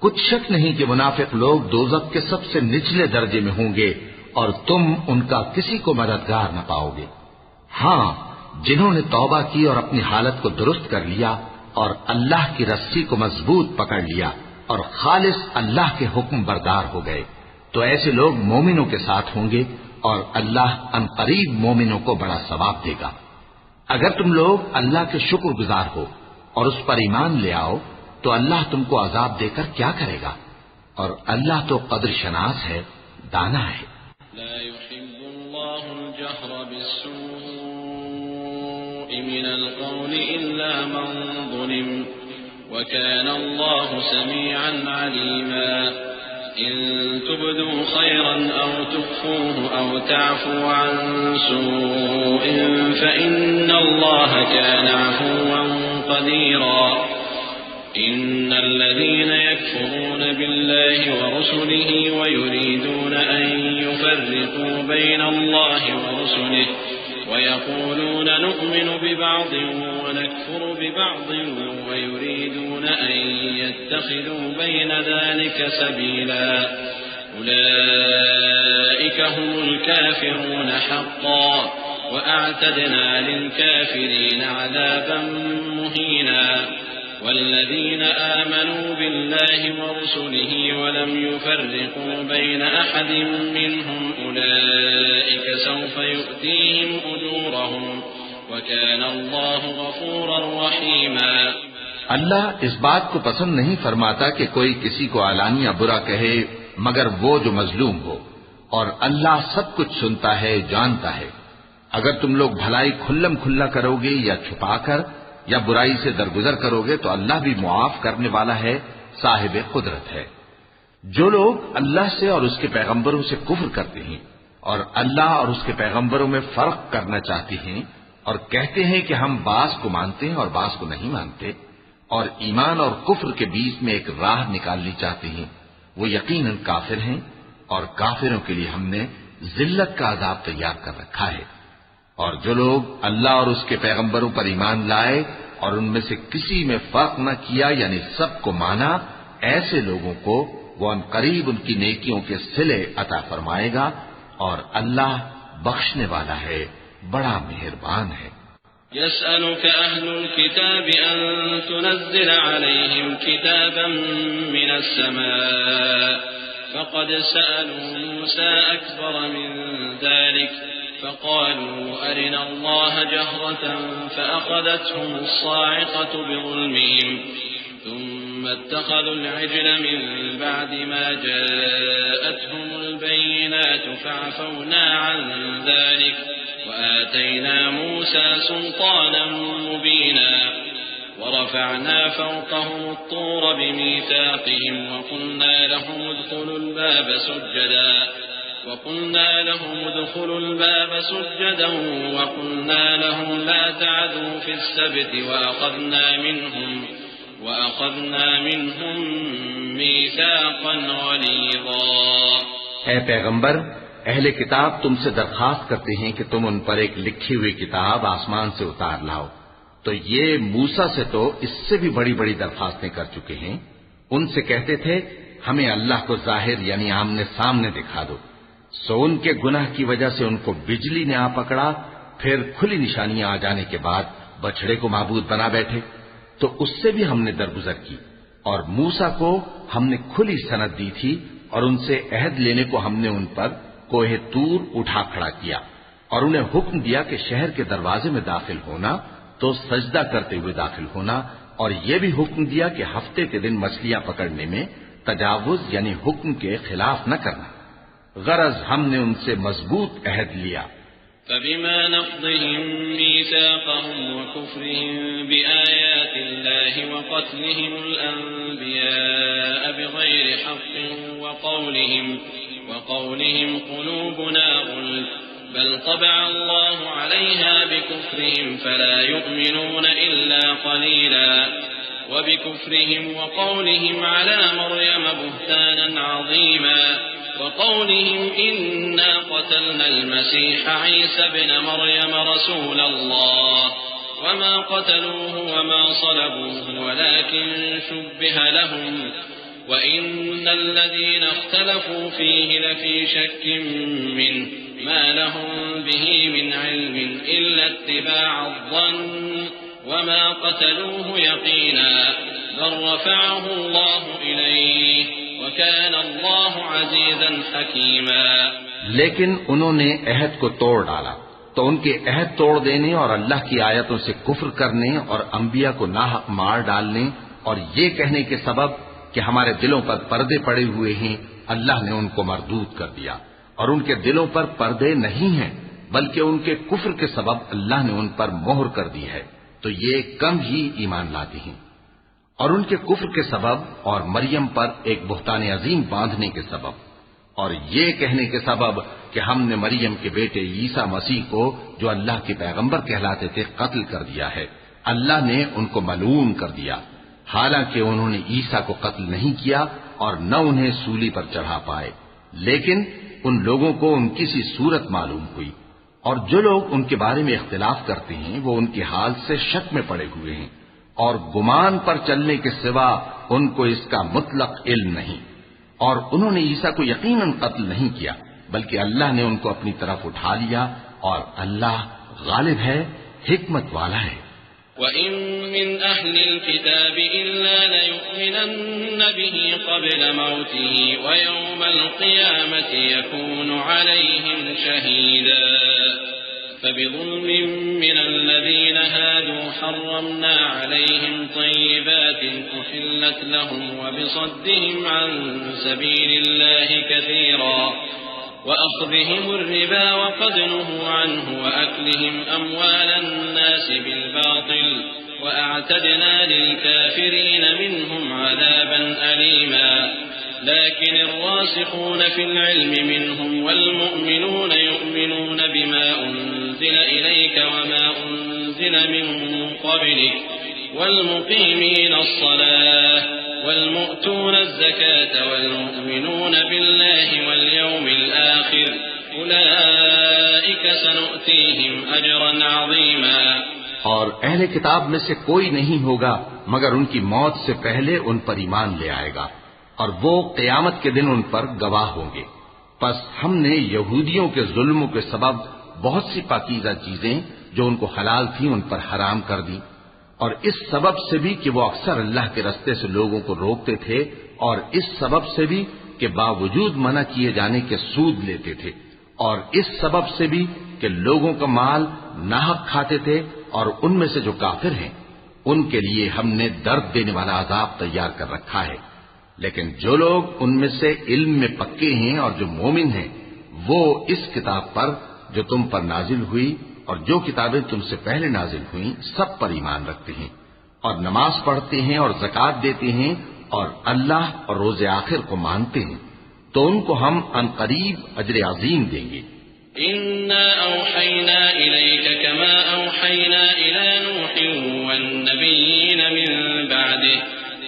[SPEAKER 2] کچھ شک نہیں کہ منافق لوگ دوزخ کے سب سے نچلے درجے میں ہوں گے، اور تم ان کا کسی کو مددگار نہ پاؤ گے۔ ہاں، جنہوں نے توبہ کی اور اپنی حالت کو درست کر لیا اور اللہ کی رسی کو مضبوط پکڑ لیا اور خالص اللہ کے حکم بردار ہو گئے، تو ایسے لوگ مومنوں کے ساتھ ہوں گے، اور اللہ ان قریب مومنوں کو بڑا ثواب دے گا۔ اگر تم لوگ اللہ کے شکر گزار ہو اور اس پر ایمان لے آؤ تو اللہ تم کو عذاب دے کر کیا کرے گا، اور اللہ تو قدر شناس ہے، دانا ہے۔
[SPEAKER 1] لا يحب الله الجهر بالسوء من القول إلا من ظلم وكان الله سميعا عليما إن تبدوا خيرا أو تخفوه أو تعفوا عن سوء فإن الله كان عفوا قديرا إن الذين يكفرون بالله ورسله ويريدون أن يفرقوا بين الله ورسله ويقولون نؤمن ببعض ونكفر ببعض ويريدون أن يتخذوا بين ذلك سبيلا أولئك هم الكافرون حقا وأعتدنا للكافرين عذابا مهينا والذين آمنوا بالله ورسله ولم يفرقوا بين أحد منهم أولئك سوف يؤتيهم أجورهم وكان الله غفورا رحيما.
[SPEAKER 2] اللہ اس بات کو پسند نہیں فرماتا کہ کوئی کسی کو علانیہ برا کہے مگر وہ جو مظلوم ہو، اور اللہ سب کچھ سنتا ہے، جانتا ہے. اگر تم لوگ بھلائی کھلم کھلا کرو گے یا چھپا کر یا برائی سے درگزر کرو گے تو اللہ بھی معاف کرنے والا ہے، صاحب قدرت ہے. جو لوگ اللہ سے اور اس کے پیغمبروں سے کفر کرتے ہیں اور اللہ اور اس کے پیغمبروں میں فرق کرنا چاہتے ہیں اور کہتے ہیں کہ ہم بعض کو مانتے ہیں اور بعض کو نہیں مانتے، اور ایمان اور کفر کے بیچ میں ایک راہ نکالنی چاہتے ہیں، وہ یقیناً کافر ہیں، اور کافروں کے لیے ہم نے ذلت کا عذاب تیار کر رکھا ہے. اور جو لوگ اللہ اور اس کے پیغمبروں پر ایمان لائے اور ان میں سے کسی میں فرق نہ کیا یعنی سب کو مانا، ایسے لوگوں کو وہ ان قریب ان کی نیکیوں کے صلے عطا فرمائے گا، اور اللہ بخشنے والا ہے، بڑا مہربان ہے.
[SPEAKER 1] يسألك أهل الكتاب أن تنزل عليهم كتابا من السماء فقد سألوا موسى أكبر من ذلك فقالوا أرنا الله جهرة فأخذتهم الصاعقة بظلمهم ثم اتخذوا العجل من بعد ما جاءتهم البينات فعفونا عن ذلك وآتينا موسى سلطانا مبينا ورفعنا فوقهم الطور بميثاقهم وقلنا لهم ادخلوا الباب سجدا وقلنا لهم لا تعدوا في السبت وأخذنا منهم ميثاقا غليظا.
[SPEAKER 2] اے پیغمبر، اہل کتاب تم سے درخواست کرتے ہیں کہ تم ان پر ایک لکھی ہوئی کتاب آسمان سے اتار لاؤ، تو یہ موسیٰ سے تو اس سے بھی بڑی بڑی درخواستیں کر چکے ہیں. ان سے کہتے تھے ہمیں اللہ کو ظاہر یعنی آمنے سامنے دکھا دو، سو ان کے گناہ کی وجہ سے ان کو بجلی نے آ پکڑا، پھر کھلی نشانیاں آ جانے کے بعد بچڑے کو معبود بنا بیٹھے، تو اس سے بھی ہم نے درگزر کی. اور موسیٰ کو ہم نے کھلی سند دی تھی اور ان سے عہد لینے کو ہم نے ان پر کوہ طور اٹھا کھڑا کیا، اور انہیں حکم دیا کہ شہر کے دروازے میں داخل ہونا تو سجدہ کرتے ہوئے داخل ہونا، اور یہ بھی حکم دیا کہ ہفتے کے دن مچھلیاں پکڑنے میں تجاوز یعنی حکم کے خلاف نہ کرنا. غرض ہم نے ان سے مضبوط عہد لیا.
[SPEAKER 1] فبما نقضهم ميثاقهم وكفرهم بآيات الله وقتلهم الأنبياء بغير حق وقولهم قلوبنا غلف بل طبع الله عليها بكفرهم فلا يؤمنون إلا قليلا وبكفرهم وقولهم على مريم بهتانا عظيما وقولهم إنا قتلنا المسيح عيسى ابن مريم رسول الله وما قتلوه وما صلبوه ولكن شبه لهم وإن الذين اختلفوا فيه لفي شك منه ما لهم به من علم إلا اتباع الظن وما قتلوه يقينا بل رفعه الله إليه وكان الله عزيزا حكيما.
[SPEAKER 2] لیکن انہوں نے عہد کو توڑ ڈالا تو ان کے عہد توڑ دینے اور اللہ کی آیتوں سے کفر کرنے اور انبیاء کو ناحق مار ڈالنے اور یہ کہنے کے سبب کہ ہمارے دلوں پر پردے پڑے ہوئے ہیں، اللہ نے ان کو مردود کر دیا. اور ان کے دلوں پر پردے نہیں ہیں بلکہ ان کے کفر کے سبب اللہ نے ان پر مہر کر دی ہے، تو یہ کم ہی ایمان لاتے ہیں. اور ان کے کفر کے سبب اور مریم پر ایک بہتان عظیم باندھنے کے سبب اور یہ کہنے کے سبب کہ ہم نے مریم کے بیٹے عیسیٰ مسیح کو جو اللہ کے پیغمبر کہلاتے تھے قتل کر دیا ہے، اللہ نے ان کو ملعون کر دیا، حالانکہ انہوں نے عیسیٰ کو قتل نہیں کیا اور نہ انہیں سولی پر چڑھا پائے، لیکن ان لوگوں کو ان کی سی صورت معلوم ہوئی. اور جو لوگ ان کے بارے میں اختلاف کرتے ہیں وہ ان کے حال سے شک میں پڑے ہوئے ہیں، اور گمان پر چلنے کے سوا ان کو اس کا مطلق علم نہیں، اور انہوں نے عیسیٰ کو یقیناً قتل نہیں کیا بلکہ اللہ نے ان کو اپنی طرف اٹھا لیا، اور اللہ غالب ہے، حکمت والا ہے۔
[SPEAKER 1] وَإِن مِّنْ أَهْلِ الْكِتَابِ إِلَّا لَيُؤْمِنَنَّ بِهِ قَبْلَ مَوْتِهِ وَيَوْمَ الْقِيَامَةِ يَكُونُ عَلَيْهِمْ شَهِيدًا فَبِظُلْمٍ مِّنَ الَّذِينَ هَادُوا حَرَّمْنَا عَلَيْهِمْ طَيِّبَاتٍ أُحِلَّتْ لَهُمْ وَبِصَدِّهِمْ عَن سَبِيلِ اللَّهِ كَثِيرًا وَأَخْذِهِمُ الرِّبَا وَقَدْ نُهُوا عَنْهُ وَأَكْلِهِمْ أَمْوَالَ النَّاسِ بِالْبَاطِلِ وَأَعْتَدْنَا لِلْكَافِرِينَ مِنْهُمْ عَذَابًا أَلِيمًا لكن الراسخون في العلم منهم والمؤمنون يؤمنون بما أنزل إليك وما أنزل من قبلك والمقيمين الصلاة والمؤتون الزكاة والمؤمنون بالله واليوم الآخر أولئك سنؤتيهم أجرا عظيما۔
[SPEAKER 2] اور اہل کتاب میں سے کوئی نہیں ہوگا مگر ان کی موت سے پہلے ان پر ایمان لے آئے گا، اور وہ قیامت کے دن ان پر گواہ ہوں گے۔ پس ہم نے یہودیوں کے ظلموں کے سبب بہت سی پاکیزہ چیزیں جو ان کو حلال تھیں ان پر حرام کر دی، اور اس سبب سے بھی کہ وہ اکثر اللہ کے رستے سے لوگوں کو روکتے تھے، اور اس سبب سے بھی کہ باوجود منع کیے جانے کے سود لیتے تھے، اور اس سبب سے بھی کہ لوگوں کا مال ناحق کھاتے تھے، اور ان میں سے جو کافر ہیں ان کے لیے ہم نے درد دینے والا عذاب تیار کر رکھا ہے۔ لیکن جو لوگ ان میں سے علم میں پکے ہیں اور جو مومن ہیں وہ اس کتاب پر جو تم پر نازل ہوئی اور جو کتابیں تم سے پہلے نازل ہوئیں سب پر ایمان رکھتے ہیں، اور نماز پڑھتے ہیں اور زکوٰۃ دیتے ہیں، اور اللہ اور روز آخر کو مانتے ہیں، تو ان کو ہم عنقریب اجر عظیم دیں گے۔
[SPEAKER 1] إنا أوحينا إليك كما أوحينا إلى نوح والنبيين من بعده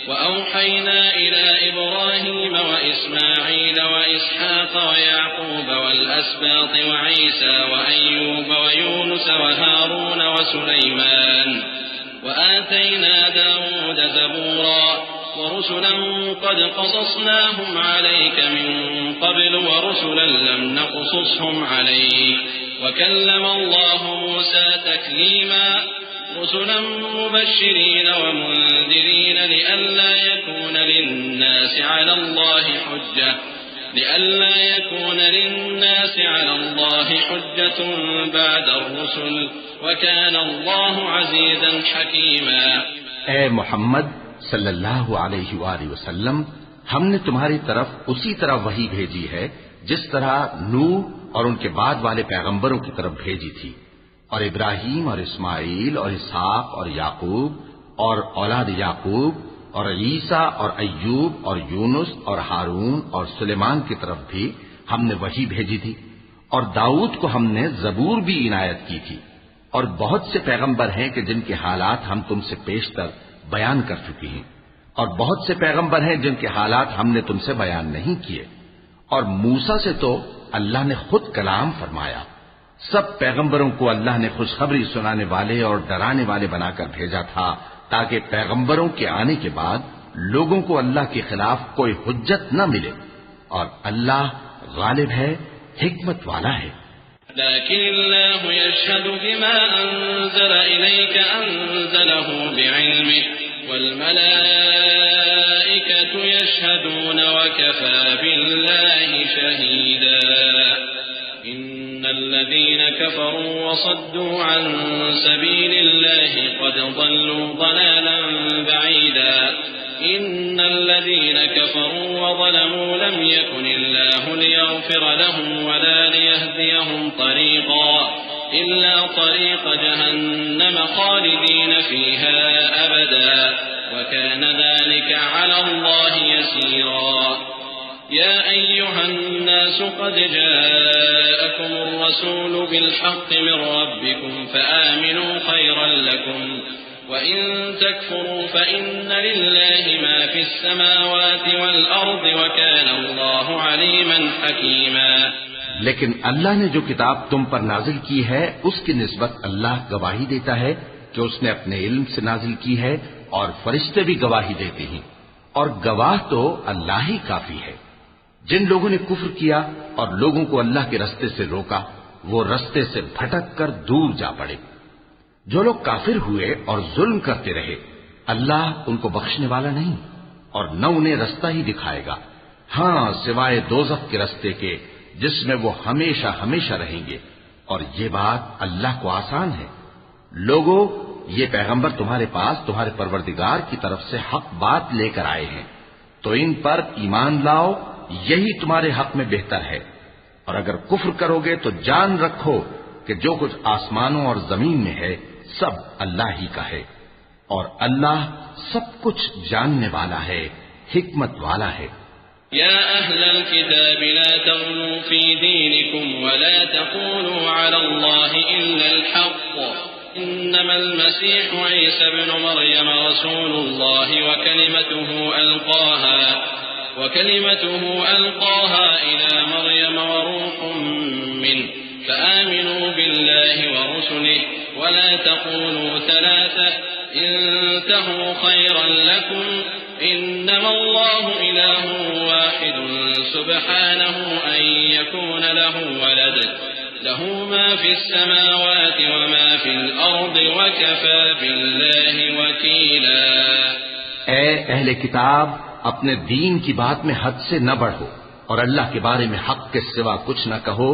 [SPEAKER 1] وأوحينا إلى إبراهيم وإسماعيل وإسحاق ويعقوب والأسباط وعيسى وأيوب ويونس وهارون وسليمان وآتينا داود زبورا ورسلا قد قصصناهم عليك من قبل ورسلا لم نقصصهم عليك وكلم الله موسى تكليما رسلا مبشرين ومنذرين لئلا يكون للناس على الله حجة بعد الرسل وكان الله عزيزا حكيما۔
[SPEAKER 2] اے محمد صلی اللہ علیہ وآلہ وسلم، ہم نے تمہاری طرف اسی طرح وحی بھیجی ہے جس طرح نوح اور ان کے بعد والے پیغمبروں کی طرف بھیجی تھی، اور ابراہیم اور اسماعیل اور اسحاق اور یعقوب اور اولاد یعقوب اور عیسیٰ اور ایوب اور یونس اور ہارون اور سلیمان کی طرف بھی ہم نے وحی بھیجی تھی، اور داؤد کو ہم نے زبور بھی عنایت کی تھی، اور بہت سے پیغمبر ہیں کہ جن کے حالات ہم تم سے پیشتر بیان کر چکی ہیں، اور بہت سے پیغمبر ہیں جن کے حالات ہم نے تم سے بیان نہیں کیے، اور موسیٰ سے تو اللہ نے خود کلام فرمایا۔ سب پیغمبروں کو اللہ نے خوشخبری سنانے والے اور ڈرانے والے بنا کر بھیجا تھا تاکہ پیغمبروں کے آنے کے بعد لوگوں کو اللہ کے خلاف کوئی حجت نہ ملے، اور اللہ غالب ہے، حکمت والا ہے۔
[SPEAKER 1] لكن الله يشهد بما أنزل إليك أنزله بعلمه والملائكة يشهدون وكفى بالله شهيدا إن الذين كفروا وصدوا عن سبيل الله قد ضلوا ضلالا بعيدا إن الذين كفروا وظلموا لم يكن الله ليغفر لهم ولا ليهديهم طريقا إلا طريق جهنم خالدين فيها أبدا وكان ذلك على الله يسيرا يا أيها الناس قد جاءكم الرسول بالحق من ربكم فآمنوا خيرا لكم وإن تكفروا فإن لله ما في السماوات والأرض وكان الله عليما حكيما۔
[SPEAKER 2] لیکن اللہ نے جو کتاب تم پر نازل کی ہے اس کی نسبت اللہ گواہی دیتا ہے کہ اس نے اپنے علم سے نازل کی ہے، اور فرشتے بھی گواہی دیتے ہیں، اور گواہ تو اللہ ہی کافی ہے۔ جن لوگوں نے کفر کیا اور لوگوں کو اللہ کے رستے سے روکا، وہ رستے سے بھٹک کر دور جا پڑے۔ جو لوگ کافر ہوئے اور ظلم کرتے رہے، اللہ ان کو بخشنے والا نہیں اور نہ انہیں رستہ ہی دکھائے گا، ہاں سوائے دوزخ کے رستے کے جس میں وہ ہمیشہ ہمیشہ رہیں گے، اور یہ بات اللہ کو آسان ہے۔ لوگوں، یہ پیغمبر تمہارے پاس تمہارے پروردگار کی طرف سے حق بات لے کر آئے ہیں، تو ان پر ایمان لاؤ، یہی تمہارے حق میں بہتر ہے۔ اور اگر کفر کرو گے تو جان رکھو کہ جو کچھ آسمانوں اور زمین میں ہے سب اللہ ہی کا ہے، اور اللہ سب کچھ جاننے والا ہے، حکمت والا ہے۔
[SPEAKER 1] يا أهل الكتاب لا تغلوا في دينكم ولا تقولوا على الله إلا الحق، إنما المسيح عيسى ابن مريم رسول الله وكلمته ألقاها إلى مريم وروح منه، فآمنوا بالله ورسله ولا تقولوا ثلاثة، انتهوا خيرا لكم، إنما الله إله واحد سبحانه أن يكون له ولد، له ما في السماوات وما في الأرض وكفى بالله وكيلا۔
[SPEAKER 2] اے اہل کتاب، اپنے دین کی بات میں حد سے نہ بڑھو اور اللہ کے بارے میں حق کے سوا کچھ نہ کہو۔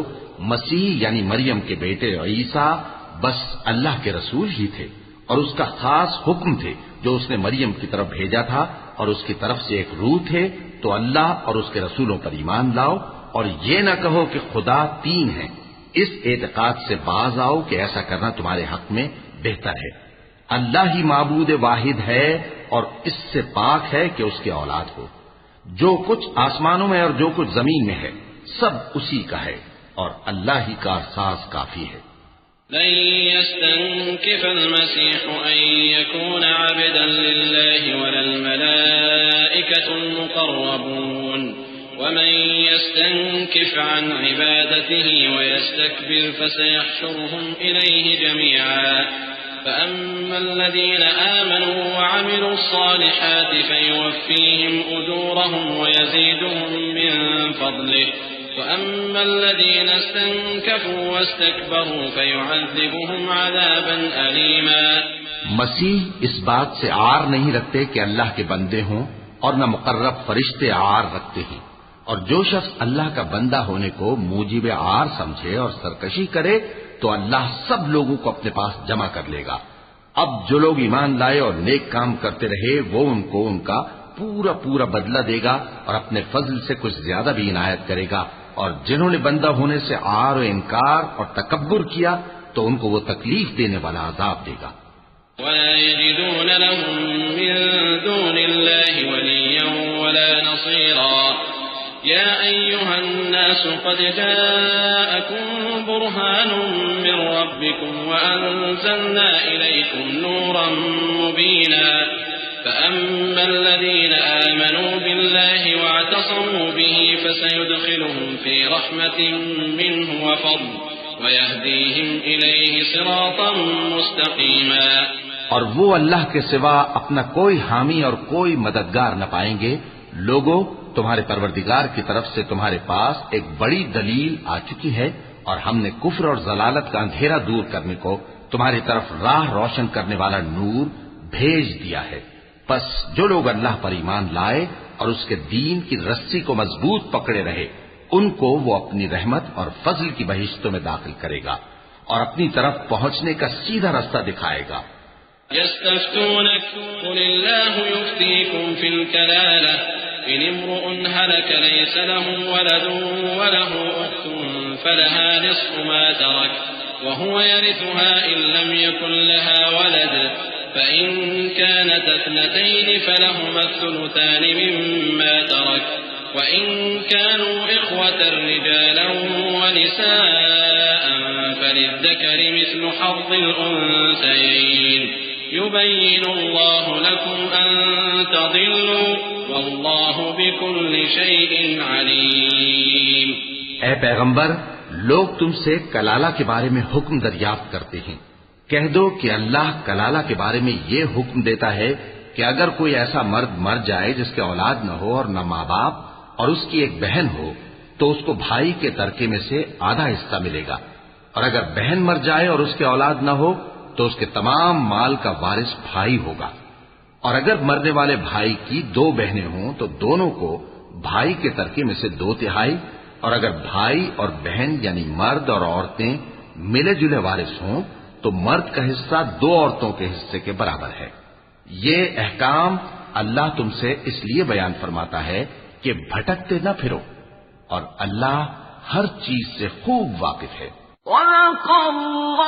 [SPEAKER 2] مسیح یعنی مریم کے بیٹے عیسیٰ بس اللہ کے رسول ہی تھے اور اس کا خاص حکم تھے جو اس نے مریم کی طرف بھیجا تھا، اور اس کی طرف سے ایک روح تھے۔ تو اللہ اور اس کے رسولوں پر ایمان لاؤ اور یہ نہ کہو کہ خدا تین ہیں، اس اعتقاد سے باز آؤ کہ ایسا کرنا تمہارے حق میں بہتر ہے۔ اللہ ہی معبود واحد ہے اور اس سے پاک ہے کہ اس کے اولاد ہو۔ جو کچھ آسمانوں میں اور جو کچھ زمین میں ہے سب اسی کا ہے، اور اللہ ہی کا احساس کافی ہے۔
[SPEAKER 1] لن يستنكف المسيح أن يكون عبدا لله ولا الملائكة المقربون، ومن يستنكف عن عبادته ويستكبر فسيحشرهم إليه جميعا، فأما الذين آمنوا وعملوا الصالحات فيوفيهم أجورهم ويزيدهم من فضله، وأما الذين استنكفوا واستكبروا فيعذبهم عذابا أليما۔
[SPEAKER 2] مسیح اس بات سے عار نہیں رکھتے کہ اللہ کے بندے ہوں، اور نہ مقرب فرشتے عار رکھتے ہیں، اور جو شخص اللہ کا بندہ ہونے کو موجب عار سمجھے اور سرکشی کرے تو اللہ سب لوگوں کو اپنے پاس جمع کر لے گا۔ اب جو لوگ ایمان لائے اور نیک کام کرتے رہے وہ ان کو ان کا پورا پورا بدلہ دے گا اور اپنے فضل سے کچھ زیادہ بھی عنایت کرے گا، اور جنہوں نے بندہ ہونے سے عار و انکار اور تکبر کیا تو ان کو وہ تکلیف دینے والا عذاب دے گا۔
[SPEAKER 1] ولا يجدون لهم من دون الله وليا ولا نصيرا۔ يا أيها الناس قد جاءكم برهان من ربكم وأنزلنا إليكم نورا مبينا، فأما الذين آمنوا بالله واعتصموا به فسيدخلهم في رحمة منه وفضل ويهديهم إليه صراطا مستقيما۔
[SPEAKER 2] اور وہ اللہ کے سوا اپنا کوئی حامی اور کوئی مددگار نہ پائیں گے۔ لوگوں، تمہارے پروردگار کی طرف سے تمہارے پاس ایک بڑی دلیل آ چکی ہے، اور ہم نے کفر اور ضلالت کا اندھیرا دور کرنے کو تمہاری طرف راہ روشن کرنے والا نور بھیج دیا ہے۔ پس جو لوگ اللہ پر ایمان لائے اور اس کے دین کی رسی کو مضبوط پکڑے رہے، ان کو وہ اپنی رحمت اور فضل کی بہشتوں میں داخل کرے گا اور اپنی طرف پہنچنے کا سیدھا راستہ دکھائے گا۔
[SPEAKER 1] يستفتونك قل الله يفتيكم في الكلالة، إن امرؤ هلك ليس له ولد وله أخت فلها نصف ما ترك وهو يرثها إن لم يكن لها ولد، فإن كانت اثنتين فلهما الثلثان مما ترك، وإن كانوا إخوة رجالا ونساء فللذكر مثل حظ الأنثيين، يبين الله لكم أن تضلوا والله بكل شيء عليم۔
[SPEAKER 2] اے پیغمبر، لوگ تم سے کلالہ کے بارے میں حکم دریافت کرتے ہیں، کہہ دو کہ اللہ کلالہ کے بارے میں یہ حکم دیتا ہے کہ اگر کوئی ایسا مرد مر جائے جس کے اولاد نہ ہو اور نہ ماں باپ اور اس کی ایک بہن ہو تو اس کو بھائی کے ترکے میں سے آدھا حصہ ملے گا، اور اگر بہن مر جائے اور اس کے اولاد نہ ہو تو اس کے تمام مال کا وارث بھائی ہوگا، اور اگر مرنے والے بھائی کی 2 بہنیں ہوں تو دونوں کو بھائی کے ترکے میں سے 2/3، اور اگر بھائی اور بہن یعنی مرد اور عورتیں ملے جلے وارث ہوں تو مرد کا حصہ 2 عورتوں کے حصے کے برابر ہے۔ یہ احکام اللہ تم سے اس لیے بیان فرماتا ہے کہ بھٹکتے نہ پھرو، اور اللہ ہر چیز سے خوب واقف ہے۔
[SPEAKER 4] وَلَقَ اللَّهُ